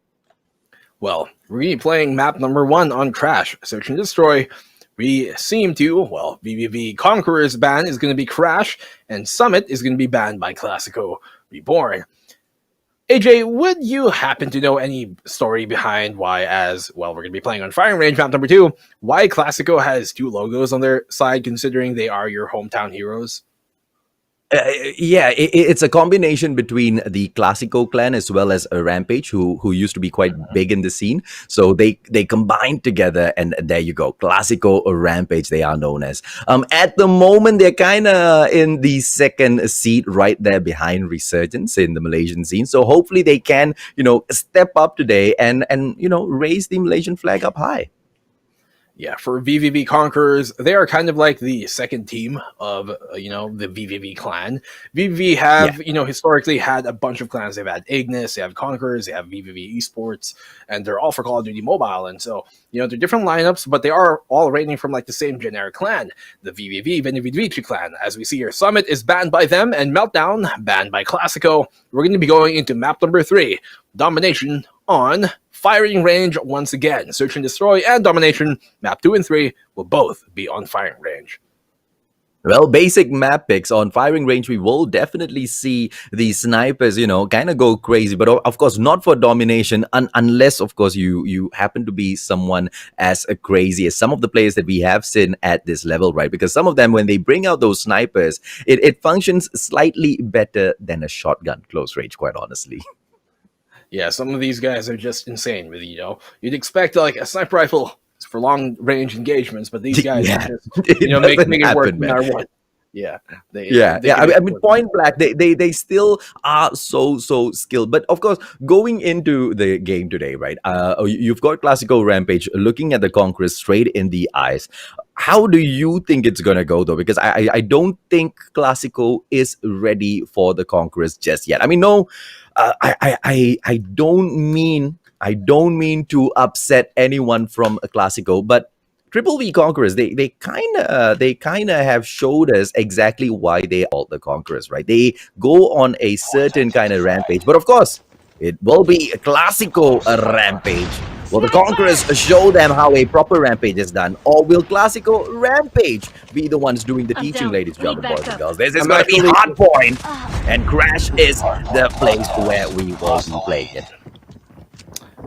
Well, we're playing map number 1 on Crash, Search and Destroy. We seem to, VVV Conqueror's ban is going to be Crash, and Summit is going to be banned by KLASIKO Reborn. AJ, would you happen to know any story behind why, we're going to be playing on Firing Range map number 2, why KLASIKO has 2 logos on their side, considering they are your hometown heroes? It's a combination between the KLASIKO clan as well as a Rampage, who used to be quite big in the scene. So they combined together, and there you go, KLASIKO Rampage they are known as. At the moment, they're kind of in the second seat, right there behind Resurgence in the Malaysian scene. So hopefully they can, step up today and raise the Malaysian flag up high. Yeah, for VVV Conquerors, they are kind of like the second team of, the VVV clan. VVV have, historically had a bunch of clans. They've had Ignis, they have Conquerors, they have VVV Esports, and they're all for Call of Duty Mobile. And so, they're different lineups, but they are all ranging from like the same generic clan, the VVV Vinividvici clan. As we see here, Summit is banned by them, and Meltdown banned by KLASIKO. We're going to be going into map number 3, Domination on Firing Range once again. Search and Destroy and Domination, map 2 and 3, will both be on Firing Range. Well, basic map picks on Firing Range, we will definitely see the snipers, kind of go crazy. But of course, not for Domination, unless, of course, you happen to be someone as crazy as some of the players that we have seen at this level, right? Because some of them, when they bring out those snipers, it functions slightly better than a shotgun close range, quite honestly. Yeah, some of these guys are just insane with, you'd expect like a sniper rifle for long range engagements, but these guys are just, make it work no matter what. Yeah. I mean, point blank, they still are so skilled. But of course, going into the game today, right? You've got KLASIKO Rampage looking at the Conquerors straight in the eyes. How do you think it's gonna go, though? Because I don't think KLASIKO is ready for the Conquerors just yet. I mean, no, I don't mean to upset anyone from KLASIKO, but Triple V Conquerors, they kind of have showed us exactly why they are the Conquerors, right? They go on a certain kind of rampage, but of course, It will be a Clasico Rampage. Will the Conquerors show them how a proper Rampage is done, or will Clasico Rampage be the ones doing the teaching, ladies and gentlemen, boys and girls? This is going to be hard point, and Crash is the place where we will be playing it.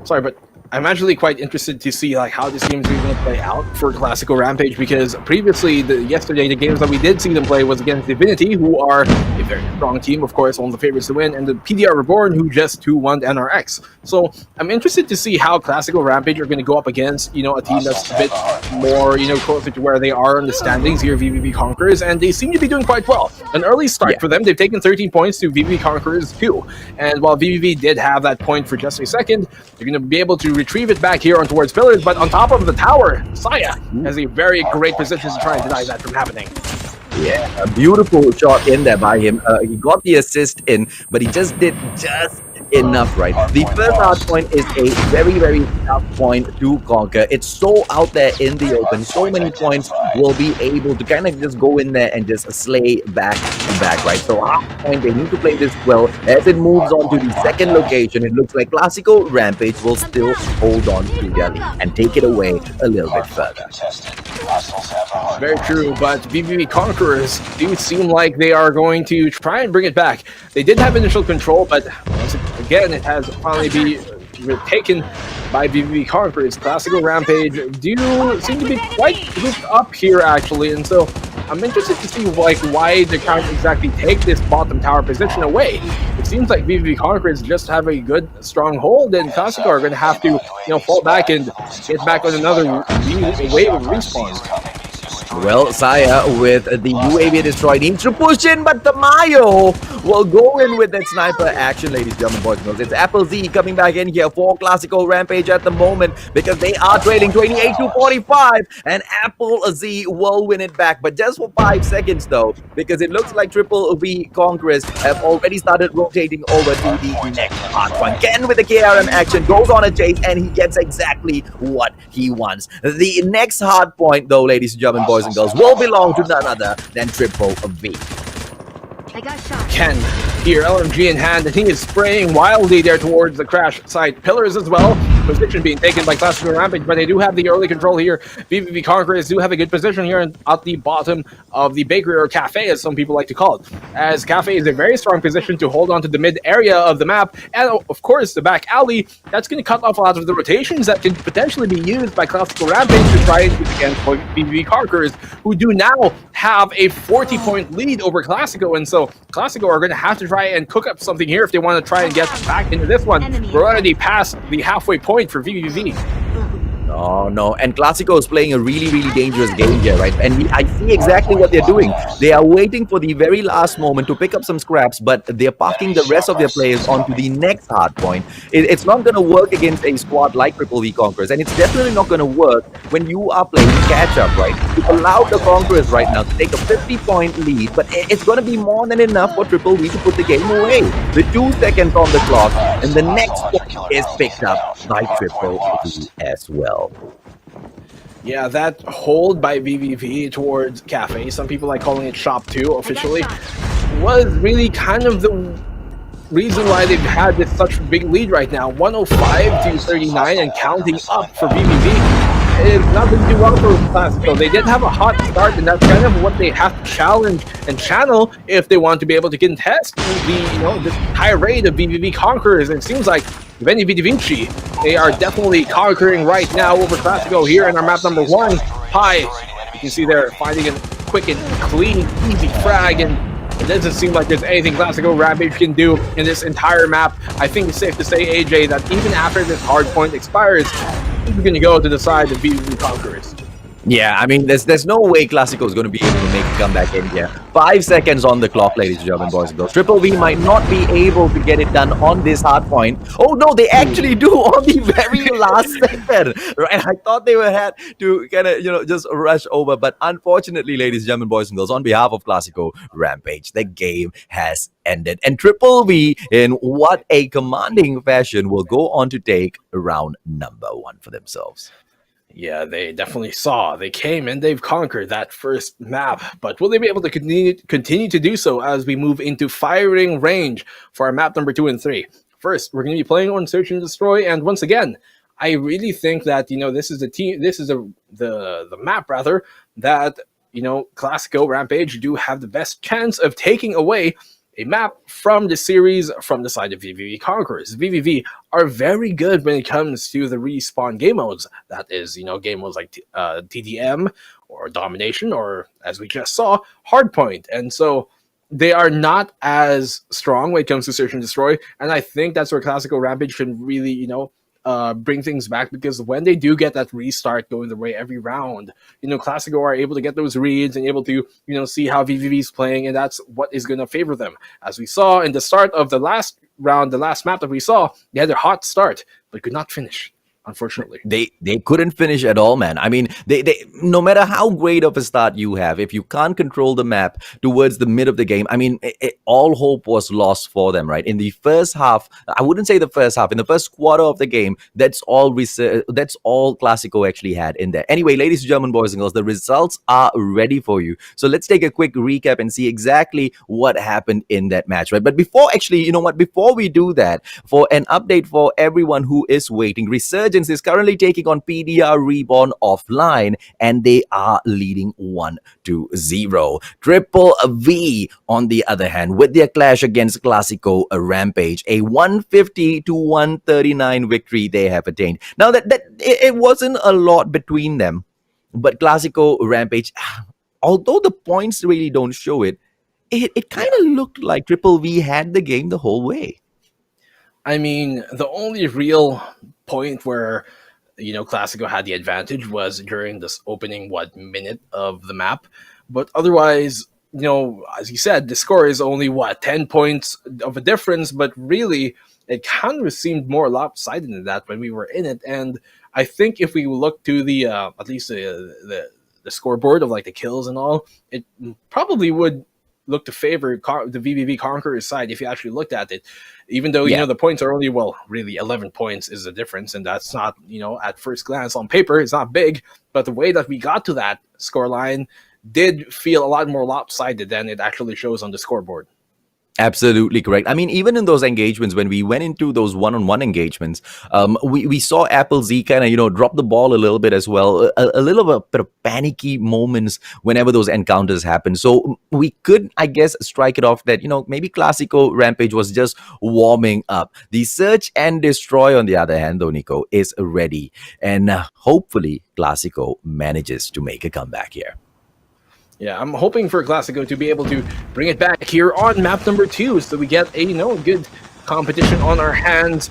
Sorry, but I'm actually quite interested to see like how this game is going to play out for Clasico Rampage, because previously, yesterday, the games that we did see them play was against Divinity, who are a very strong team, of course, one of the favorites to win, and the PDR Reborn, who just 2-1 NRX. So I'm interested to see how Clasico Rampage are going to go up against, you know, a team that's a bit more, you know, closer to where they are in the standings here, VVV Conquerors, and they seem to be doing quite well. An early start for them. They've taken 13 points to VVV Conquerors 2, and while VVV did have that point for just a second, they're going to be able to retrieve it back here on towards pillars, but on top of the tower, Saya has a very great position to try and deny that from happening. Yeah, a beautiful shot in there by him. He got the assist in, but he just did enough, right? The first hard point is a very, very tough point to conquer. It's so out there in the open. So many points will be able to kind of just go in there and just slay back to back, right? So hard point, they need to play this well. As it moves on to the second location, it looks like Clasico Rampage will still hold on to their lead and take it away a little bit further. Very true, but VVV Conquerors do seem like they are going to try and bring it back. They did have initial control, but once again, it has finally been taken by VVV Conquerors. Clasico Rampage do seem to be quite grouped up here, actually, and so I'm interested to see like why they can't exactly take this bottom tower position away. It seems like VVV Conquerors just have a good, strong hold, and Clasico are going to have to, you know, fall back and get back on another wave of respawns. Well, Saya with the UAV destroyed needs to push in, but Tamayo will go in with that sniper action, ladies and gentlemen, boys and girls. It's Apple Z coming back in here for Clasico Rampage at the moment because they are trailing 28-45, and Apple Z will win it back, but just for 5 seconds though, because it looks like Triple V Conquerors have already started rotating over to the next hard one. Ken with the KRM action goes on a chase, and he gets exactly what he wants. The next hard point though, ladies and gentlemen, boys and girls, will belong to none other than Triple V. I got shot. Ken here, LMG in hand, and he is spraying wildly there towards the crash site pillars as well. Position being taken by Clasico Rampage, but they do have the early control here. VVV Conquerors do have a good position here at the bottom of the bakery, or cafe as some people like to call it, as cafe is a very strong position to hold on to the mid area of the map, and of course the back alley. That's going to cut off a lot of the rotations that can potentially be used by Clasico Rampage to try and get against VVV Conquerors, who do now have a 40-point lead over Clasico, and so Clasico are going to have to try and cook up something here if they want to try and get back into this one. We're already past the halfway point for VVV. Oh no, and Clasico is playing a really, really dangerous game here, right? And I see exactly what they're doing. They are waiting for the very last moment to pick up some scraps, but they're parking the rest of their players onto the next hard point. It's not going to work against a squad like Triple V Conquerors, and it's definitely not going to work when you are playing catch-up, right? You allowed the Conquerors right now to take a 50-point lead, but it's going to be more than enough for Triple V to put the game away. The 2 seconds on the clock, and the next point is picked up by Triple V as well. Yeah, that hold by VVV towards Cafe, some people like calling it Shop 2 officially, was really kind of the reason why they've had this such big lead right now. 105-39 and counting up for VVV. It's not been too well for Clasico. They did have a hot start, and that's kind of what they have to challenge and channel if they want to be able to contest the high rate of VVV Conquerors. And it seems like VVV, they are definitely conquering right now over Clasico here in our map number 1. Pi, you can see they're finding a quick and clean, easy frag, and it doesn't seem like there's anything Clasico Rampage can do in this entire map. I think it's safe to say, AJ, that even after this hard point expires, we're going to go to the side of VVV Conquerors. Yeah, I mean, there's no way Clasico is going to be able to make a comeback in here. 5 seconds on the clock, ladies and gentlemen, boys and girls. Triple V might not be able to get it done on this hard point. Oh no, they actually do on the very last second. Right? I thought they had to kind of, just rush over. But unfortunately, ladies and gentlemen, boys and girls, on behalf of Clasico Rampage, the game has ended. And Triple V, in what a commanding fashion, will go on to take round number 1 for themselves. Yeah, they definitely saw. They came and they've conquered that first map. But will they be able to continue to do so as we move into firing range for our map number 2 and 3? first, we're going to be playing on Search and Destroy, and once again, I really think that this is the map rather that KLASIKO Rampage do have the best chance of taking away a map from the series from the side of VVV Conquerors. VVV are very good when it comes to the respawn game modes. That is, game modes like TDM or Domination, or as we just saw, Hardpoint. And so they are not as strong when it comes to Search and Destroy. And I think that's where KLASIKO Rampage can really, bring things back, because when they do get that restart going their way every round, KLASIKO are able to get those reads and able to, see how VVV is playing, and that's what is going to favor them. As we saw in the start of the last round, the last map that we saw, they had a hot start, but could not finish. Unfortunately, they couldn't finish at all, man. I mean, they no matter how great of a start you have, if you can't control the map towards the mid of the game, I mean, all hope was lost for them, right? In the first half, I wouldn't say the first half, in the first quarter of the game, that's all KLASIKO actually had in there. Anyway, ladies and gentlemen, boys and girls, the results are ready for you. So let's take a quick recap and see exactly what happened in that match, right? But before before we do that, for an update for everyone who is waiting, RESURGENCE is currently taking on PDR Reborn offline, and they are leading 1-0. Triple V, on the other hand, with their clash against KLASIKO Rampage, a 150-139 victory they have attained. Now that it wasn't a lot between them, but KLASIKO Rampage, although the points really don't show it, it kind of looked like Triple V had the game the whole way. I mean, the only real point where KLASIKO had the advantage was during this opening minute of the map, but otherwise, as you said, the score is only 10 points of a difference, but really it kind of seemed more lopsided than that when we were in it. And I think if we look to the at least the scoreboard of like the kills and all, it probably would look to favor the VVV Conquerors side if you actually looked at it, even though the points are only, really 11 points is the difference, and that's not, at first glance on paper it's not big, but the way that we got to that scoreline did feel a lot more lopsided than it actually shows on the scoreboard. Absolutely correct. I mean, even in those engagements, when we went into those one-on-one engagements, we saw Apple Z kind of, drop the ball a little bit as well, a little bit of panicky moments whenever those encounters happen. So we could, I guess, strike it off that, maybe KLASIKO Rampage was just warming up. The Search and Destroy, on the other hand, though, Nico, is ready. And hopefully KLASIKO manages to make a comeback here. Yeah, I'm hoping for KLASIKO to be able to bring it back here on map number 2, so we get a good competition on our hands.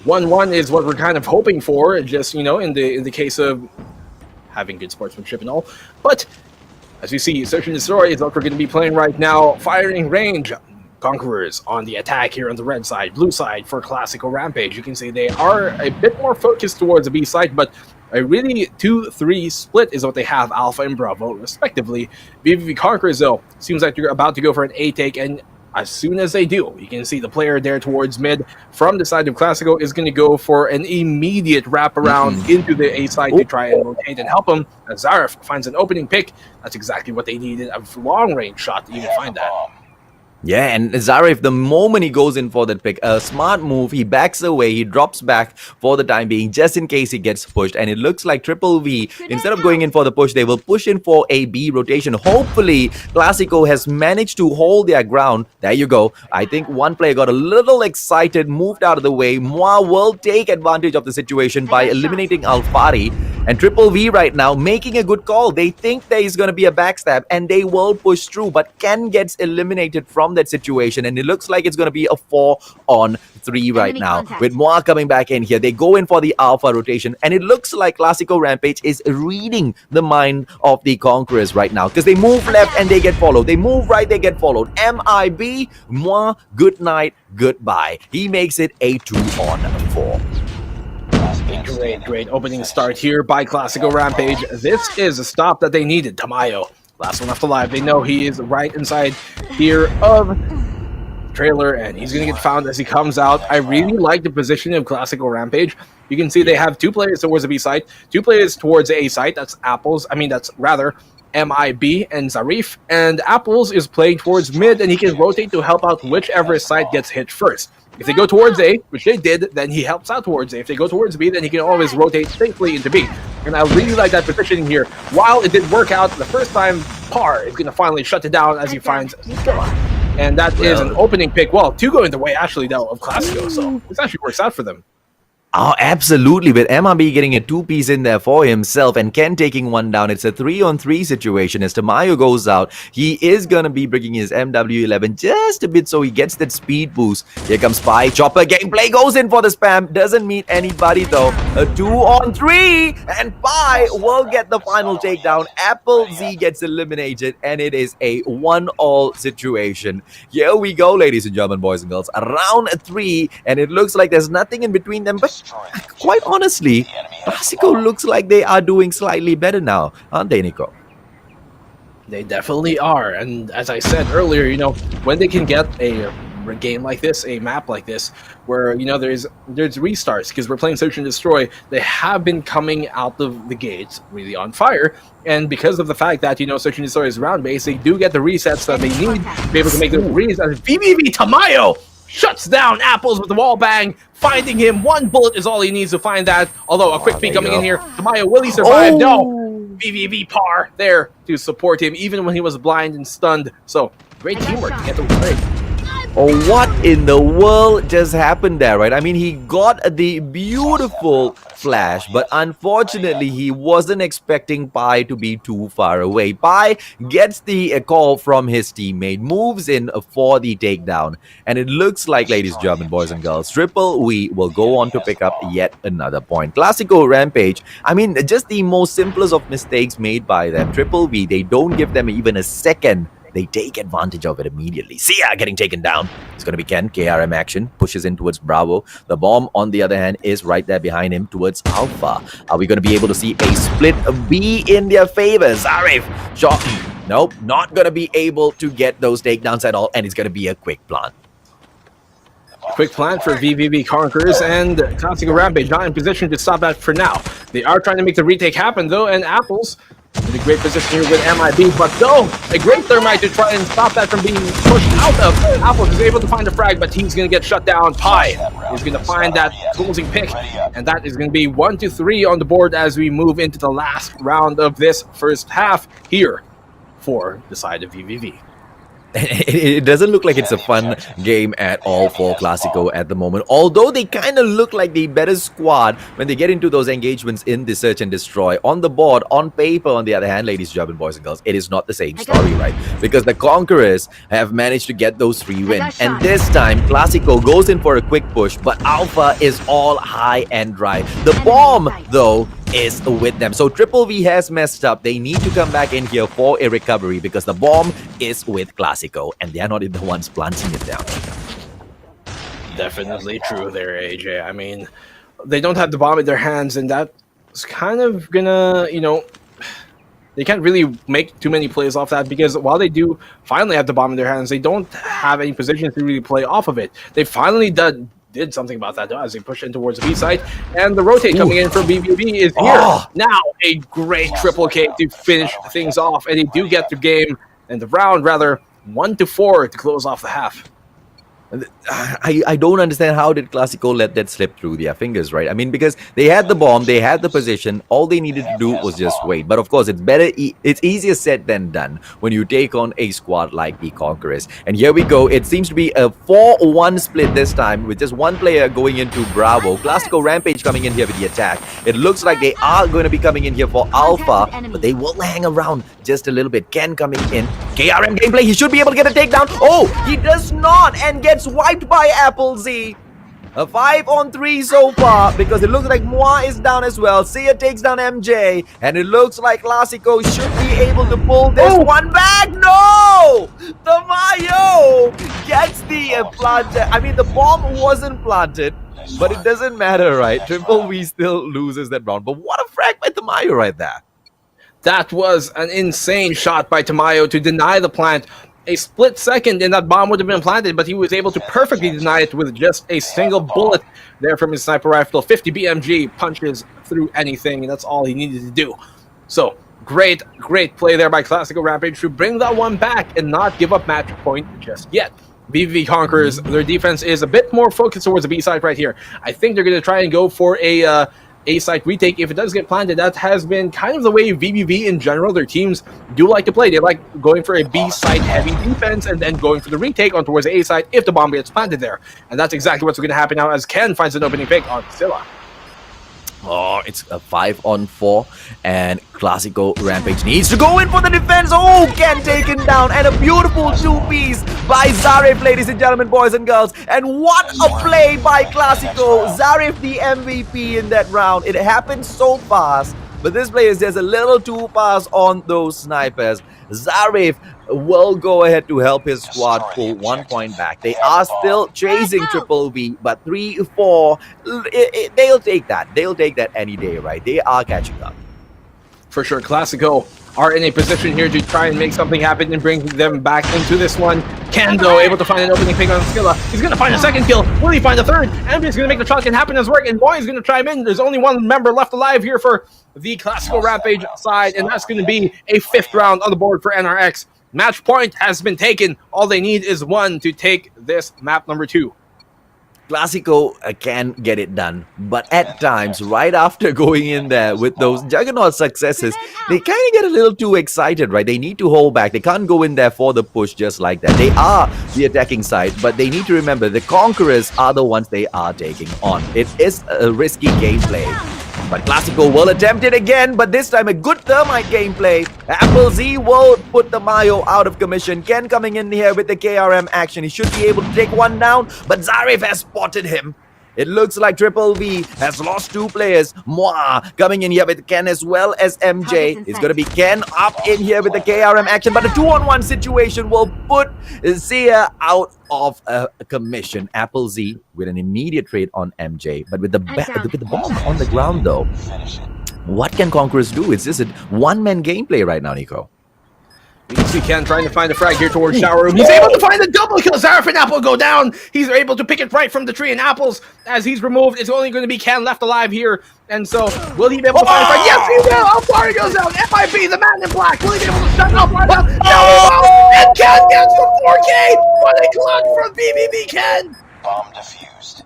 1-1 is what we're kind of hoping for, just in the case of having good sportsmanship and all. But as you see, Search and Destroy is what we're going to be playing right now. Firing range. Conquerors on the attack here on the red side, blue side for KLASIKO Rampage. You can see they are a bit more focused towards the B side, but a really 2-3 split is what they have, Alpha and Bravo, respectively. VVV Conquerors, though, seems like they're about to go for an A take, and as soon as they do, you can see the player there towards mid from the side of KLASIKO is going to go for an immediate wraparound into the A side to try and rotate and help him. As Zarif finds an opening pick, that's exactly what they needed, a long-range shot to even find that. Yeah, and Zarif, the moment he goes in for that pick, a smart move, he backs away, he drops back for the time being, just in case he gets pushed. And it looks like Triple V, instead of going in for the push, they will push in for a B rotation. Hopefully, KLASIKO has managed to hold their ground. There you go. I think one player got a little excited, moved out of the way. Moi will take advantage of the situation by eliminating Alfari. And Triple V right now making a good call. They think there is going to be a backstab, and they will push through. But Ken gets eliminated from that situation, and it looks like it's going to be a 4-on-3 right now. With Moi coming back in here, they go in for the Alpha rotation, and it looks like KLASIKO Rampage is reading the mind of the Conquerors right now, because they move left and they get followed. They move right, they get followed. MIB, Moi, good night, goodbye. He makes it a 2-on-4. Great opening start here by KLASIKO Rampage. This is a stop that they needed. Tamayo, last one left alive. They know he is right inside here of trailer, and he's going to get found as he comes out. I really like the position of KLASIKO Rampage. You can see they have 2 players towards the B side, 2 players towards the A side. That's rather MIB and Zarif. And Apples is playing towards mid, and he can rotate to help out whichever side gets hit first. If they go towards A, which they did, then he helps out towards A. If they go towards B, then he can always rotate safely into B. And I really like that positioning here. While it did work out the first time, Par is going to finally shut it down as he finds Skilla. And that is an opening pick. Well, two going the way, actually, though, of KLASIKO. So this actually works out for them. Oh, absolutely. With MRB getting a two-piece in there for himself and Ken taking one down, it's a 3-on-3 situation. As Tamayo goes out, he is going to be bringing his MW11 just a bit so he gets that speed boost. Here comes Spy. Chopper gameplay goes in for the spam. Doesn't meet anybody though. A 2-on-3 and Pi will get the final takedown. Apple Z gets eliminated and it is a 1-all situation. Here we go, ladies and gentlemen, boys and girls. Round 3 and it looks like there's nothing in between them, but quite honestly, KLASIKO looks like they are doing slightly better now, aren't they, Nico? They definitely are. And as I said earlier, you know, when they can get a game like this, a map like this, where, you know, there's restarts, because we're playing Search and Destroy, they have been coming out of the gates really on fire. And because of the fact that, you know, Search and Destroy is round-based, they do get the resets that they need to be able to make those resets. VVV Tamayo shuts down Apples with the wall bang, finding him. One bullet is all he needs to find that. Although a quick peek coming in here. Tamayo, will he survive? No. VVV Par there to support him, even when he was blind and stunned. So, great teamwork to get the play. Oh, what in the world just happened there, right? I mean, he got the beautiful flash, but unfortunately, he wasn't expecting Pi to be too far away. Pi gets the call from his teammate, moves in for the takedown, and it looks like, ladies and gentlemen, boys and girls, Triple We will go on to pick up yet another point. KLASIKO Rampage, I mean, just the most simplest of mistakes made by them. Triple We, they don't give them even a second. They take advantage of it immediately. Sia getting taken down. It's going to be Ken. KRM action. Pushes in towards Bravo. The bomb, on the other hand, is right there behind him towards Alpha. Are we going to be able to see a split B in their favor? Zarif. Shot. Nope. Not going to be able to get those takedowns at all. And it's going to be a quick plant. Quick plant for VVV Conquerors, and KLASIKO Rampage not in position to stop that for now. They are trying to make the retake happen, though, and Apples in a great position here with MIB, but no, a great thermite to try and stop that from being pushed out of. Apples is able to find a frag, but he's going to get shut down. Pi is going to find that closing pick, and that is going to be 1-3 on the board as we move into the last round of this first half here for the side of VVV. It doesn't look like it's a fun game at all for KLASIKO at the moment. Although they kind of look like the better squad when they get into those engagements in the Search and Destroy. On the board, on paper, on the other hand, ladies and gentlemen, boys and girls, it is not the same story, right? Because the Conquerors have managed to get those 3 wins. And this time, KLASIKO goes in for a quick push, but Alpha is all high and dry. The bomb, though, is with them. So Triple V has messed up. They need to come back in here for a recovery because the bomb is with KLASIKO and they are not the ones planting it down. Definitely true there, AJ. I mean, they don't have the bomb in their hands, and that's kind of gonna, you know, they can't really make too many plays off that, because while they do finally have the bomb in their hands, they don't have any positions to really play off of it. They finally did something about that, though, as they push in towards the B side, and the rotate coming in from VVV is here. Now a great triple K to finish things off, and they do get the game and the round, rather, 1-4 to close off the half. I don't understand how did KLASIKO let that slip through their fingers, right? I mean, because they had the bomb, they had the position, all they needed to do was just wait. But of course, it's easier said than done when you take on a squad like the Conquerors. And here we go. It seems to be a 4-1 split this time with just one player going into Bravo. KLASIKO Rampage coming in here with the attack. It looks like they are going to be coming in here for Alpha, but they will hang around just a little bit. Ken coming in. KRM gameplay. He should be able to get a takedown. Oh, he does not, and gets wiped by Apple Z. A 5-on-3 so far, because it looks like Moa is down as well. Sia takes down MJ, and it looks like KLASIKO should be able to pull this one back. No! Tamayo gets the planted. I mean, the bomb wasn't planted, but it doesn't matter, right? Triple V still loses that round. But what a frag by Tamayo right there. That was an insane shot by Tamayo to deny the plant. A split second and that bomb would have been planted, but he was able to perfectly deny it with just a single bullet there from his sniper rifle. 50 BMG punches through anything, and that's all he needed to do. So, great play there by KLASIKO Rampage to bring that one back and not give up match point just yet. VVV Conquerors, their defense is a bit more focused towards the B side right here. I think they're going to try and go for a site retake if it does get planted. That has been kind of the way VVV in general, their teams do like to play. They like going for a B site heavy defense and then going for the retake on towards the A side if the bomb gets planted there. And that's exactly what's going to happen now as Ken finds an opening pick on Scylla. Oh, it's a 5-on-4, and KLASIKO Rampage needs to go in for the defense. Oh, Ken taken down, and a beautiful 2-piece by Zarif, ladies and gentlemen, boys and girls. And what a play by KLASIKO. Zarif, the MVP in that round. It happened so fast, but this play is just a little too fast on those snipers. Zarif will go ahead to help his squad pull 1 point back. They are still chasing Triple V, but 3-4, they'll take that. They'll take that any day, right? They are catching up. For sure, KLASIKO are in a position here to try and make something happen and bring them back into this one. Kendo able to find an opening pick on Scylla. He's going to find a second kill. Will he find a third? Ambion's going to make the shotgun happen as work, and Boy is going to chime in. There's only one member left alive here for the KLASIKO Rampage side, and that's going to be a 5th round on the board for NRX. Match point has been taken. All they need is one to take this map number 2. KLASIKO can get it done, but at times, right after going in there with those juggernaut successes, they kind of get a little too excited, right? They need to hold back. They can't go in there for the push just like that. They are the attacking side, but they need to remember the Conquerors are the ones they are taking on. It is a risky gameplay. But KLASIKO will attempt it again, but this time a good thermite gameplay. Apple Z will put the Mayo out of commission. Ken coming in here with the KRM action. He should be able to take one down, but Zarif has spotted him. It looks like Triple V has lost 2 players. Moi coming in here with Ken as well as MJ. It's going to be Ken up in here with the KRM action, but a 2-on-1 situation will put Zia out of commission. Apple Z with an immediate trade on MJ, but with the bomb on the ground though, what can Conquerors do? It's just a one-man gameplay right now, Nico. We see Ken trying to find a frag here towards Shower Room. He's able to find a double kill. Zarif and Apple go down. He's able to pick it right from the tree, and Apples, as he's removed, it's only going to be Ken left alive here. And so, will he be able to find a frag? Yes, he will. How far he goes down? MIP, the man in black. Will he be able to shut up right now? No, he won't. And Ken gets the 4K. What a clutch from VVV Ken. Bomb defused.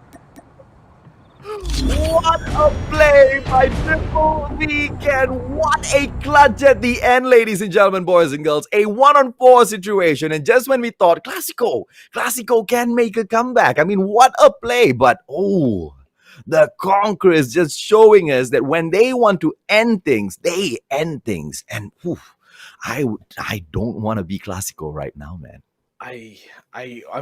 What a play by Triple V Ken. What a clutch at the end, ladies and gentlemen, boys and girls. A 1-on-4 situation, and just when we thought KLASIKO can make a comeback. I mean, what a play, but oh, the Conquerors just showing us that when they want to end things, they end things. And I don't want to be KLASIKO right now, man. I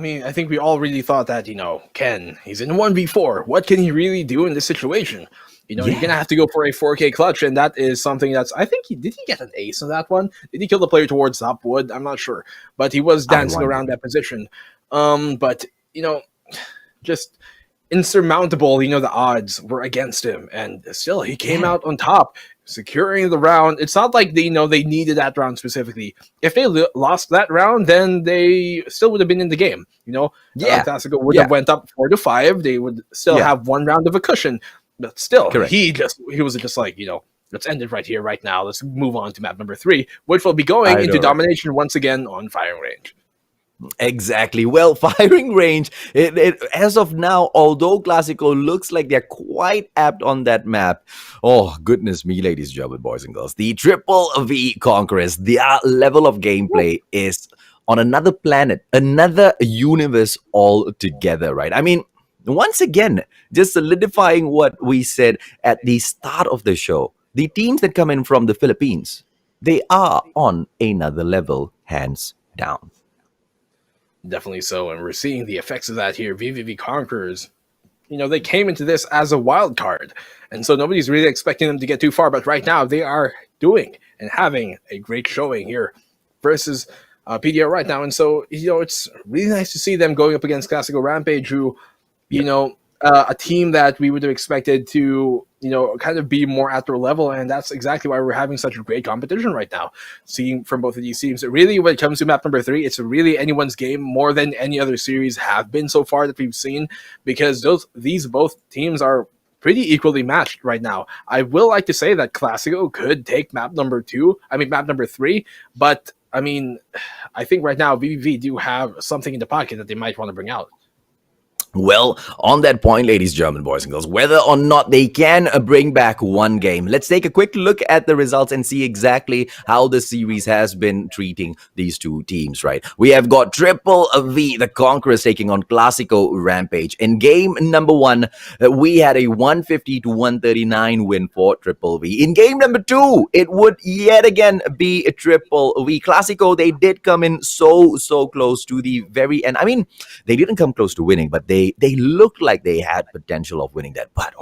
mean, I think we all really thought that, Ken, he's in 1v4. What can he really do in this situation? You're going to have to go for a 4K clutch, and that is something that's, I think, did he get an ace on that one? Did he kill the player towards top wood? I'm not sure. But he was dancing around that position. But, just insurmountable, the odds were against him. And still, he came out on top, securing the round. It's not like they needed that round specifically. If they lost that round, then they still would have been in the game. KLASIKO would have went up 4-5. They would still have 1 round of a cushion. But still, he was just like, let's end it right here, right now. Let's move on to map number 3, which will be going into domination once again on firing range. Exactly. Well, firing range, it as of now, although KLASIKO looks like they're quite apt on that map, oh, goodness me, ladies and gentlemen, boys and girls, the Triple V Conquerors, their level of gameplay is on another planet, another universe altogether, right? I mean, once again, just solidifying what we said at the start of the show, the teams that come in from the Philippines, they are on another level, hands down. Definitely so, and we're seeing the effects of that here. VVV Conquerors, they came into this as a wild card, and so nobody's really expecting them to get too far, but right now they are doing and having a great showing here versus PDR right now, and so, it's really nice to see them going up against KLASIKO Rampage, who, a team that we would have expected to, kind of be more at their level, and that's exactly why we're having such a great competition right now. Seeing from both of these teams, really, when it comes to map number 3, it's really anyone's game more than any other series have been so far that we've seen, because these both teams are pretty equally matched right now. I will like to say that KLASIKO could take map number 3, but I mean, I think right now VVV do have something in the pocket that they might want to bring out. Well, on that point, ladies, German boys and girls, whether or not they can bring back one game, let's take a quick look at the results and see exactly how the series has been treating these two teams, right? We have got Triple V, the Conquerors, taking on KLASIKO Rampage. In game number 1, we had a 150 to 139 win for Triple V. In game number 2, it would yet again be a Triple V. KLASIKO, they did come in so close to the very end. I mean, they didn't come close to winning, but they looked like they had potential of winning that. But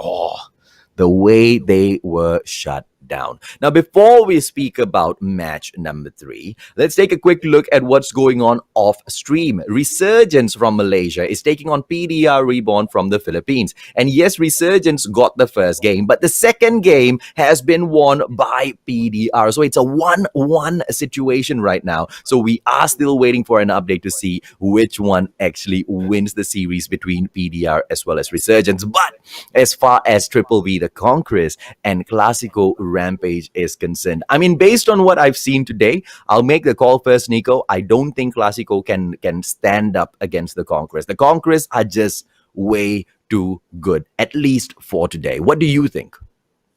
the way they were shut down. Now, before we speak about match number 3, let's take a quick look at what's going on off stream. Resurgence from Malaysia is taking on PDR Reborn from the Philippines. And yes, Resurgence got the first game, but the second game has been won by PDR. So it's a 1-1 situation right now. So we are still waiting for an update to see which one actually wins the series between PDR as well as Resurgence. But as far as Triple V, the Conquerors, and KLASIKO Rampage is concerned, I mean, based on what I've seen today, I'll make the call first, Nico. I don't think KLASIKO can stand up against the Conquerors. The Conquerors are just way too good, at least for today. What do you think?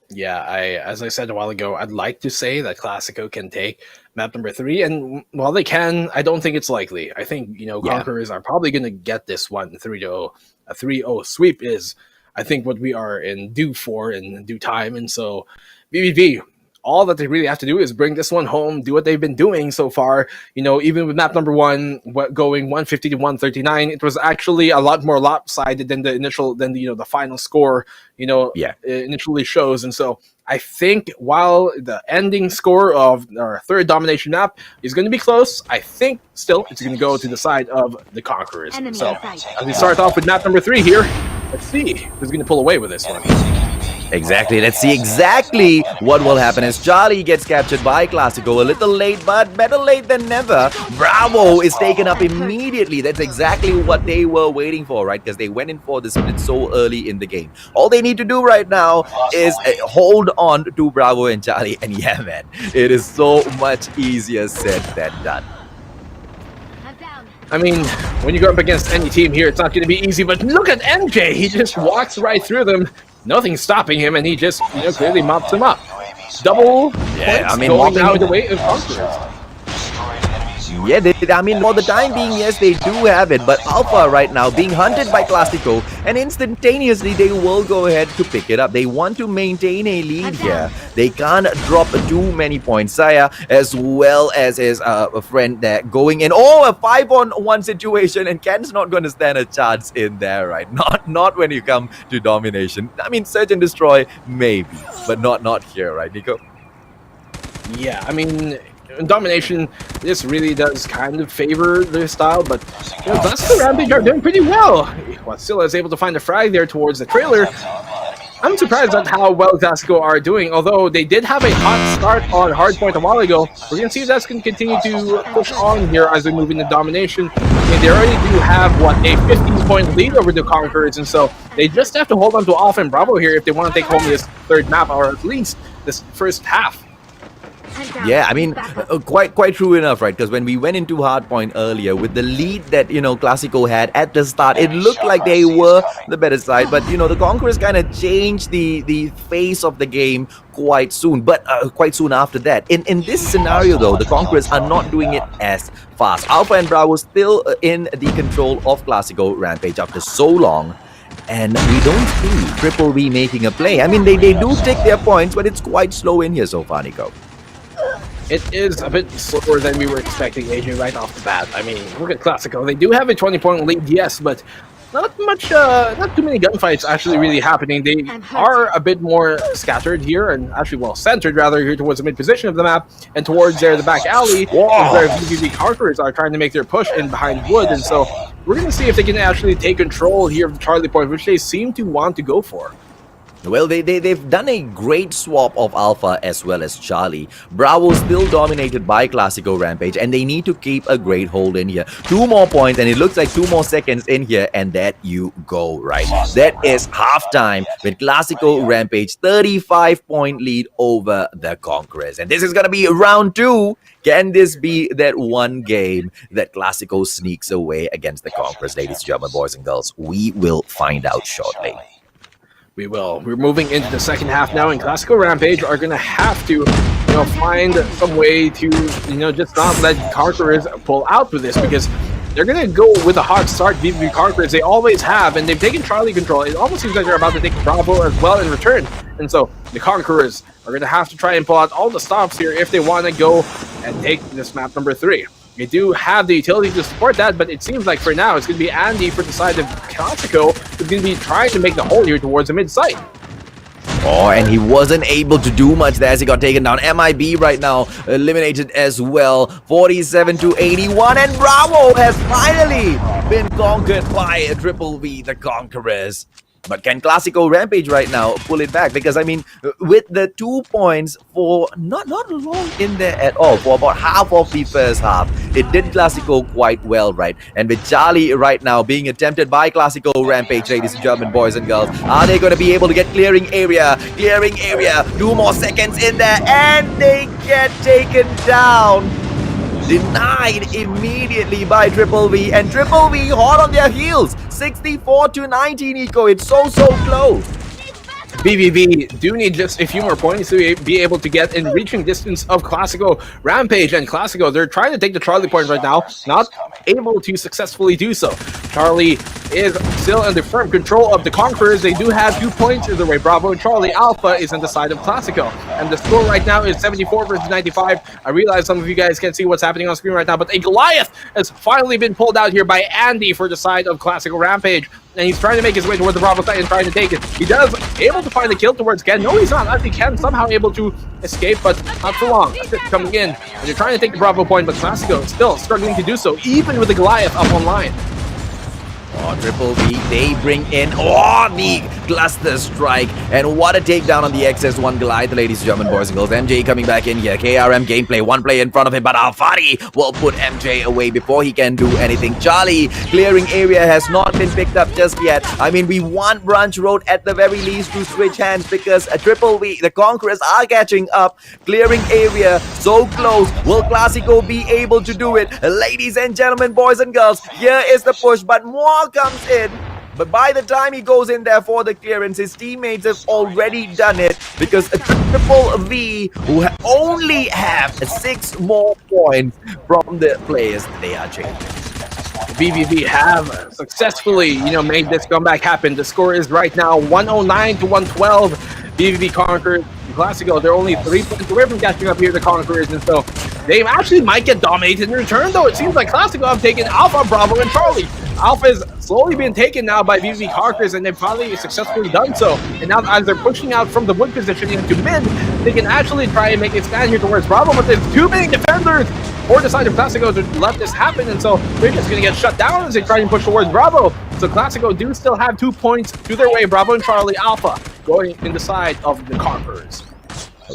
Yeah, as I said a while ago, I'd like to say that KLASIKO can take map number 3, and while they can, I don't think it's likely. I think, Conquerors are probably going to get this one 3-0. A 3-0 sweep is, I think, what we are in due for in due time, and so VVV, all that they really have to do is bring this one home, do what they've been doing so far. Even with map number 1 going 150 to 139, it was actually a lot more lopsided than the final score, initially shows. And so I think while the ending score of our third domination map is going to be close, I think still it's going to go to the side of the Conquerors. Enemy So in sight. as we start off with map number 3 here, let's see who's going to pull away with this one. Exactly. Let's see exactly what will happen as Charlie gets captured by KLASIKO. A little late, but better late than never. Bravo is taken up immediately. That's exactly what they were waiting for, right? Because they went in for the split so early in the game. All they need to do right now is hold on to Bravo and Charlie. And yeah, man, it is so much easier said than done. I'm down. I mean, when you go up against any team here, it's not going to be easy, but look at MJ. He just walks right through them. Nothing's stopping him, and he just clearly mops him up. Double points going out the way of Conquerors. Yeah, for the time being, yes, they do have it, but Alpha right now being hunted by KLASIKO, and instantaneously they will go ahead to pick it up. They want to maintain a lead here. They can't drop too many points. Saya, as well as his friend there, going in. Oh, a 5-on-1 situation, and Ken's not going to stand a chance in there, right? Not when you come to domination. I mean, Search and Destroy, maybe, but not here, right, Nico? Yeah, I mean, in domination, this really does kind of favor their style, but KLASIKO Rampage are doing pretty well. Watsila is able to find a frag there towards the trailer. I'm surprised at how well KLASIKO are doing, although they did have a hot start on Hardpoint a while ago. We're going to see if that's going to continue to push on here as we move into domination. I mean, they already do have, a 15-point lead over the Conquerors, and so they just have to hold on to Alpha and Bravo here if they want to take home this third map, or at least this first half. Yeah, I mean, quite true enough, right? Because when we went into Hardpoint earlier with the lead that, KLASIKO had at the start, it looked like they were the better side. But, the Conquerors kind of changed the face of the game quite soon. But quite soon after that. In this scenario, though, the Conquerors are not doing it as fast. Alpha and Bravo still in the control of KLASIKO Rampage after so long. And we don't see Triple V making a play. I mean, they do take their points, but it's quite slow in here so far, Nico. It is a bit slower than we were expecting, AJ, right off the bat. I mean, look at KLASIKO. They do have a 20-point lead, yes, but not too many gunfights actually really happening. They are a bit more scattered here, and actually, centered rather here towards the mid position of the map, and towards the back alley, where VVV Conquerors are trying to make their push in behind wood, and so we're going to see if they can actually take control here of Charlie Point, which they seem to want to go for. Well, they've done a great swap of Alpha as well as Charlie. Bravo still dominated by KLASIKO Rampage, and they need to keep a great hold in here. 2 more points, and it looks like 2 more seconds in here, and that you go, right? That is halftime with KLASIKO Rampage 35-point lead over the Conquerors. And this is going to be round 2. Can this be that one game that KLASIKO sneaks away against the Conquerors, ladies and gentlemen, boys and girls? We will find out shortly. We will. We're moving into the second half now, and KLASIKO Rampage are going to have to, find some way to, just not let Conquerors pull out with this, because they're going to go with a hot start. VVV Conquerors, they always have, and they've taken Charlie control. It almost seems like they're about to take Bravo as well in return. And so the Conquerors are going to have to try and pull out all the stops here if they want to go and take this map number 3. They do have the utility to support that, but it seems like for now it's going to be Andy for the side of KLASIKO who's going to be trying to make the hole here towards the mid-site. Oh, and he wasn't able to do much there as he got taken down. MIB right now eliminated as well. 47-81, and Bravo has finally been conquered by Triple V, the Conquerors. But can KLASIKO Rampage right now pull it back? Because, I mean, with the 2 points for not long in there at all, for about half of the first half, it did KLASIKO quite well, right? And with Charlie right now being attempted by KLASIKO Rampage, ladies and gentlemen, boys and girls, are they going to be able to get clearing area? Clearing area, 2 more seconds in there, and they get taken down. Denied immediately by Triple V, and Triple V hot on their heels. 64-90, Nico. It's so close. VVV do need just a few more points to be able to get in reaching distance of KLASIKO Rampage, and KLASIKO, they're trying to take the Charlie point right now, not able to successfully do so. Charlie is still under firm control of the Conquerors. They do have 2 points either way. Bravo and Charlie. Alpha is on the side of KLASIKO, and the score right now is 74 versus 95. I realize some of you guys can't see what's happening on screen right now, but a Goliath has finally been pulled out here by Andy for the side of KLASIKO Rampage, and he's trying to make his way towards the Bravo side and trying to take it. He does able to find the kill towards Ken. No, he's not. Actually, Ken somehow able to escape, but not for long. That's it, coming in, and they're trying to take the Bravo point, but KLASIKO is still struggling to do so, even with the Goliath up online. Oh, Triple V, they bring in, the cluster strike. And what a takedown on the XS1 Goliath, ladies and gentlemen, boys and girls. MJ coming back in here. KRM gameplay, 1 play in front of him, but Alfari will put MJ away before he can do anything. Charlie, clearing area has not been picked up just yet. I mean, we want Branch Road at the very least to switch hands, because Triple V, the Conquerors, are catching up. Clearing area, so close. Will KLASIKO be able to do it? Ladies and gentlemen, boys and girls, here is the push, but more comes in. But by the time he goes in there for the clearance, his teammates have already done it, because Triple V, who only have 6 more points from the players they are changing. VVV have successfully, made this comeback happen. The score is right now 109-112. VVV conquered KLASIKO. They're only 3 points away from catching up here, the Conquerors, and so they actually might get dominated in return, though. It seems like KLASIKO have taken Alpha, Bravo, and Charlie. Alpha is slowly being taken now by VVV Conquerors, and they've finally successfully done so. And now as they're pushing out from the wood position into mid, they can actually try and make it stand here towards Bravo, but there's too many defenders for the side of KLASIKO to let this happen, and so they're just going to get shut down as they try and push towards Bravo. So KLASIKO do still have 2 points to their way. Bravo and Charlie, Alpha going in the side of the Conquerors.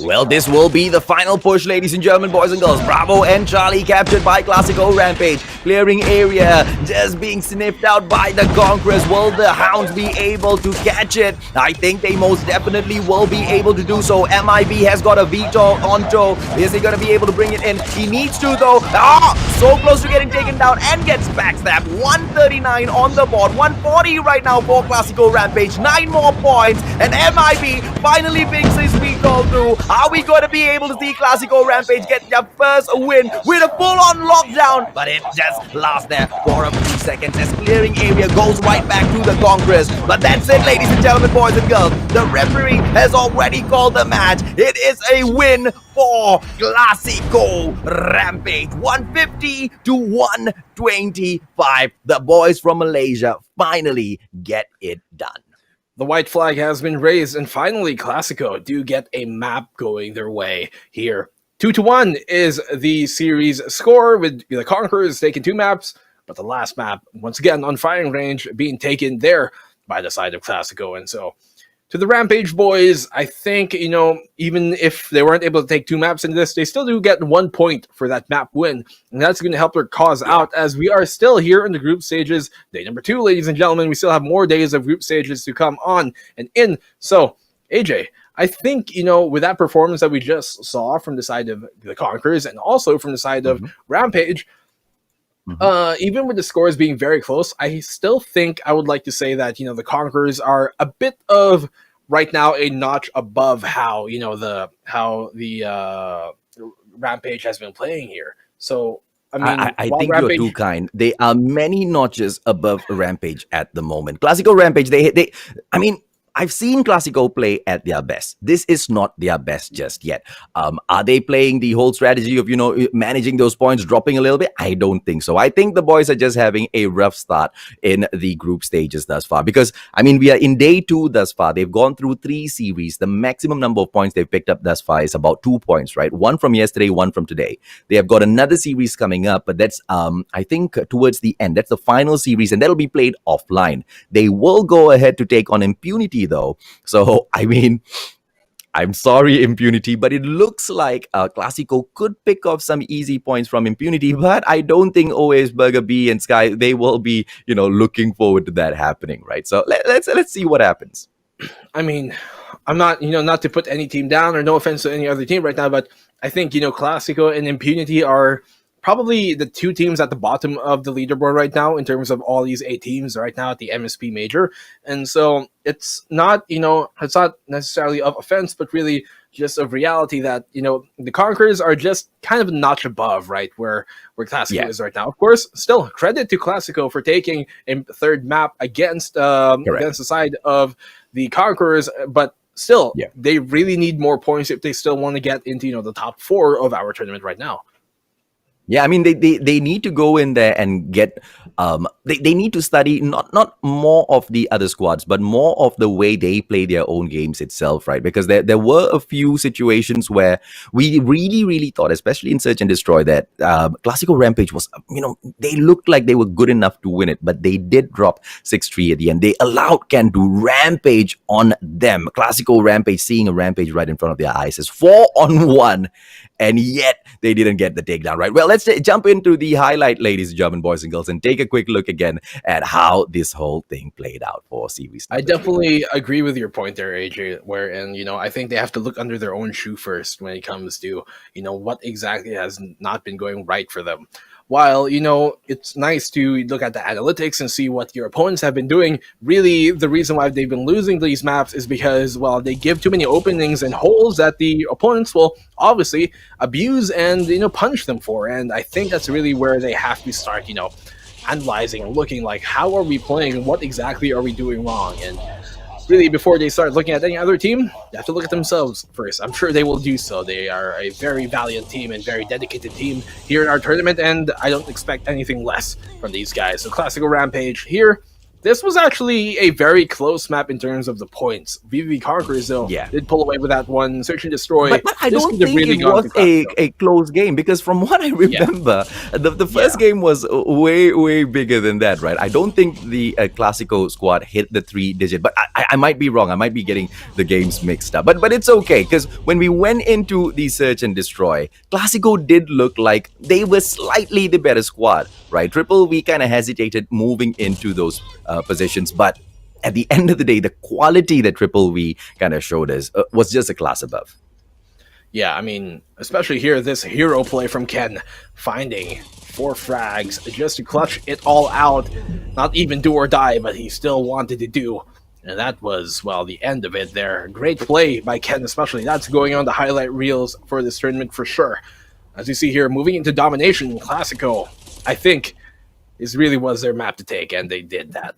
Well, this will be the final push, ladies and gentlemen, boys and girls. Bravo and Charlie captured by KLASIKO Rampage. Clearing area, just being sniffed out by the Conquerors. Will the Hounds be able to catch it? I think they most definitely will be able to do so. MIB has got a veto on toe. Is he going to be able to bring it in? He needs to, though. So close to getting taken down and gets backstabbed. 139 on the board. 140 right now for KLASIKO Rampage. 9 more points. And MIB finally brings his veto through. Are we going to be able to see KLASIKO Rampage get their first win with a full-on lockdown? But it just lasts there for a few seconds as clearing area goes right back to the Conquerors. But that's it, ladies and gentlemen, boys and girls. The referee has already called the match. It is a win for KLASIKO Rampage. 150-125. The boys from Malaysia finally get it done. The white flag has been raised, and finally KLASIKO do get a map going their way here. 2-1 is the series score, with the Conquerors taking 2 maps, but the last map, once again on firing range, being taken there by the side of KLASIKO. And so to the Rampage boys, I think, even if they weren't able to take 2 maps into this, they still do get 1 point for that map win. And that's going to help their cause out, as we are still here in the group stages. Day number 2, ladies and gentlemen. We still have more days of group stages to come on and in. So, AJ, I think, with that performance that we just saw from the side of the Conquerors and also from the side of Rampage, even with the scores being very close, I still think I would like to say that, the Conquerors are a bit of, right now, a notch above how the Rampage has been playing here. So, I mean, I while think Rampage, you're too kind. They are many notches above Rampage at the moment. KLASIKO Rampage, I mean, I've seen KLASIKO play at their best. This is not their best just yet. Are they playing the whole strategy of, managing those points, dropping a little bit? I don't think so. I think the boys are just having a rough start in the group stages thus far. Because, I mean, we are in day 2 thus far. They've gone through 3 series. The maximum number of points they've picked up thus far is about 2 points, right? 1 from yesterday, 1 from today. They have got another series coming up, but that's, I think, towards the end. That's the final series, and that'll be played offline. They will go ahead to take on Impunity, though. So, I mean, I'm sorry, Impunity, but it looks like KLASIKO could pick off some easy points from Impunity, but I don't think OAS, Burger B, and Sky, they will be, looking forward to that happening, right? So, let's see what happens. I mean, I'm not, not to put any team down, or no offense to any other team right now, but I think, KLASIKO and Impunity are probably the 2 teams at the bottom of the leaderboard right now in terms of all these 8 teams right now at the MSP major. And so it's not, it's not necessarily of offense, but really just of reality that, the Conquerors are just kind of a notch above, right, where KLASIKO is right now. Of course, still credit to KLASIKO for taking a 3rd map against the side of the Conquerors, but still, they really need more points if they still want to get into, the top 4 of our tournament right now. Yeah, I mean, they need to go in there and get, they need to study not more of the other squads, but more of the way they play their own games itself, right? Because there were a few situations where we really thought, especially in Search and Destroy, that KLASIKO Rampage was, they looked like they were good enough to win it, but they did drop 6-3 at the end. They allowed Ken to rampage on them. KLASIKO Rampage, seeing a rampage right in front of their eyes, is 4-on-1, and yet they didn't get the takedown, right? Well, let's jump into the highlight, ladies and gentlemen, boys and girls, and take a quick look again at how this whole thing played out for series. I definitely agree with your point there, AJ, wherein, I think they have to look under their own shoe first when it comes to, what exactly has not been going right for them. While, it's nice to look at the analytics and see what your opponents have been doing, really the reason why they've been losing these maps is because, well, they give too many openings and holes that the opponents will obviously abuse and, punish them for. And I think that's really where they have to start, analyzing and looking like, how are we playing and what exactly are we doing wrong? And really, before they start looking at any other team, they have to look at themselves first. I'm sure they will do so. They are a very valiant team and very dedicated team here in our tournament, and I don't expect anything less from these guys. So KLASIKO Rampage here. This was actually a very close map in terms of the points. VVV Conquerors, though, did pull away with that one. Search and Destroy. But I don't think it was a close game, because from what I remember, the first game was way bigger than that, right? I don't think the KLASIKO squad hit the 3-digit, but I might be wrong. I might be getting the games mixed up. But it's okay, because when we went into the Search and Destroy, KLASIKO did look like they were slightly the better squad, right? Triple V kind of hesitated moving into those positions, but at the end of the day, the quality that Triple V kind of showed us was just a class above. Yeah, I mean, especially here, this hero play from Ken, finding 4 frags just to clutch it all out, not even do or die, but he still wanted to do. And that was, well, the end of it there. Great play by Ken, especially. That's going on the highlight reels for this tournament for sure. As you see here, moving into domination, KLASIKO, I think, really was their map to take, and they did that.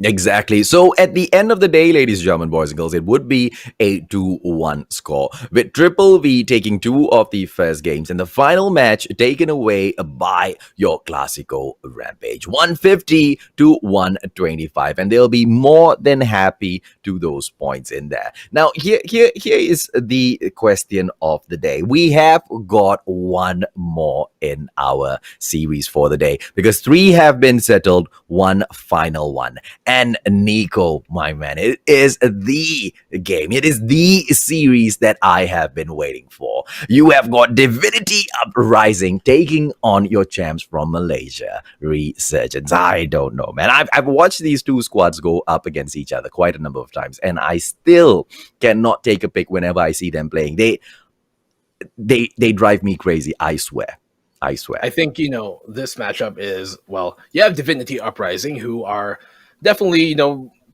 Exactly. So at the end of the day, ladies and gentlemen, boys and girls, it would be a 2-1 score, with Triple V taking 2 of the first games and the final match taken away by your KLASIKO Rampage, 150 to 125, and they'll be more than happy to those points in there. Now, here is the question of the day. We have got one more in our series for the day, because 3 have been settled, one final one. and Nico, my man. It is the game. It is the series that I have been waiting for. You have got Divinity Uprising taking on your champs from Malaysia, Resurgence. I don't know, man. I've watched these two squads go up against each other quite a number of times, and I still cannot take a pick whenever I see them playing. They drive me crazy, I swear. I swear. I think, this matchup is, well, you have Divinity Uprising, who are definitely,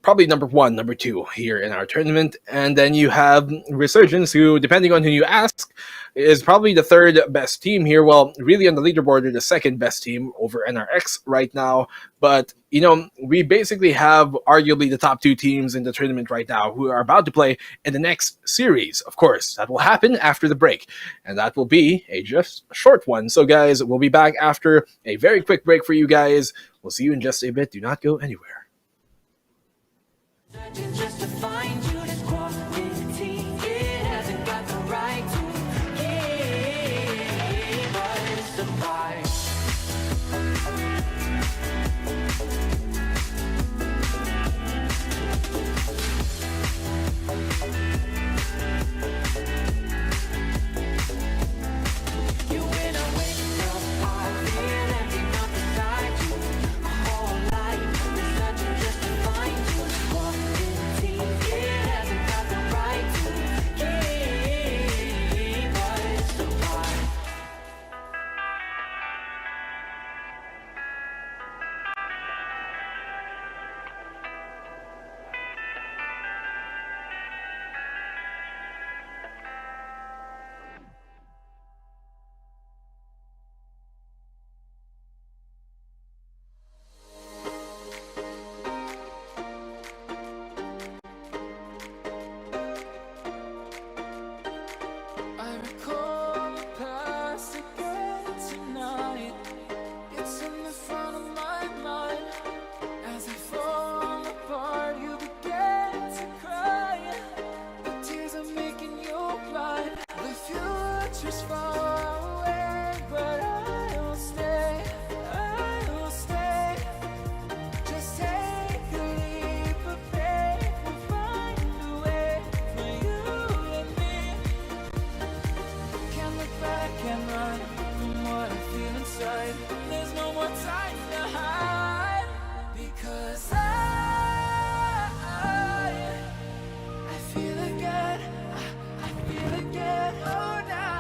probably number one, number two here in our tournament. And then you have Resurgence, who, depending on who you ask, is probably the third best team here. Well, really on the leaderboard, they're the second best team over NRX right now. But, we basically have arguably the top two teams in the tournament right now who are about to play in the next series. Of course, that will happen after the break. And that will be a just short one. So, guys, we'll be back after a very quick break for you guys. We'll see you in just a bit. Do not go anywhere. Just to find you, this quality, it hasn't got the right to give us the price. You win, I win, now I feel empty, not beside you. My whole life is searching just to find you. Quality, it hasn't got the right to give us the price. I recall the past again tonight. It's in the front of my mind. As I fall apart, you begin to cry. The tears are making you blind. The future's far away, but I will stay. I will stay. Just take a leap of faith. We'll find a way for you and me. Can't look back and run from what I feel inside. There's no more time to hide, because I feel again. I feel again. Oh, now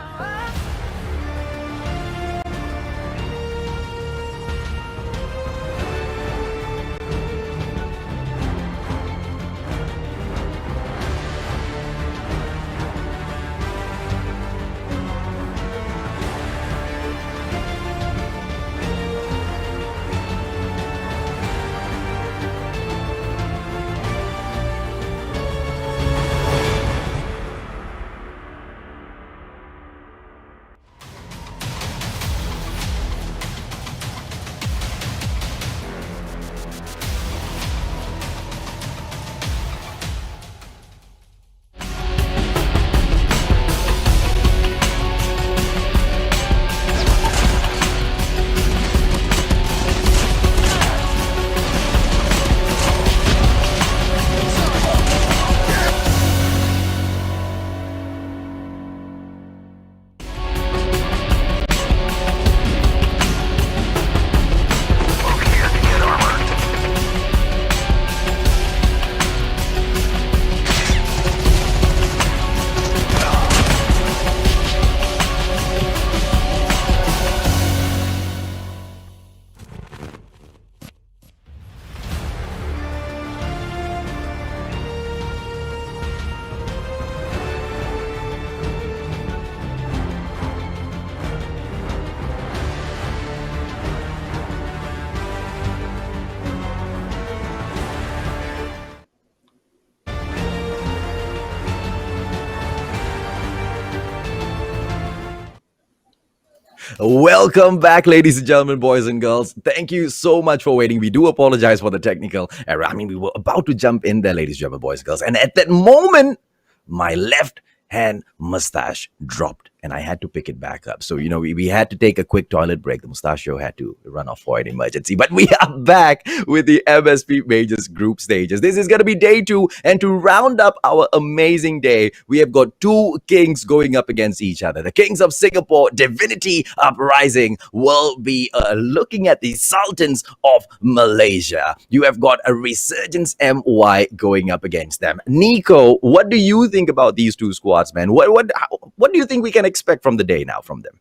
Welcome back, ladies and gentlemen, boys and girls. Thank you so much for waiting. We do apologize for the technical error. I mean, we were about to jump in there, ladies and gentlemen, boys and girls. And at that moment, my left hand mustache dropped and I had to pick it back up. So, we had to take a quick toilet break. The mustachio had to run off for an emergency. But we are back with the MSP Majors group stages. This is going to be day 2. And to round up our amazing day, we have got 2 kings going up against each other. The kings of Singapore, Divinity Uprising, will be looking at the Sultans of Malaysia. You have got a Resurgence MY going up against them. Nico, what do you think about these 2 squads, man? What do you think we can expect from the day now from them?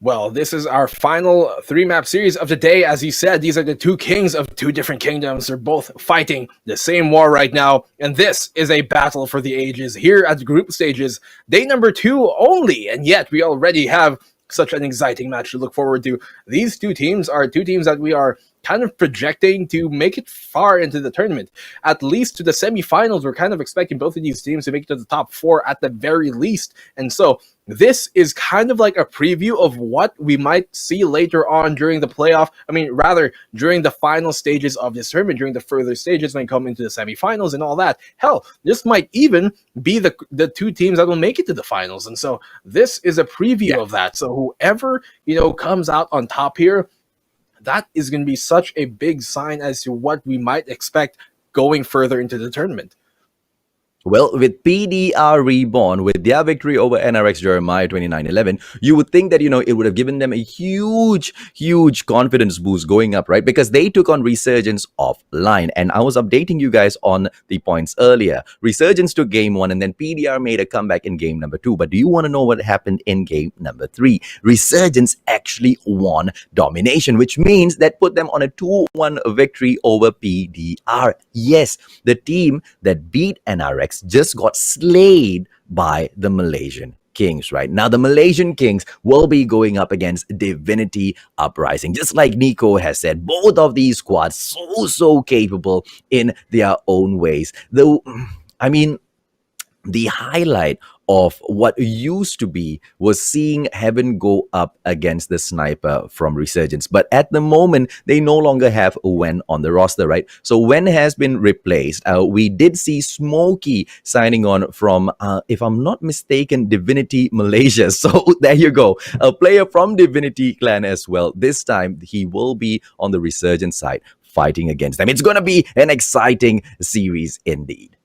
Well, this is our final 3-map series of the day. As you said, these are the 2 kings of 2 different kingdoms. They're both fighting the same war right now, and this is a battle for the ages here at the group stages. Day number 2 only, and yet we already have such an exciting match to look forward to. These 2 teams are 2 teams that we are kind of projecting to make it far into the tournament, at least to the semifinals. We're kind of expecting both of these teams to make it to the top 4 at the very least. And so this is kind of like a preview of what we might see later on during the playoff. I mean, rather during the final stages of this tournament, during the further stages when we come into the semifinals and all that. Hell, this might even be the 2 teams that will make it to the finals. And so this is a preview of that. So whoever, comes out on top here, that is going to be such a big sign as to what we might expect going further into the tournament. Well, with PDR Reborn, with their victory over NRX Jeremiah 29-11, you would think that, it would have given them a huge confidence boost going up, right? Because they took on Resurgence offline. And I was updating you guys on the points earlier. Resurgence took game 1, and then PDR made a comeback in game number 2. But do you want to know what happened in game number 3? Resurgence actually won domination, which means that put them on a 2-1 victory over PDR. Yes, the team that beat NRX just got slayed by the Malaysian Kings, right? Now, the Malaysian Kings will be going up against Divinity Uprising. Just like Nico has said, both of these squads so capable in their own ways. Though, the highlight of what used to be was seeing Heaven go up against the sniper from Resurgence. But at the moment, they no longer have Wen on the roster, right? So Wen has been replaced. We did see Smokey signing on from, if I'm not mistaken, Divinity Malaysia. So there you go. A player from Divinity Clan as well. This time, he will be on the Resurgence side fighting against them. It's going to be an exciting series indeed.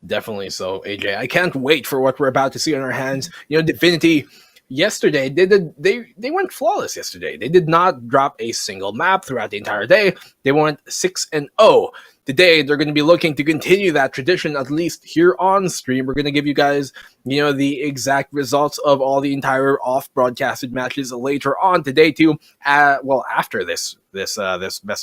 Definitely so, AJ. I can't wait for what we're about to see on our hands. Divinity yesterday, they went flawless yesterday. They did not drop a single map throughout the entire day. They went 6-0. Today, they're going to be looking to continue that tradition, at least here on stream. We're going to give you guys, the exact results of all the entire off-broadcasted matches later on today too. After this best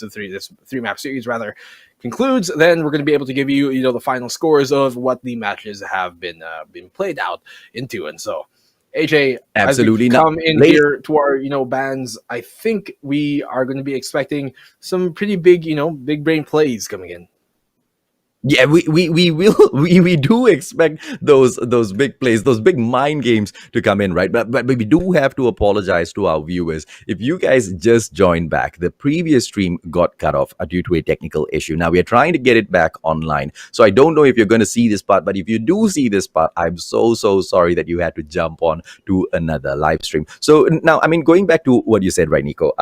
of 3, this 3-map series rather concludes, then we're going to be able to give you, the final scores of what the matches have been played out into. And so, AJ, absolutely, as we come in here to our, bands, I think we are going to be expecting some pretty big, big brain plays coming in. Yeah, we do expect those big plays, those big mind games to come in, right? But we do have to apologize to our viewers. If you guys just joined back, the previous stream got cut off due to a technical issue. Now we are trying to get it back online. So I don't know if you're going to see this part, but if you do see this part, I'm so sorry that you had to jump on to another live stream. So now, going back to what you said, right, Nico?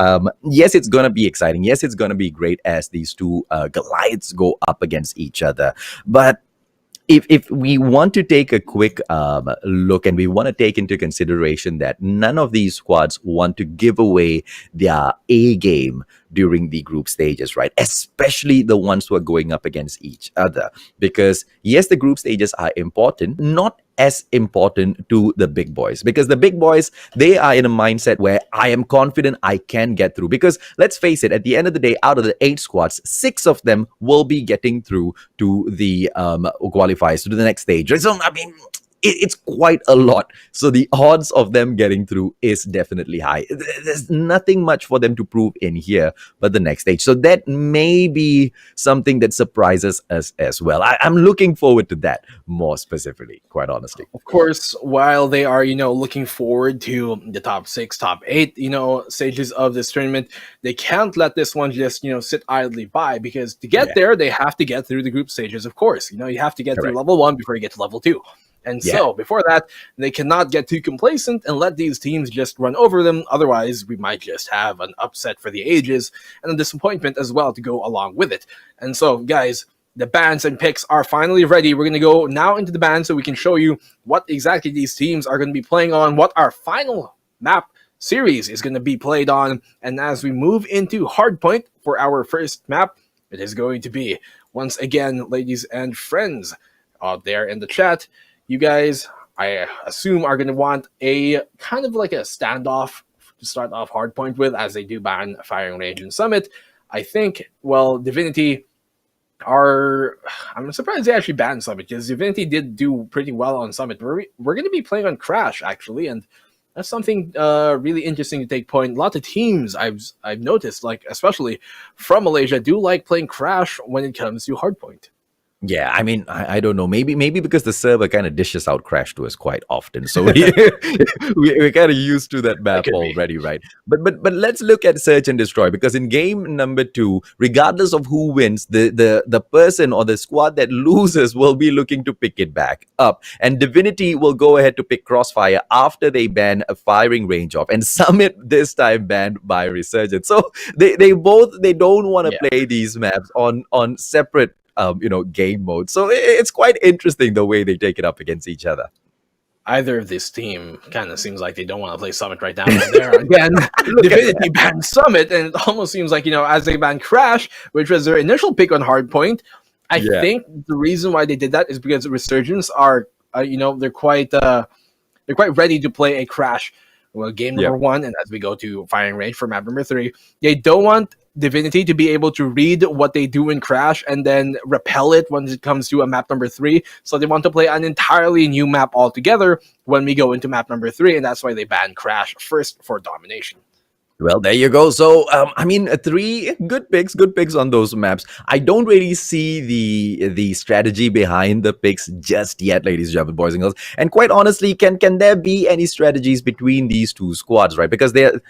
Yes, it's going to be exciting. Yes, it's going to be great as these 2 Goliaths go up against each other. But if we want to take a quick look, and we want to take into consideration that none of these squads want to give away their A game during the group stages, right? Especially the ones who are going up against each other. Because yes, the group stages are important, not as important to the big boys, because the big boys, they are in a mindset where I am confident I can get through. Because let's face it, at the end of the day, out of the 8 squads, 6 of them will be getting through to the qualifiers, to the next stage. So it's quite a lot. So the odds of them getting through is definitely high. There's nothing much for them to prove in here but the next stage. So that may be something that surprises us as well. I'm looking forward to that more specifically, quite honestly. Of course, while they are, looking forward to the top 6, top 8, stages of this tournament, they can't let this one just, sit idly by, because to get there, they have to get through the group stages, of course. You have to get through level 1 before you get to level 2. And Yeah. so, before that, they cannot get too complacent and let these teams just run over them. Otherwise, we might just have an upset for the ages and a disappointment as well to go along with it. And so, guys, the bans and picks are finally ready. We're going to go now into the bans so we can show you what exactly these teams are going to be playing on, what our final map series is going to be played on. And as we move into Hardpoint for our first map, it is going to be, once again, ladies and friends out there in the chat, you guys, I assume, are going to want a kind of like a standoff to start off Hardpoint with, as they do ban Firing Range and Summit. I think, well, Divinity I'm surprised they actually banned Summit, because Divinity did do pretty well on Summit. We're going to be playing on Crash, actually, and that's something really interesting to take point. A lot of teams I've noticed, like especially from Malaysia, do like playing Crash when it comes to Hardpoint. Yeah, I mean, I don't know. Maybe because the server kind of dishes out Crash to us quite often, so we're kind of used to that map already, right? But let's look at Search and Destroy, because in game number 2, regardless of who wins, the person or the squad that loses will be looking to pick it back up, and Divinity will go ahead to pick Crossfire after they ban a Firing Range off, and Summit this time banned by Resurgence. So they don't want to play these maps on separate game mode. So it's quite interesting the way they take it up against each other. Either of this team kind of seems like they don't want to play Summit right now. But there again, Divinity banned Summit, and it almost seems like, as they banned Crash, which was their initial pick on Hardpoint, I think the reason why they did that is because Resurgence are, they're quite ready to play a Crash. Well, game number 1, and as we go to Firing Range for map number 3, they don't want Divinity to be able to read what they do in Crash and then repel it when it comes to a map number 3. So they want to play an entirely new map altogether when we go into map number 3, and that's why they banned Crash first for domination. Well, there you go. So, 3 good picks on those maps. I don't really see the strategy behind the picks just yet, ladies and gentlemen, boys and girls. And quite honestly, can there be any strategies between these two squads, right? Because they're...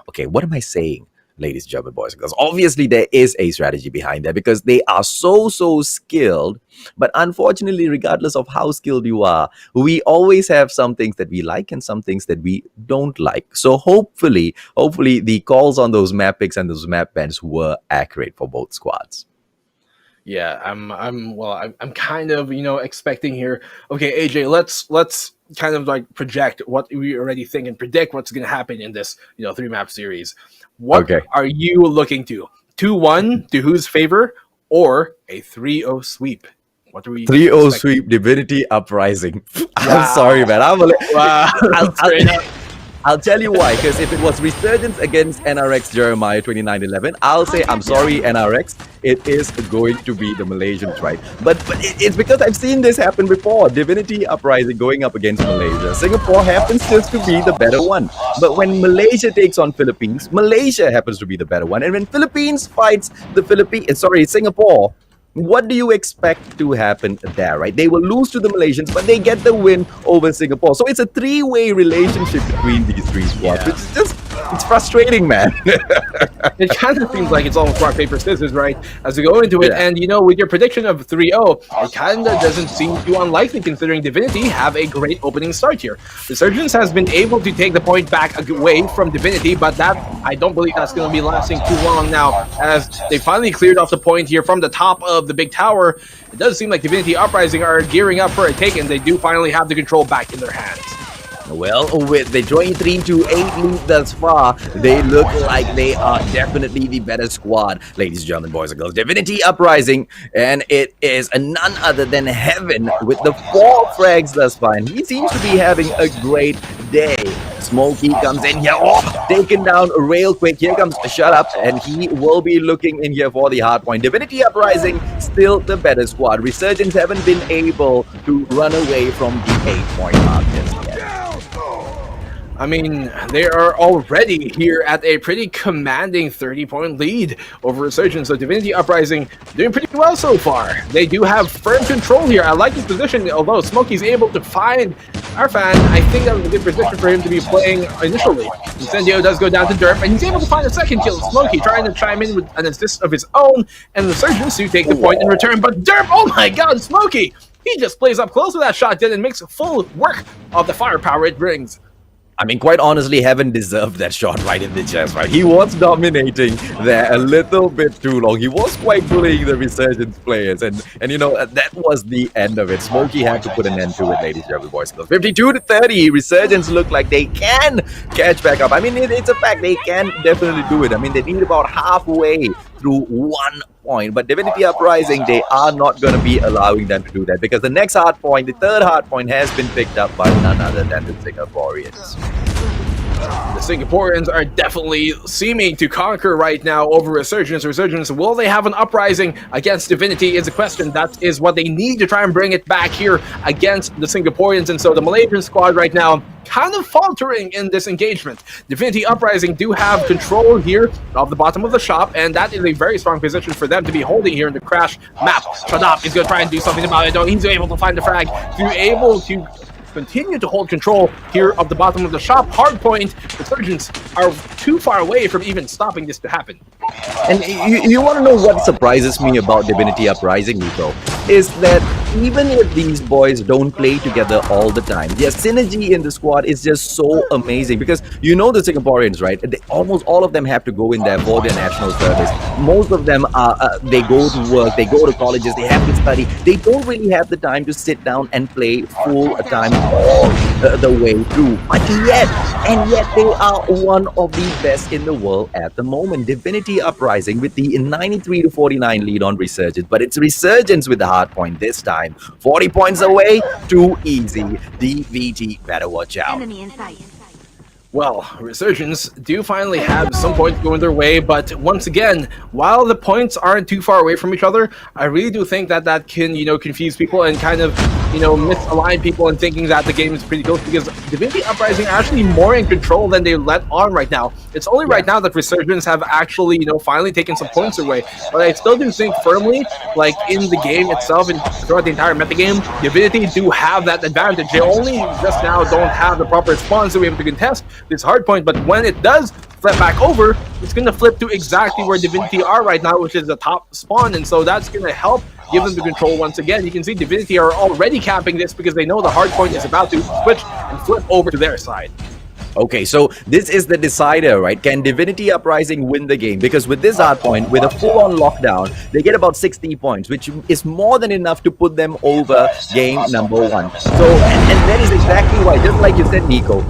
Okay, what am I saying, ladies and gentlemen, boys and girls? Obviously, there is a strategy behind that, because they are so skilled. But unfortunately, regardless of how skilled you are, we always have some things that we like and some things that we don't like. So hopefully the calls on those map picks and those map bans were accurate for both squads. Yeah, I'm kind of expecting here. Okay, AJ, let's kind of like project what we already think and predict what's going to happen in this 3-map series. What are you looking to? 2-1 to whose favor, or a 3-0 sweep? What are we 3-0 sweep, Divinity Uprising. I'm sorry, man. I'll tell you why. Because if it was Resurgence against NRX Jeremiah 2911, I'll say, I'm sorry, NRX. It is going to be the Malaysians, right? But it's because I've seen this happen before. Divinity Uprising going up against Malaysia. Singapore happens just to be the better one. But when Malaysia takes on Philippines, Malaysia happens to be the better one. And when Philippines fights Singapore, what do you expect to happen there, right? They will lose to the Malaysians, but they get the win over Singapore. So it's a 3-way relationship between these 3 squads, which is just, it's frustrating, man. It kind of seems like it's almost rock, paper, scissors, right? As we go into it, and with your prediction of 3-0, it kind of doesn't seem too unlikely, considering Divinity have a great opening start here. Resurgence has been able to take the point back away from Divinity, but that, I don't believe that's going to be lasting too long now, as they finally cleared off the point here from the top of the big tower. It does seem like Divinity Uprising are gearing up for a take, and they do finally have the control back in their hands. Well, with the 23-8 lead thus far, they look like they are definitely the better squad, ladies and gentlemen, boys and girls. Divinity Uprising, and it is none other than Heaven with the 4 frags thus far, and he seems to be having a great day. Smokey comes in here, taken down real quick. Here comes Shut Up, and he will be looking in here for the hard point. Divinity Uprising, still the better squad. Resurgence haven't been able to run away from the 8-point mark just yet. I mean, they are already here at a pretty commanding 30-point lead over Resurgence. So Divinity Uprising doing pretty well so far. They do have firm control here. I like his position, although Smokey's able to find our fan. I think that was a good position for him to be playing initially. Incendio does go down to Derp, and he's able to find a second kill. Smokey trying to chime in with an assist of his own, and Resurgence to take the point in return. But Derp, oh my god, Smokey! he just plays up close with that shotgun and makes full work of the firepower it brings. I mean, quite honestly, Heaven deserved that shot right in the chest, right? He was dominating there a little bit too long. He was quite bullying the Resurgence players, and you know, that was the end of it. Smokey had to put an end to it, ladies and gentlemen, boys. 52-30, Resurgence look like they can catch back up. I mean, it's a fact, they can definitely do it. I mean, they need about halfway through 1 point, but Divinity Uprising, they are not going to be allowing them to do that, because the next hard point, the third hard point, has been picked up by none other than the Singaporeans. The Singaporeans are definitely seeming to conquer right now over Resurgence. Resurgence, will they have an uprising against Divinity is a question. That is what they need to try and bring it back here against the Singaporeans. And so the Malaysian squad right now kind of faltering in this engagement. Divinity Uprising do have control here of the bottom of the shop, and that is a very strong position for them to be holding here in the crash map. Shadab is going to try and do something about it, though. He's able to find the frag, to be able to continue to hold control here of the bottom of the shop. Hardpoint, Resurgence are too far away from even stopping this to happen. And you want to know what surprises me about Divinity Uprising, Nico? Is that even if these boys don't play together all the time, their synergy in the squad is just so amazing. Because you know the Singaporeans, right? Almost all of them have to go in there for their national service. Most of them are they go to work, they go to colleges, they have to study. They don't really have the time to sit down and play full time all the way through. But yet they are one of the best in the world at the moment. Divinity Uprising with the 93-49 lead on Resurgence, but it's Resurgence with the hard point this time. 40 points away, too easy. DVT better watch out. Enemy in sight. Well, Resurgence do finally have some points going their way, but once again, while the points aren't too far away from each other, I really do think that that can, confuse people and kind of, misalign people in thinking that the game is pretty close, because Divinity Uprising are actually more in control than they let on right now. It's only right now that Resurgence have actually, finally taken some points away, but I still do think firmly, like in the game itself and throughout the entire metagame, Divinity do have that advantage. They only just now don't have the proper spawns to be able to contest this hard point, but when it does flip back over, it's going to flip to exactly where Divinity are right now, which is the top spawn, and so that's going to help give them the control once again. You can see Divinity are already camping this because they know the hard point is about to switch and flip over to their side. Okay, so this is the decider, right? Can Divinity Uprising win the game? Because with this hard point, with a full-on lockdown, they get about 60 points, which is more than enough to put them over game number 1. So, and that is exactly why, just like you said, Nico,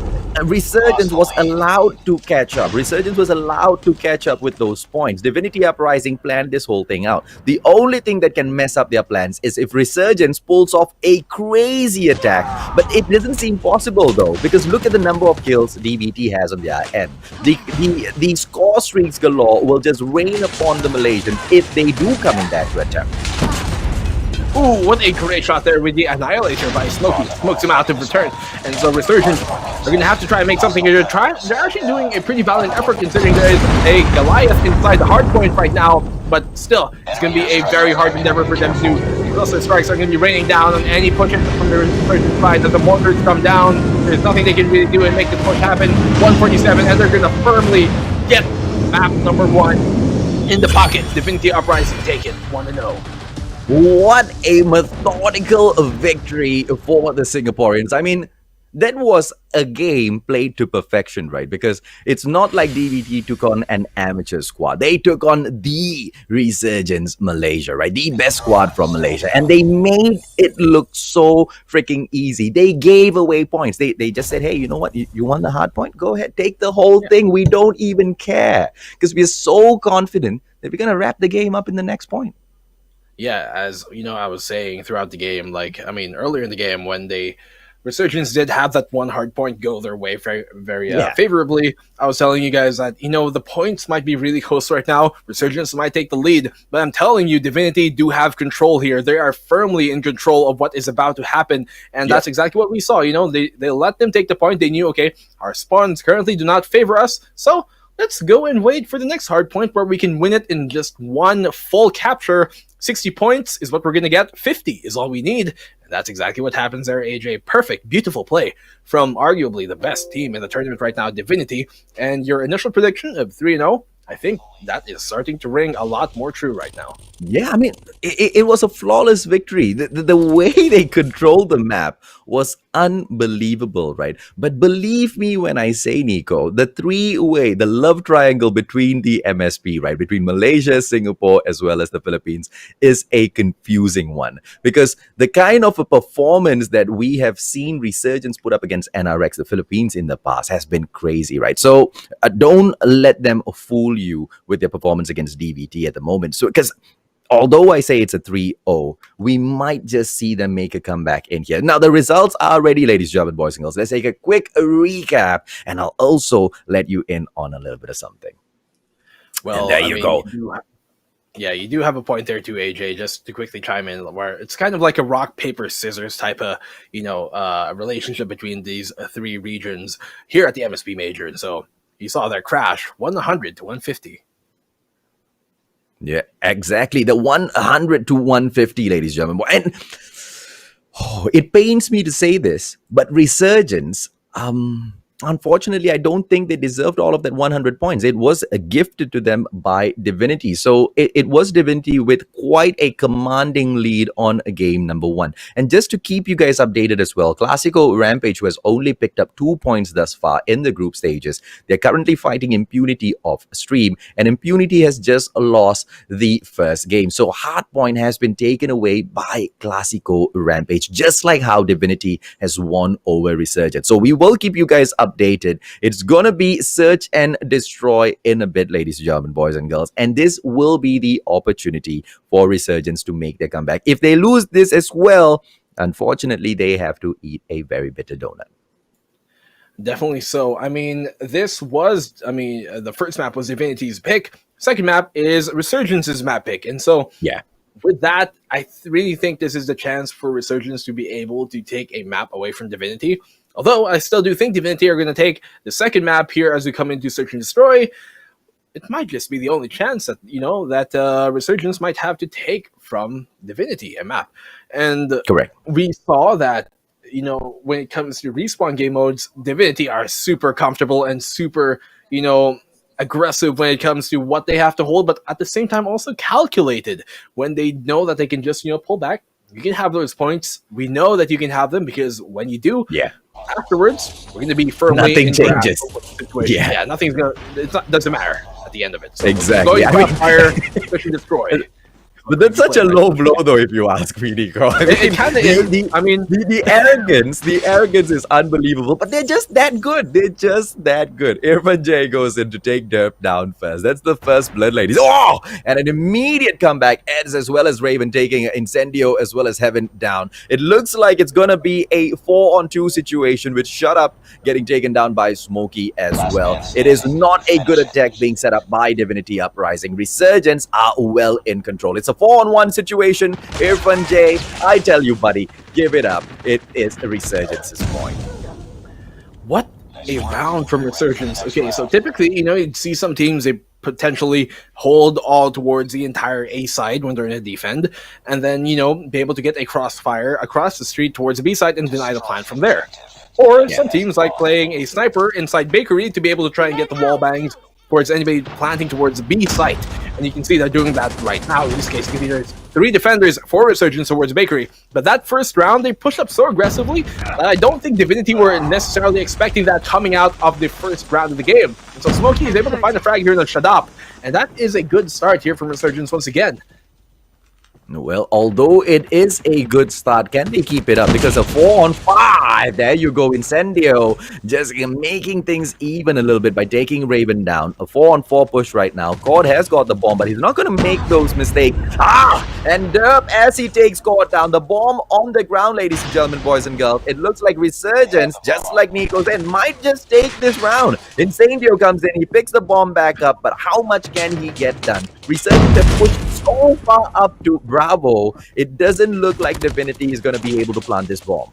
Resurgence was allowed to catch up. Resurgence was allowed to catch up with those points. Divinity Uprising planned this whole thing out. The only thing that can mess up their plans is if Resurgence pulls off a crazy attack. But it doesn't seem possible though, because look at the number of kills DVT has on their end. The score streaks galore will just rain upon the Malaysians if they do come in there to attempt. Ooh, what a great shot there with the Annihilator by Smokey. Smokes him out of return. And so Resurgence are going to have to try and make something here. They're actually doing a pretty valiant effort considering there is a Goliath inside the hard point right now. But still, it's going to be a very hard endeavor for them to do. Cluster strikes are going to be raining down on any pushes from the Resurgence side as the mortars come down. There's nothing they can really do and make the push happen. 147, and they're going to firmly get map number 1 in the pocket. Divinity Uprising take it 1-0. What a methodical victory for the Singaporeans. I mean, that was a game played to perfection, right? Because it's not like DVT took on an amateur squad. They took on the Resurgence Malaysia, right? The best squad from Malaysia. And they made it look so freaking easy. They gave away points. They just said, hey, you know what? You want the hard point? Go ahead. Take the whole thing. We don't even care. Because we're so confident that we're going to wrap the game up in the next point. Yeah, as I was saying throughout the game, earlier in the game when Resurgence did have that one hard point go their way very, very favorably, I was telling you guys that, the points might be really close right now. Resurgence might take the lead, but I'm telling you, Divinity do have control here. They are firmly in control of what is about to happen, and that's exactly what we saw. They let them take the point. They knew, okay, our spawns currently do not favor us, so let's go and wait for the next hard point where we can win it in just one full capture. 60 points is what we're going to get. 50 is all we need. And that's exactly what happens there, AJ. Perfect, beautiful play from arguably the best team in the tournament right now, Divinity. And your initial prediction of 3-0, I think that is starting to ring a lot more true right now. Yeah, I mean, it was a flawless victory. The way they controlled the map was unbelievable, right? But believe me when I say, Nico, the three-way, the love triangle between the MSP, right, between Malaysia, Singapore, as well as the Philippines, is a confusing one. Because the kind of a performance that we have seen Resurgence put up against NRX, the Philippines, in the past has been crazy, right? So don't let them fool you with their performance against DVT at the moment. So, because although I say it's a 3-0, we might just see them make a comeback in here. Now, the results are ready, ladies and gentlemen, boys and girls. Let's take a quick recap, and I'll also let you in on a little bit of something. Well, and there you go. You do have a point there too, AJ, just to quickly chime in, where it's kind of like a rock, paper, scissors type of, relationship between these three regions here at the MSP Major. And so you saw that crash, 100 to 150. Yeah, exactly. The 100 to 150, ladies and gentlemen. And it pains me to say this, but Resurgence, unfortunately, I don't think they deserved all of that 100 points. It was gifted to them by Divinity. So it was Divinity with quite a commanding lead on game number 1. And just to keep you guys updated as well, KLASIKO Rampage, who has only picked up 2 points thus far in the group stages, they're currently fighting Impunity off stream. And Impunity has just lost the first game. So Hardpoint has been taken away by KLASIKO Rampage, just like how Divinity has won over Resurgence. So we will keep you guys updated. It's gonna be search and destroy in a bit, ladies and gentlemen, boys and girls, and this will be the opportunity for Resurgence to make their comeback. If they lose this as well, unfortunately, they have to eat a very bitter donut. Definitely so. I mean, the first map was Divinity's pick. Second map is Resurgence's map pick. And so, yeah, with that, I really think this is the chance for Resurgence to be able to take a map away from Divinity. Although I still do think Divinity are going to take the second map here as we come into Search and Destroy. It might just be the only chance that, Resurgence might have to take from Divinity a map. And correct. We saw that, when it comes to respawn game modes, Divinity are super comfortable and super, aggressive when it comes to what they have to hold, but at the same time also calculated when they know that they can just, pull back. You can have those points. We know that you can have them because when you do, afterwards, we're going to be firmly nothing changes. Yeah, nothing's going to, doesn't matter at the end of it. So exactly. Fire, Search and Destroy. But that's such a low blow, though, if you ask me, Nico. It kind of is. The arrogance is unbelievable, but they're just that good. Irfan J goes in to take Derp down first. That's the first blood, ladies. Oh! And an immediate comeback, Eds as well as Raven taking Incendio as well as Heaven down. It looks like it's going to be a 4-on-2 situation with Shut Up getting taken down by Smokey as well. It is not a good attack being set up by Divinity Uprising. Resurgence are well in control. It's a 4-on-1 situation. Irfan J, I tell you, buddy, give it up. It is a Resurgence's point. What a round from Resurgence. Okay, so typically, you'd see some teams, they potentially hold all towards the entire A side when they're in a defend, and then, be able to get a crossfire across the street towards the B side and deny the plant from there. Or some teams like playing a sniper inside Bakery to be able to try and get the wall bangs towards anybody planting towards the B site. And you can see they're doing that right now. In this case, there's 3 defenders for Resurgence towards Bakery. But that first round, they pushed up so aggressively that I don't think Divinity were necessarily expecting that coming out of the first round of the game. And so Smokey is able to find a frag here in the Shadap. And that is a good start here from Resurgence once again. Well, although it is a good start, can they keep it up? Because a 4-on-5, there you go, Incendio, just making things even a little bit by taking Raven down. A 4-on-4 push right now. Cord has got the bomb, but he's not going to make those mistakes. And Derp, as he takes Cord down, the bomb on the ground, ladies and gentlemen, boys and girls. It looks like Resurgence, just like Nico said, might just take this round. Incendio comes in, he picks the bomb back up, but how much can he get done? Resurgence has pushed so far up to Bravo, it doesn't look like Divinity is going to be able to plant this bomb.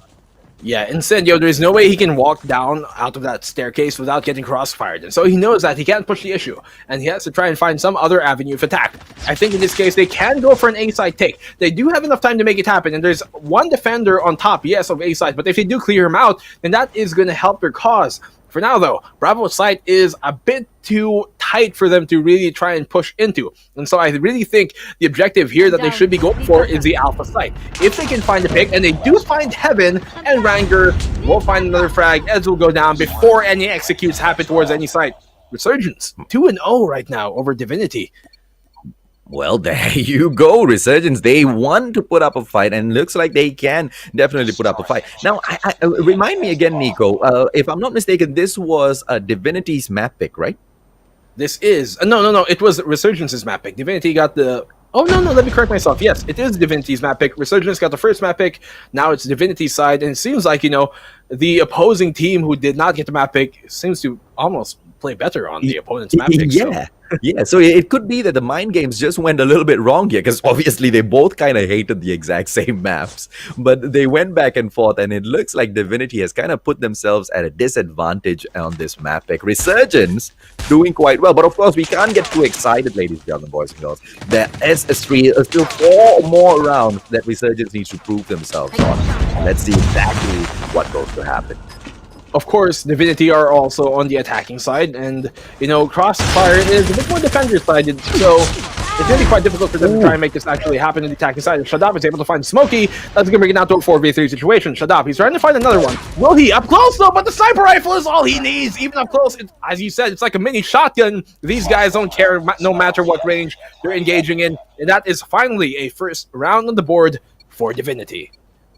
Yeah, Incendio, there's no way he can walk down out of that staircase without getting crossfired. And so he knows that he can't push the issue, and he has to try and find some other avenue of attack. I think in this case, they can go for an A-side take. They do have enough time to make it happen, and there's one defender on top, yes, of A-side, but if they do clear him out, then that is going to help their cause For now, though, Bravo's site is a bit too tight for them to really try and push into. And so I really think the objective here that they should be going for is the alpha site. If they can find a pick, and they do find Heaven, and Ranger will find another frag, Eds will go down before any executes happen towards any site. Resurgence, 2-0 right now over Divinity. Well, there you go, Resurgence. They want to put up a fight, and looks like they can definitely put up a fight. Now, remind me again, Nico, if I'm not mistaken, this was Divinity's map pick, right? This is... no, it was Resurgence's map pick. Divinity got the... Oh, no, let me correct myself. Yes, it is Divinity's map pick. Resurgence got the first map pick. Now it's Divinity's side, and it seems like, the opposing team who did not get the map pick seems to almost play better on the opponent's map pick. Yeah. Yeah, so it could be that the mind games just went a little bit wrong here, because obviously they both kind of hated the exact same maps, but they went back and forth, and it looks like Divinity has kind of put themselves at a disadvantage on this map pick. Resurgence doing quite well, but of course we can't get too excited, ladies and gentlemen, boys and girls. There is still 4 more rounds that Resurgence needs to prove themselves on. Let's see exactly what goes to happen. Of course, Divinity are also on the attacking side, and, Crossfire is a bit more defender-sided, so it's really quite difficult for them to try and make this actually happen on the attacking side. And Shadab is able to find Smokey. That's going to bring it out to a 4v3 situation. Shadab, he's trying to find another one. Will he? Up close, though, but the sniper rifle is all he needs. Even up close, as you said, it's like a mini shotgun. These guys don't care no matter what range they're engaging in, and that is finally a first round on the board for Divinity.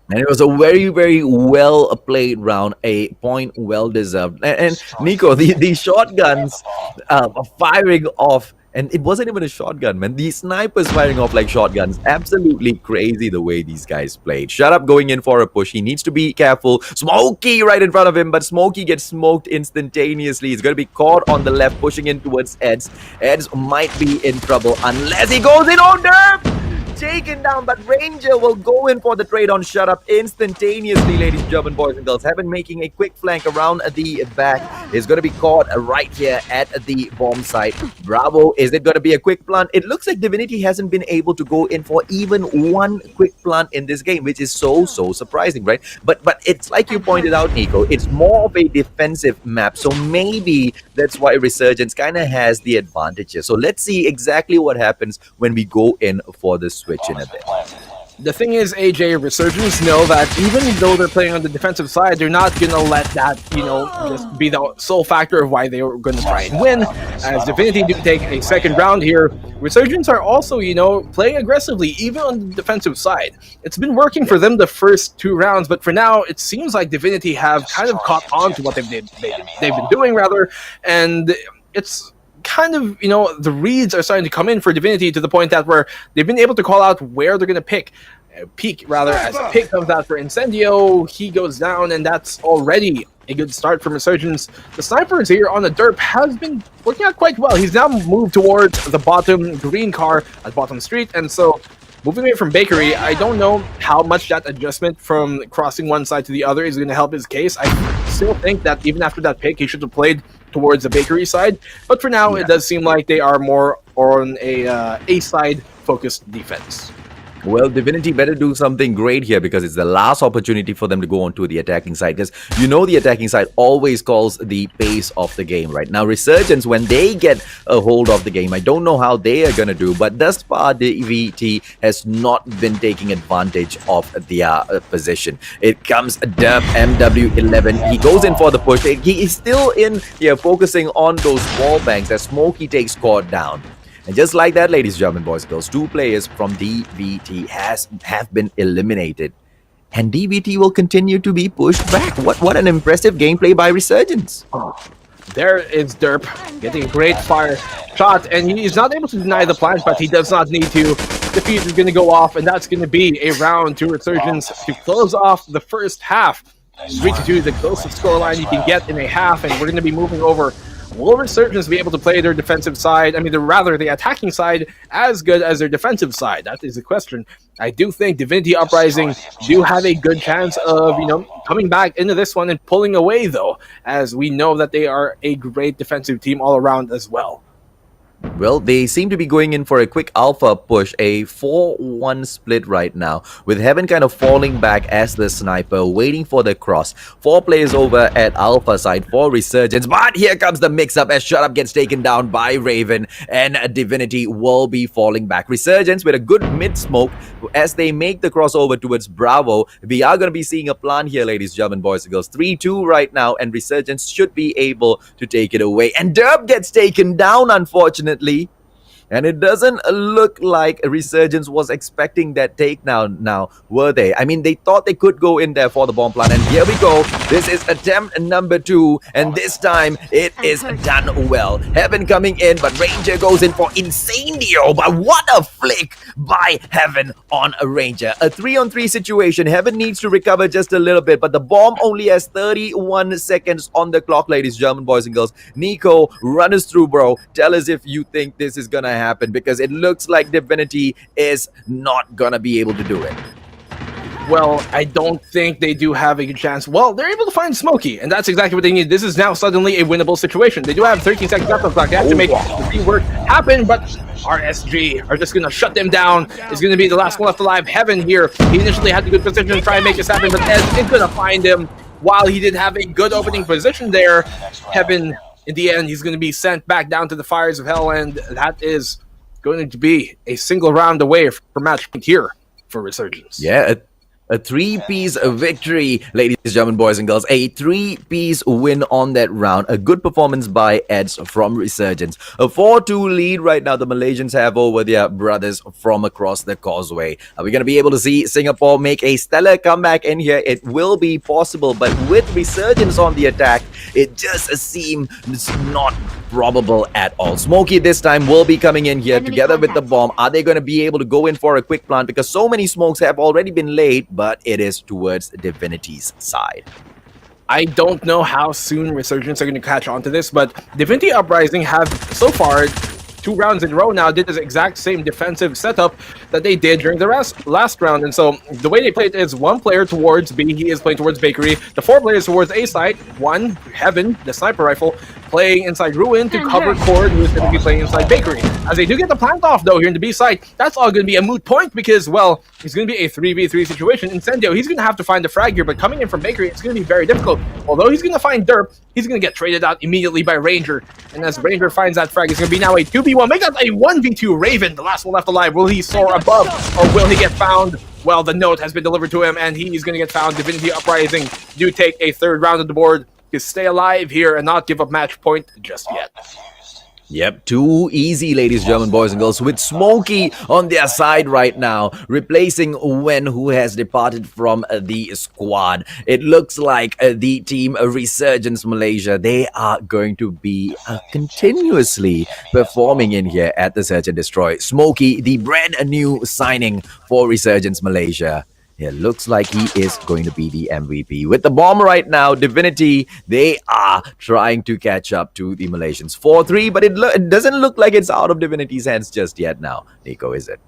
And it was a very, very well played round, a point well deserved. And Nico, these shotguns are firing off, and it wasn't even a shotgun, man. These snipers firing off like shotguns. Absolutely crazy the way these guys played. Shut up going in for a push. He needs to be careful. Smokey right in front of him, but Smokey gets smoked instantaneously. He's going to be caught on the left, pushing in towards Eds. Eds might be in trouble unless he goes in on derp. Taken down, but Ranger will go in for the trade on Shut Up instantaneously, ladies and gentlemen, boys and girls. Heaven making a quick flank around the back is going to be caught right here at the bomb site. Bravo, is it going to be a quick plant? It looks like Divinity hasn't been able to go in for even one quick plant in this game, which is so surprising, right? But it's like you pointed out, Nico, it's more of a defensive map, so maybe that's why Resurgence kind of has the advantage here. So let's see exactly what happens when we go in for this switch in a bit. The thing is, AJ, Resurgence know that even though they're playing on the defensive side, they're not going to let that, just be the sole factor of why they were going to try and win. As Divinity do take a second round here, Resurgence are also, playing aggressively, even on the defensive side. It's been working for them the first 2 rounds, but for now, it seems like Divinity have kind of caught on to what they've been doing, rather, and it's kind of, the reads are starting to come in for Divinity to the point that where they've been able to call out where they're going to peek rather, as a pick comes out for Incendio. He goes down, and that's already a good start from Resurgence. The snipers here on the derp has been working out quite well. He's now moved towards the bottom green car at bottom street, and so moving away from Bakery, I don't know how much that adjustment from crossing one side to the other is going to help his case. I still think that even after that pick, he should have played towards the Bakery side. But for now, it does seem like they are more on a side focused defense. Well, Divinity better do something great here, because it's the last opportunity for them to go onto the attacking side, because the attacking side always calls the pace of the game, right? Now, Resurgence, when they get a hold of the game, I don't know how they are going to do, but thus far, the EVT has not been taking advantage of their position. It comes Derp MW11. He goes in for the push. He is still in here focusing on those wall banks as Smokey takes Cord down. And just like that, ladies and gentlemen, boys and girls, 2 players from DVT have been eliminated. And DVT will continue to be pushed back. What an impressive gameplay by Resurgence. Oh, there is Derp getting a great fire shot, and he's not able to deny the plant, but he does not need to. The fuse is going to go off, and that's going to be a round to Resurgence to close off the first half. 3-2, the closest scoreline you can get in a half, and we're going to be moving over. Will Resurgence be able to play their defensive side, the attacking side, as good as their defensive side? That is the question. I do think Divinity Uprising do have a good chance of, coming back into this one and pulling away, though, as we know that they are a great defensive team all around as well. Well, they seem to be going in for a quick alpha push, a 4-1 split right now, with Heaven kind of falling back as the sniper, waiting for the cross. 4 players over at alpha side for Resurgence, but here comes the mix-up as Shut Up gets taken down by Raven, and Divinity will be falling back. Resurgence with a good mid-smoke as they make the crossover towards Bravo. We are going to be seeing a plan here, ladies and gentlemen, boys and girls. 3-2 right now, and Resurgence should be able to take it away. And Derp gets taken down, unfortunately. And it doesn't look like Resurgence was expecting that takedown now, were they? I mean, they thought they could go in there for the bomb plant. And here we go. This is attempt number 2. And this time, it is done well. Heaven coming in, but Ranger goes in for Incendio. But what a flick by Heaven on a Ranger. A 3-on-3 situation. Heaven needs to recover just a little bit. But the bomb only has 31 seconds on the clock, ladies and gentlemen, boys and girls. Nico, run us through, bro. Tell us if you think this is gonna happen, because it looks like Divinity is not gonna be able to do it. Well, I don't think they do have a good chance. Well, they're able to find Smokey, and that's exactly what they need. This is now suddenly a winnable situation. They do have 13 seconds left on the clock. They have to make the rework happen, but RSG are just going to shut them down. It's going to be the last one left alive. Heaven here. He initially had the good position to try and make this happen, but Ez is going to find him. While he did have a good opening position there, Heaven, in the end, he's going to be sent back down to the fires of hell, and that is going to be a single round away from match point here for Resurgence. Yeah, a 3-piece victory, ladies and gentlemen, boys and girls. A 3-piece win on that round. A good performance by Eds from Resurgence. A 4-2 lead right now the Malaysians have over their brothers from across the causeway. Are we going to be able to see Singapore make a stellar comeback in here? It will be possible, but with Resurgence on the attack, it just seems not probable at all. Smokey this time will be coming in here together with the bomb. Are they going to be able to go in for a quick plant? Because so many smokes have already been laid, but it is towards Divinity's side. I don't know how soon Resurgence are going to catch on to this, but Divinity Uprising have so far 2 rounds in a row now did this exact same defensive setup that they did during the last round. And so the way they play it is 1 player towards B, he is playing towards Bakery. The 4 players towards A side, 1 Heaven, the sniper rifle, playing inside Ruin to cover Cord, who is going to be playing inside Bakery. As they do get the plant off though here in the B side, that's all going to be a moot point because, well, it's going to be a 3v3 situation. Incendio, he's going to have to find the frag here, but coming in from Bakery, it's going to be very difficult. Although he's going to find Derp, he's going to get traded out immediately by Ranger. And as Ranger finds that frag, it's going to be now a 2v1. Make that a 1v2 Raven, the last one left alive. Will he soar above or will he get found? Well, the note has been delivered to him and he's going to get found. Divinity Uprising do take a 3rd round of the board to stay alive here and not give up match point just yet. Yep, too easy, ladies and gentlemen, boys and girls, with Smokey on their side right now, replacing Wen, who has departed from the squad. It looks like the team Resurgence Malaysia, they are going to be continuously performing in here at the Search and Destroy. Smokey, the brand new signing for Resurgence Malaysia. It looks like he is going to be the MVP. With the bomb right now, Divinity, they are trying to catch up to the Malaysians. 4-3, but it doesn't look like it's out of Divinity's hands just yet now. Nico, is it?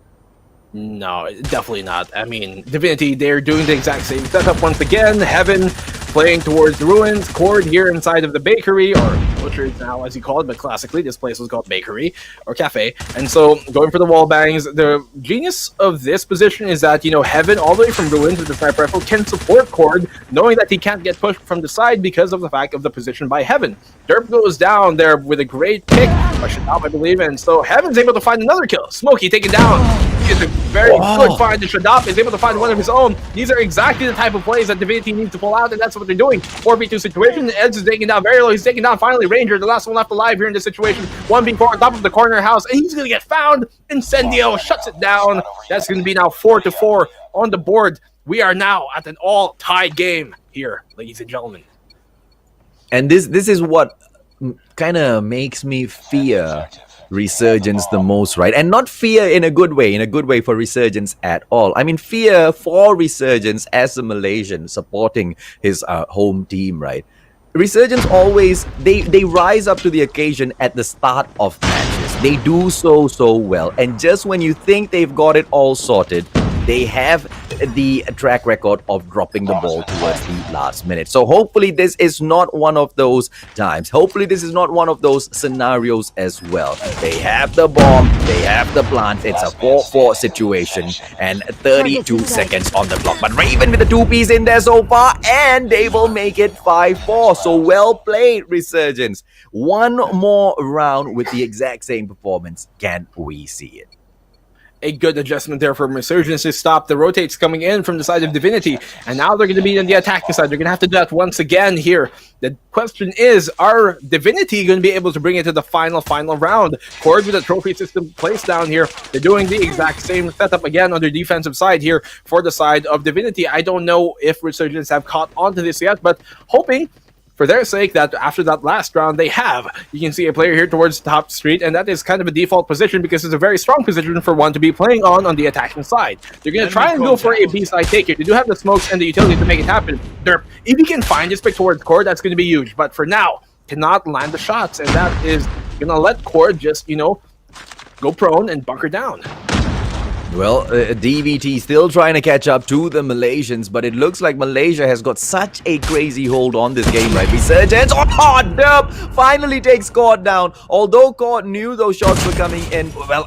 No, definitely not. I mean, Divinity, they're doing the exact same setup once again. Heaven playing towards Ruins. Cord here inside of the bakery, or butchers now as you call it, but classically this place was called bakery or cafe. And so going for the wall bangs. The genius of this position is that, you know, Heaven all the way from Ruins with the sniper rifle can support Cord, knowing that he can't get pushed from the side because of the fact of the position by Heaven. Derp goes down there with a great pick by Shadab, I believe, and so Heaven's able to find another kill. Smokey taken down. Is a very good find. Shadab is able to find one of his own. These are exactly the type of plays that Divinity needs to pull out, and that's what they're doing. 4v2 situation. Eds is taking down very low. He's taking down finally Ranger, the last one left alive here in this situation. 1v4 on top of the corner house, and he's going to get found. Incendio shuts it down. That's going to be now 4-4 on the board. We are now at an all-tie game here, ladies and gentlemen. And this is what kind of makes me fear Resurgence the most, right? And not fear in a good way for Resurgence at all. I mean, fear for Resurgence as a Malaysian supporting his home team, right? Resurgence always, they rise up to the occasion at the start of matches. They do so well. And just when you think they've got it all sorted, they have the track record of dropping the ball towards the last minute. So hopefully this is not one of those times. Hopefully this is not one of those scenarios as well. They have the bomb, they have the plant. It's a 4-4 situation and 32 seconds on the clock. But Raven with the 2Ps in there so far, and they will make it 5-4. So well played, Resurgence. One more round with the exact same performance. Can we see it? A good adjustment there from Resurgence to stop the rotates coming in from the side of Divinity, and now they're going to be on the attacking side. They're going to have to do that once again here. The question is, are Divinity going to be able to bring it to the final round? Cord with the trophy system placed down here. They're doing the exact same setup again on their defensive side here for the side of Divinity. I don't know if Resurgence have caught on to this yet, but hoping for their sake that after that last round they have. You can see a player here towards the top street, and that is kind of a default position because it's a very strong position for one to be playing on the attacking side. They're going to try and go for a B-side take here. They do have the smokes and the utility to make it happen. Derp, if you can find this pick towards Cord, that's going to be huge. But for now, cannot land the shots, and that is going to let Cord just, go prone and bunker down. Well, DVT still trying to catch up to the Malaysians, but it looks like Malaysia has got such a crazy hold on this game, right? Resurgence, Derp finally takes Cord down. Although Cord knew those shots were coming in, well,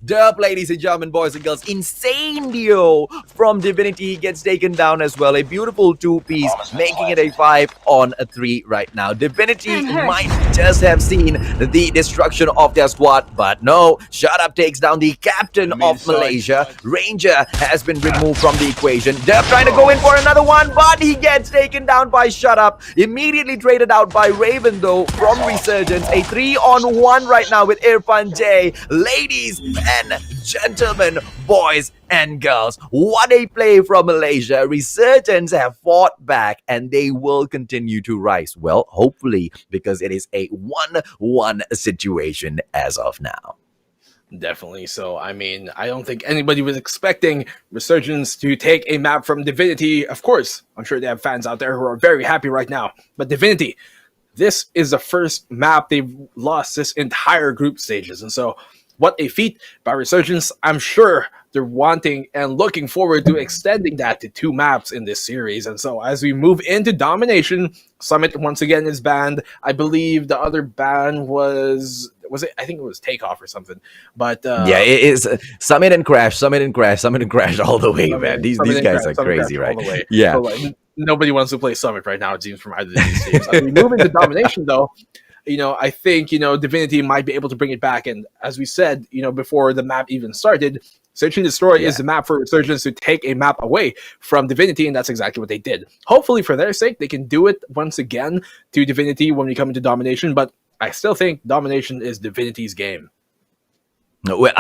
Derp, ladies and gentlemen, boys and girls, Incendio from Divinity, he gets taken down as well. A beautiful 2-piece, making it a 5-on-3 right now. Divinity might just have seen the destruction of their squad, but no, Shut Up takes down the captain of Malaysia. Ranger has been removed from the equation. Derp trying to go in for another one, but he gets taken down by Shut Up. Immediately traded out by Raven though from Resurgence. A 3-on-1 right now with Irfan J. Ladies and gentlemen, boys and girls, what a play from Malaysia. Resurgence have fought back and they will continue to rise. Well, hopefully, because it is a 1-1 situation as of now. Definitely so. I mean, I don't think anybody was expecting Resurgence to take a map from Divinity. Of course, I'm sure they have fans out there who are very happy right now. But Divinity, this is the first map they've lost this entire group stages. And so, what a feat by Resurgence. I'm sure they're wanting and looking forward to extending that to 2 maps in this series. And so, as we move into Domination, Summit once again is banned. I believe the other ban was it? I think it was Takeoff or something. But yeah, it is Summit and Crash all the way, man. These guys are crazy, right? Yeah. So, nobody wants to play Summit right now, it seems, from either of these teams. As we move into Domination, though, I think, Divinity might be able to bring it back. And as we said, before the map even started, Search and Destroy is the map for Resurgence to take a map away from Divinity, and that's exactly what they did. Hopefully, for their sake, they can do it once again to Divinity when we come into Domination, but I still think Domination is Divinity's game. Well,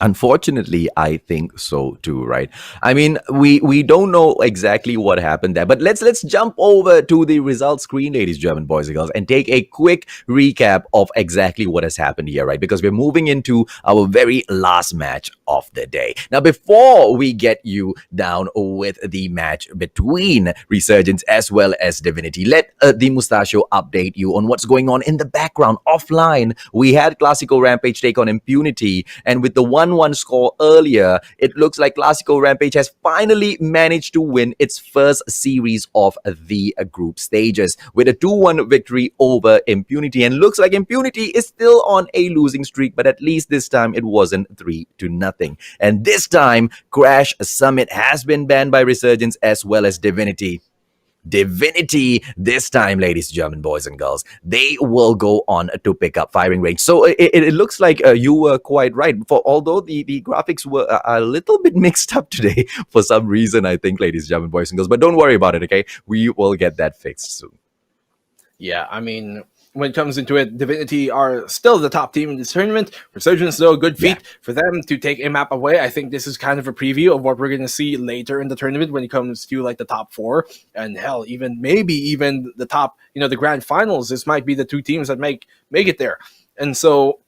unfortunately, I think so too, right? I mean, we don't know exactly what happened there, but let's jump over to the results screen, ladies, German boys and girls, and take a quick recap of exactly what has happened here, right? Because we're moving into our very last match of the day. Now, before we get you down with the match between Resurgence as well as Divinity, let the Mustachio update you on what's going on in the background. Offline, we had KLASIKO Rampage take on Impunity, and with the 1-1 score earlier, it looks like KLASIKO Rampage has finally managed to win its first series of the group stages with a 2-1 victory over Impunity. And looks like Impunity is still on a losing streak, but at least this time it wasn't 3-0. And this time, Crash Summit has been banned by Resurgence as well as Divinity. This time, ladies, German boys and girls, they will go on to pick up firing range. So it looks like you were quite right. For although the graphics were a little bit mixed up today for some reason, I think, ladies, German boys and girls. But don't worry about it, okay? We will get that fixed soon. Yeah, I mean, when it comes into it, Divinity are still the top team in this tournament. Resurgence, though, good feat for them to take a map away. I think this is kind of a preview of what we're going to see later in the tournament when it comes to like the top 4 and hell, maybe even the top, the grand finals. This might be the 2 teams that make it there. And so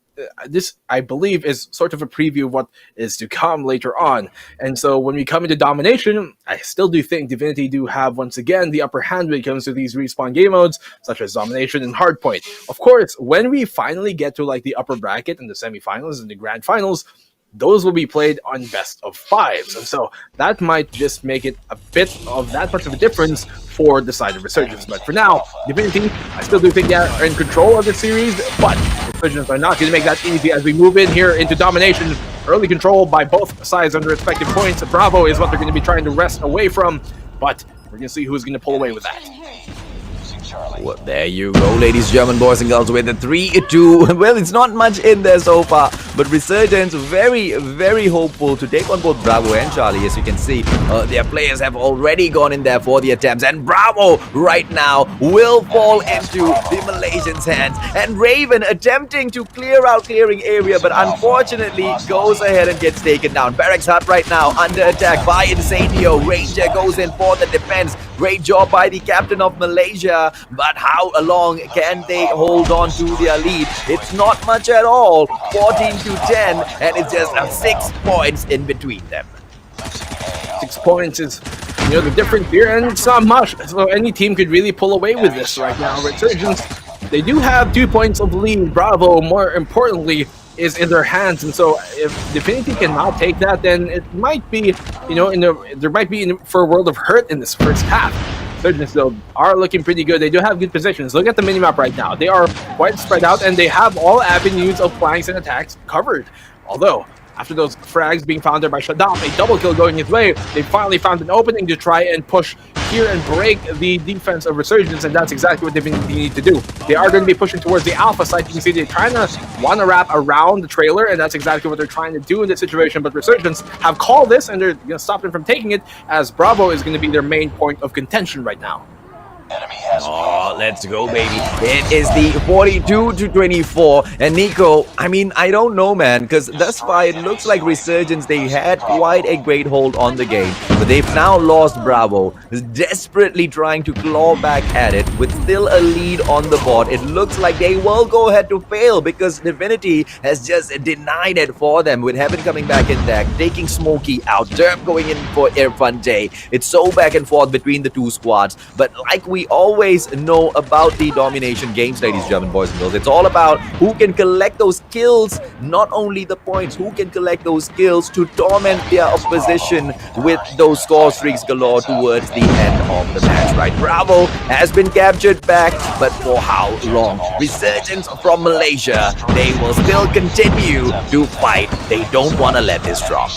this, I believe, is sort of a preview of what is to come later on. And so when we come into Domination, I still do think Divinity do have, once again, the upper hand when it comes to these respawn game modes, such as Domination and Hardpoint. Of course, when we finally get to like the upper bracket and the semifinals and the grand finals, those will be played on best of fives. And so that might just make it a bit of that much of a difference for the side of Resurgence. But for now, Divinity, I still do think they are in control of the series, but Resurgence are not going to make that easy as we move in here into domination. Early control by both sides on their respective points. Bravo is what they're going to be trying to wrest away from, but we're going to see who's going to pull away with that. Well, there you go, ladies, German boys and girls, with the 3-2. Well, it's not much in there so far, but Resurgence very, very hopeful to take on both Bravo and Charlie. As you can see, their players have already gone in there for the attempts, and Bravo right now will fall into the Malaysians' hands. And Raven attempting to clearing area, but unfortunately goes ahead and gets taken down. Barracks Hut right now under attack by Insanio. Ranger goes in for the defense. Great job by the captain of Malaysia, but how long can they hold on to their lead? It's not much at all, 14-10, and it's just 6 points in between them. 6 points is, the difference here, and it's not much. So any team could really pull away with this right now. Resurgence, they do have 2 points of lead. Bravo, more importantly, is in their hands, and so if Divinity cannot take that, then it might be, there might be for a world of hurt in this first half. Resurgence, though, are looking pretty good. They do have good positions. Look at the minimap right now. They are quite spread out, and they have all avenues of flanks and attacks covered. Although, after those frags being found there by Shaddam, a double kill going his way, they finally found an opening to try and push here and break the defense of Resurgence, and that's exactly what they need to do. They are going to be pushing towards the alpha site. You can see they're trying to want to wrap around the trailer, and that's exactly what they're trying to do in this situation. But Resurgence have called this, and they're going to stop them from taking it, as Bravo is going to be their main point of contention right now. Oh, let's go, baby. It is the 42-24. And Nico, I don't know, man, because thus far it looks like Resurgence, they had quite a great hold on the game. But they've now lost Bravo, desperately trying to claw back at it with still a lead on the board. It looks like they will go ahead to fail because Divinity has just denied it for them, with Heaven coming back in deck, taking Smokey out, Derp going in for Irfan J. It's so back and forth between the two squads. But like we always know about the domination games, ladies, German boys and girls, it's all about who can collect those kills, not only the points, who can collect those kills to torment their opposition with those score streaks galore towards the end of the match, right? Bravo has been captured back, but for how long? Resurgence from Malaysia, they will still continue to fight. They don't want to let this drop.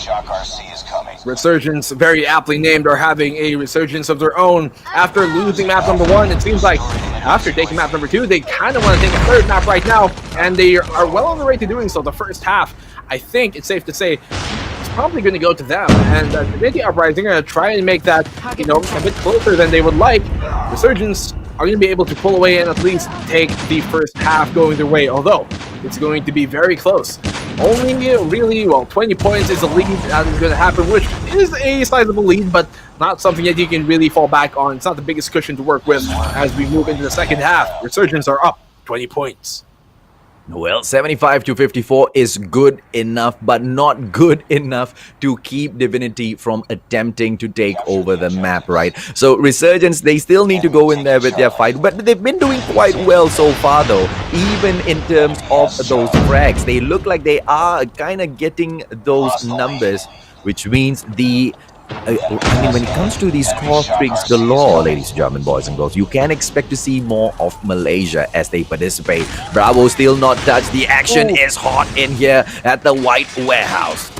Resurgence, very aptly named, are having a resurgence of their own. After losing map number 1, it seems like after taking map number 2, they kind of want to take a third map right now, and they are well on the way to doing so. The first half, I think it's safe to say, it's probably going to go to them, and Divinity Uprising are going to try and make that, a bit closer than they would like. Resurgence are going to be able to pull away and at least take the first half going their way, although it's going to be very close. Only really, 20 points is a lead that is going to happen, which is a sizable lead, but not something that you can really fall back on. It's not the biggest cushion to work with as we move into the second half. Resurgence are up 20 points. Well, 75-54 is good enough, but not good enough to keep Divinity from attempting to take over the map, right? So Resurgence, they still need to go in there with their fight, but they've been doing quite well so far, though. Even in terms of those frags, they look like they are kind of getting those numbers, which means the when it comes to these score streaks galore, ladies, German boys and girls, you can expect to see more of Malaysia as they participate. Bravo still not touched. The action is hot in here at the White Warehouse.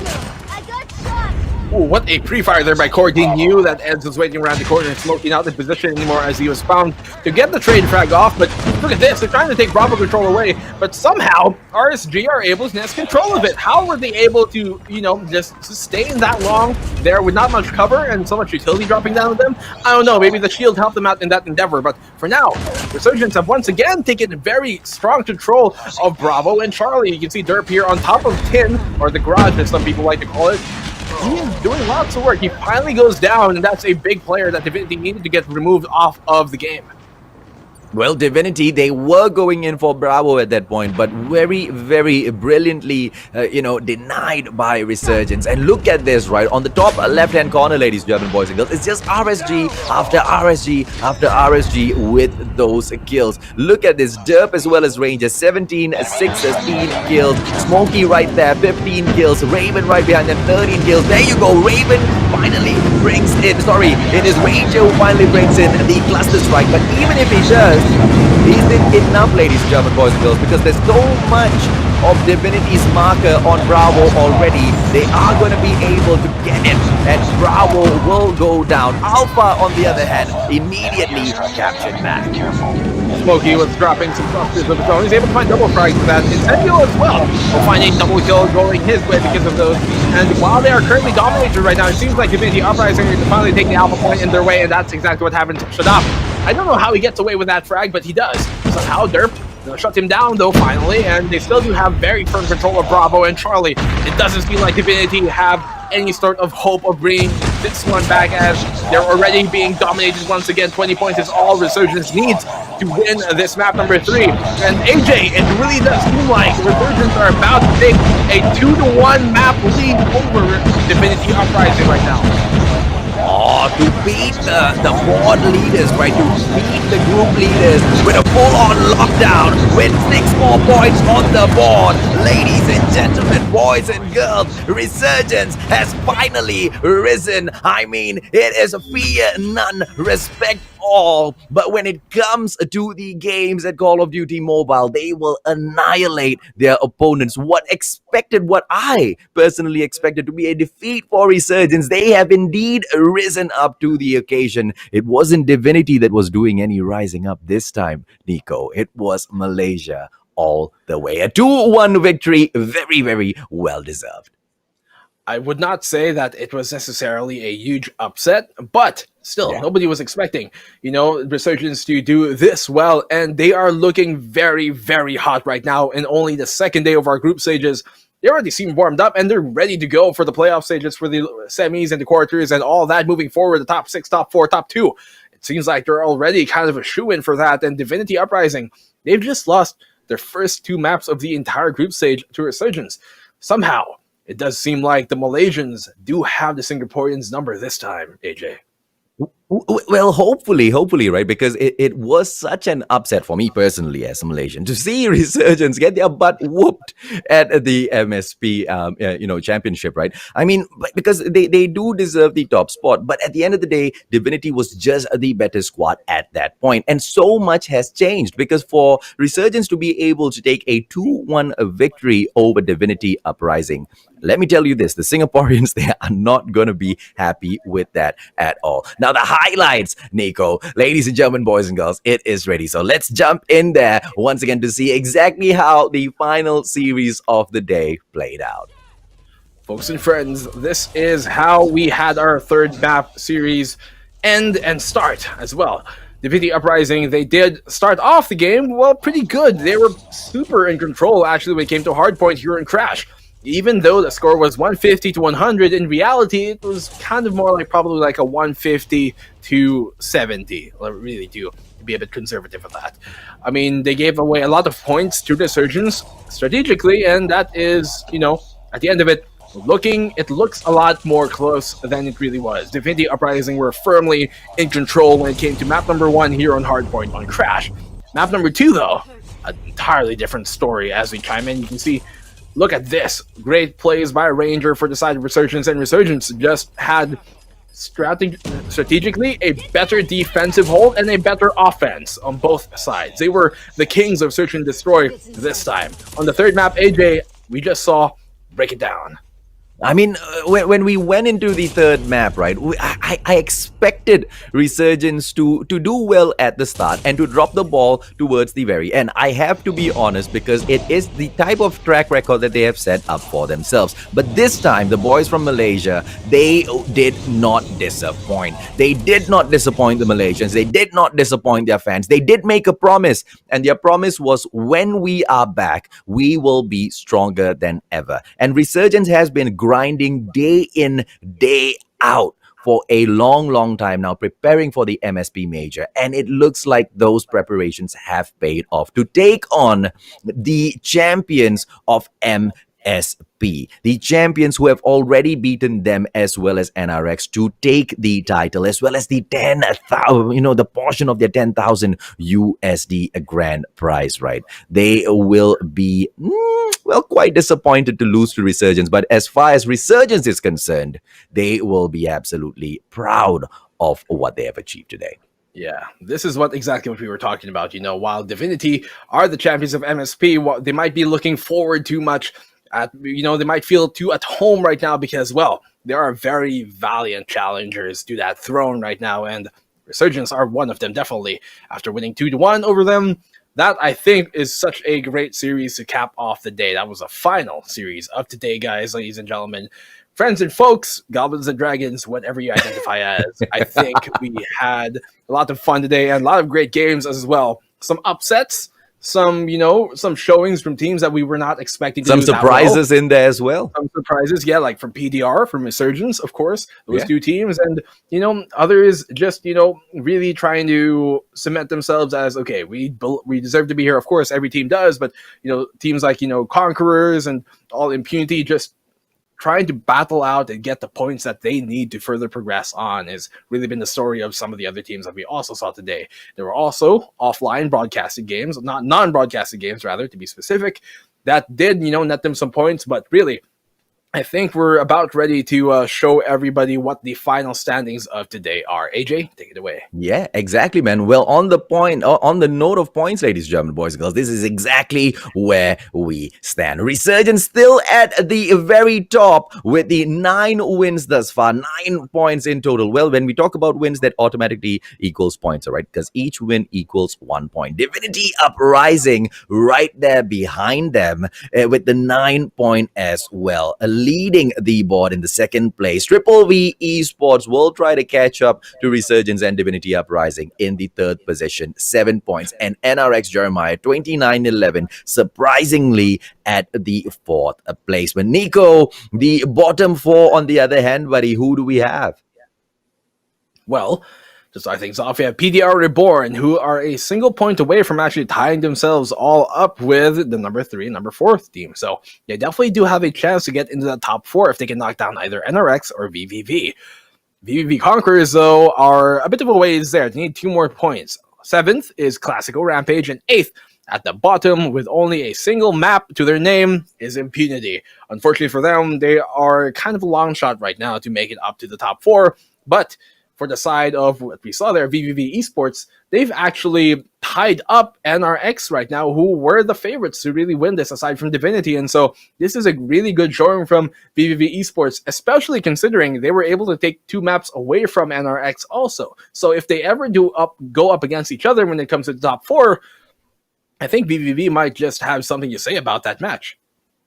I got shot. Ooh, what a pre-fire there by Cord. He knew that Eds was waiting around the corner and smoking out the position anymore as he was found to get the trade frag off. But look at this, they're trying to take Bravo control away, but somehow RSG are able to nest control of it. How were they able to, just sustain that long there with not much cover and so much utility dropping down on them? I don't know, maybe the shield helped them out in that endeavor, but for now, Resurgence have once again taken very strong control of Bravo and Charlie. You can see Derp here on top of Tin, or the garage as some people like to call it. He is doing lots of work. He finally goes down, and that's a big player that Divinity needed to get removed off of the game. Well, Divinity, they were going in for Bravo at that point, but very, very brilliantly, denied by Resurgence. And look at this, right? On the top left-hand corner, ladies and gentlemen, boys and girls, it's just RSG after RSG after RSG with those kills. Look at this, Derp as well as Ranger, 17, 16 kills. Smokey right there, 15 kills. Raven right behind them, 13 kills. There you go, Raven finally brings in, it is Ranger who finally brings in the cluster strike. But even if he does, isn't enough, ladies and gentlemen, boys and girls, because there's so much of Divinity's marker on Bravo already. They are going to be able to get it, and Bravo will go down. Alpha, on the other hand, immediately captured back. Smokey was dropping some clusters of his own. He's able to find double frags with that. Incendio as well. We'll find a double kill going his way because of those. And while they are currently dominated right now, it seems like Divinity Uprising is finally taking the alpha point in their way, and that's exactly what happened to Shadaf. I don't know how he gets away with that frag, but he does. Somehow Derp shut him down though finally, and they still do have very firm control of Bravo and Charlie. It doesn't seem like Divinity have any sort of hope of bringing this one back, as they're already being dominated once again. 20 points is all Resurgence needs to win this map number 3. And AJ, it really does seem like Resurgence are about to take a 2-1 map lead over Divinity Uprising right now. Oh, to beat the board leaders, right? To beat the group leaders with a full-on lockdown with 6 more points on the board. Ladies and gentlemen, boys and girls, Resurgence has finally risen. I mean, it is fear none, respect all. But when it comes to the games at Call of Duty Mobile, they will annihilate their opponents. What I personally expected to be a defeat for Resurgence, they have indeed risen up to the occasion. It wasn't Divinity that was doing any rising up this time, Nico. It was Malaysia all the way. A 2-1 victory, very, very well deserved. I would not say that it was necessarily a huge upset, but still, nobody was expecting, Resurgence to do this well, and they are looking very, very hot right now. In only the second day of our group stages, they already seem warmed up, and they're ready to go for the playoff stages, for the semis and the quarters and all that moving forward, the top 6, top 4, top 2. It seems like they're already kind of a shoo-in for that, and Divinity Uprising, they've just lost their first 2 maps of the entire group stage to Resurgence. Somehow, it does seem like the Malaysians do have the Singaporeans' number this time, AJ. Well, hopefully, right? Because it was such an upset for me personally as a Malaysian to see Resurgence get their butt whooped at the MSP, championship, right? I mean, because they do deserve the top spot, but at the end of the day, Divinity was just the better squad at that point, and so much has changed because for Resurgence to be able to take a 2-1 victory over Divinity Uprising, let me tell you this, the Singaporeans, they are not going to be happy with that at all. Now, the highlights, Nico, ladies and gentlemen, boys and girls, it is ready. So let's jump in there once again to see exactly how the final series of the day played out. Folks and friends, this is how we had our third map series end and start as well. Divinity Uprising, they did start off the game, well, pretty good. They were super in control, actually, when it came to hardpoint here in Crash. Even though the score was 150 to 100, in reality, it was kind of more like probably like a 150 to 70. I really do be a bit conservative with that. I mean, they gave away a lot of points to Resurgence strategically, and that is, at the end of it, it looks a lot more close than it really was. Divinity Uprising were firmly in control when it came to map number 1 here on hardpoint on Crash. Map number 2, though, an entirely different story. As we chime in, you can see, look at this. Great plays by Ranger for the side of Resurgence, and Resurgence just had strategically a better defensive hold and a better offense on both sides. They were the kings of search and destroy this time. On the third map, AJ, we just saw break it down. I mean, when we went into the third map, right, I expected Resurgence to do well at the start and to drop the ball towards the very end. I have to be honest, because it is the type of track record that they have set up for themselves. But this time, the boys from Malaysia, they did not disappoint. They did not disappoint the Malaysians. They did not disappoint their fans. They did make a promise, and their promise was, when we are back, we will be stronger than ever. And Resurgence has been grinding day in, day out for a long time now, preparing for the MSP major. And it looks like those preparations have paid off to take on the champions of MSP, the champions who have already beaten them as well as NRX to take the title, as well as the 10,000, the portion of their 10,000 USD grand prize, right? They will be, quite disappointed to lose to Resurgence. But as far as Resurgence is concerned, they will be absolutely proud of what they have achieved today. Yeah, this is exactly what we were talking about. While Divinity are the champions of MSP, they might be looking forward too much they might feel too at home right now because, well, there are very valiant challengers to that throne right now, and Resurgence are one of them, definitely. After winning 2-1 over them, that, I think, is such a great series to cap off the day. That was a final series of today, guys, ladies and gentlemen. Friends and folks, goblins and dragons, whatever you identify as. I think we had a lot of fun today and a lot of great games as well. Some upsets, some showings from teams that we were not expecting to some do surprises in there as well. Some surprises, yeah, like from PDR, from Resurgence, of course, those two teams, and others just really trying to cement themselves as, okay, we deserve to be here. Of course, every team does, but teams like Conquerors and all Impunity just trying to battle out and get the points that they need to further progress on has really been the story of some of the other teams that we also saw today. There were also offline broadcasted games, not non-broadcasted games, rather, to be specific, that did, net them some points, but really, I think we're about ready to show everybody what the final standings of today are. AJ, take it away. Yeah, exactly, man. Well, on the note of points, ladies and gentlemen, boys and girls, this is exactly where we stand. Resurgence still at the very top with the 9 wins thus far, 9 points in total. Well, when we talk about wins, that automatically equals points, all right? Because each win equals 1 point. Divinity Uprising right there behind them with the 9 point as well. Leading the board in the second place. Triple V ESPORTS will try to catch up to Resurgence and Divinity Uprising in the third position, 7 points. And NRX Jeremiah, 29-11, surprisingly at the fourth placement. Nico, the bottom 4 on the other hand, buddy, who do we have? Well, to start things off, we have PDR Reborn, who are a single point away from actually tying themselves all up with the number 3 and number 4 team. So they definitely do have a chance to get into the top 4 if they can knock down either NRX or VVV. VVV Conquerors, though, are a bit of a ways there. They need 2 more points. 7th is KLASIKO Rampage, and 8th at the bottom, with only a single map to their name, is Impunity. Unfortunately for them, they are kind of a long shot right now to make it up to the top 4, but for the side of what we saw there, VVV Esports, they've actually tied up NRX right now, who were the favorites to really win this aside from Divinity. And so this is a really good showing from VVV Esports, especially considering they were able to take 2 maps away from NRX also. So if they ever go up against each other when it comes to the top 4, I think VVV might just have something to say about that match.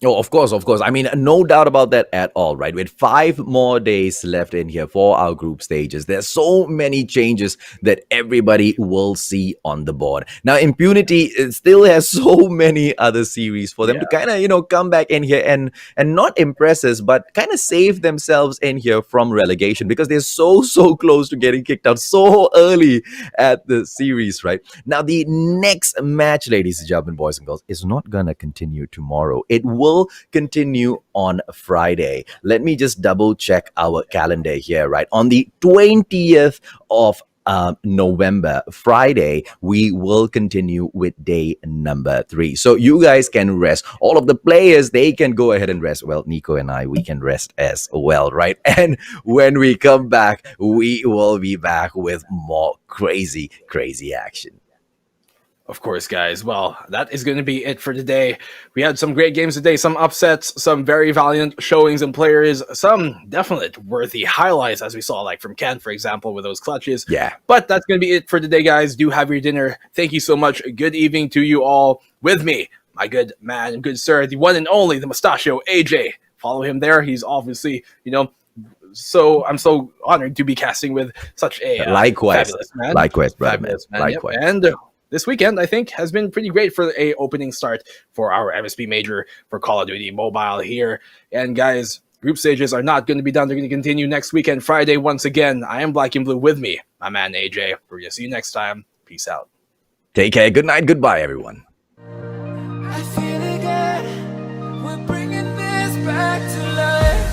Oh, of course. I mean, no doubt about that at all, right? With 5 more days left in here for our group stages, there's so many changes that everybody will see on the board. Now, Impunity still has so many other series for them to kind of, come back in here and not impress us, but kind of save themselves in here from relegation because they're so close to getting kicked out so early at the series, right? Now, the next match, ladies and gentlemen, boys and girls, is not going to continue tomorrow. It will continue on Friday. Let me just double check our calendar here, right? On the 20th of November, Friday, we will continue with day number 3. So you guys can rest. All of the players, they can go ahead and rest. Well, Nico and I, we can rest as well, right? And when we come back, we will be back with more crazy action. Of course, guys. Well, that is going to be it for today. We had some great games today, some upsets, some very valiant showings and players, some definite worthy highlights, as we saw, like from Ken, for example, with those clutches. Yeah. But that's going to be it for today, guys. Do have your dinner. Thank you so much. Good evening to you all. With me, my good man and good sir, the one and only, the mustachio, AJ. Follow him there. He's obviously, so I'm so honored to be casting with such a fabulous man. Likewise, brother. Fabulous man. Likewise. Yep. And this weekend, I think, has been pretty great for a opening start for our MSP major for Call of Duty Mobile here. And guys, Group stages are not going to be done. They're going to continue next weekend, Friday, once again. I am Black and Blue with me, my man AJ. We're going to see you next time. Peace out. Take care. Good night. Goodbye, everyone. I feel again, we're bringing this back to life.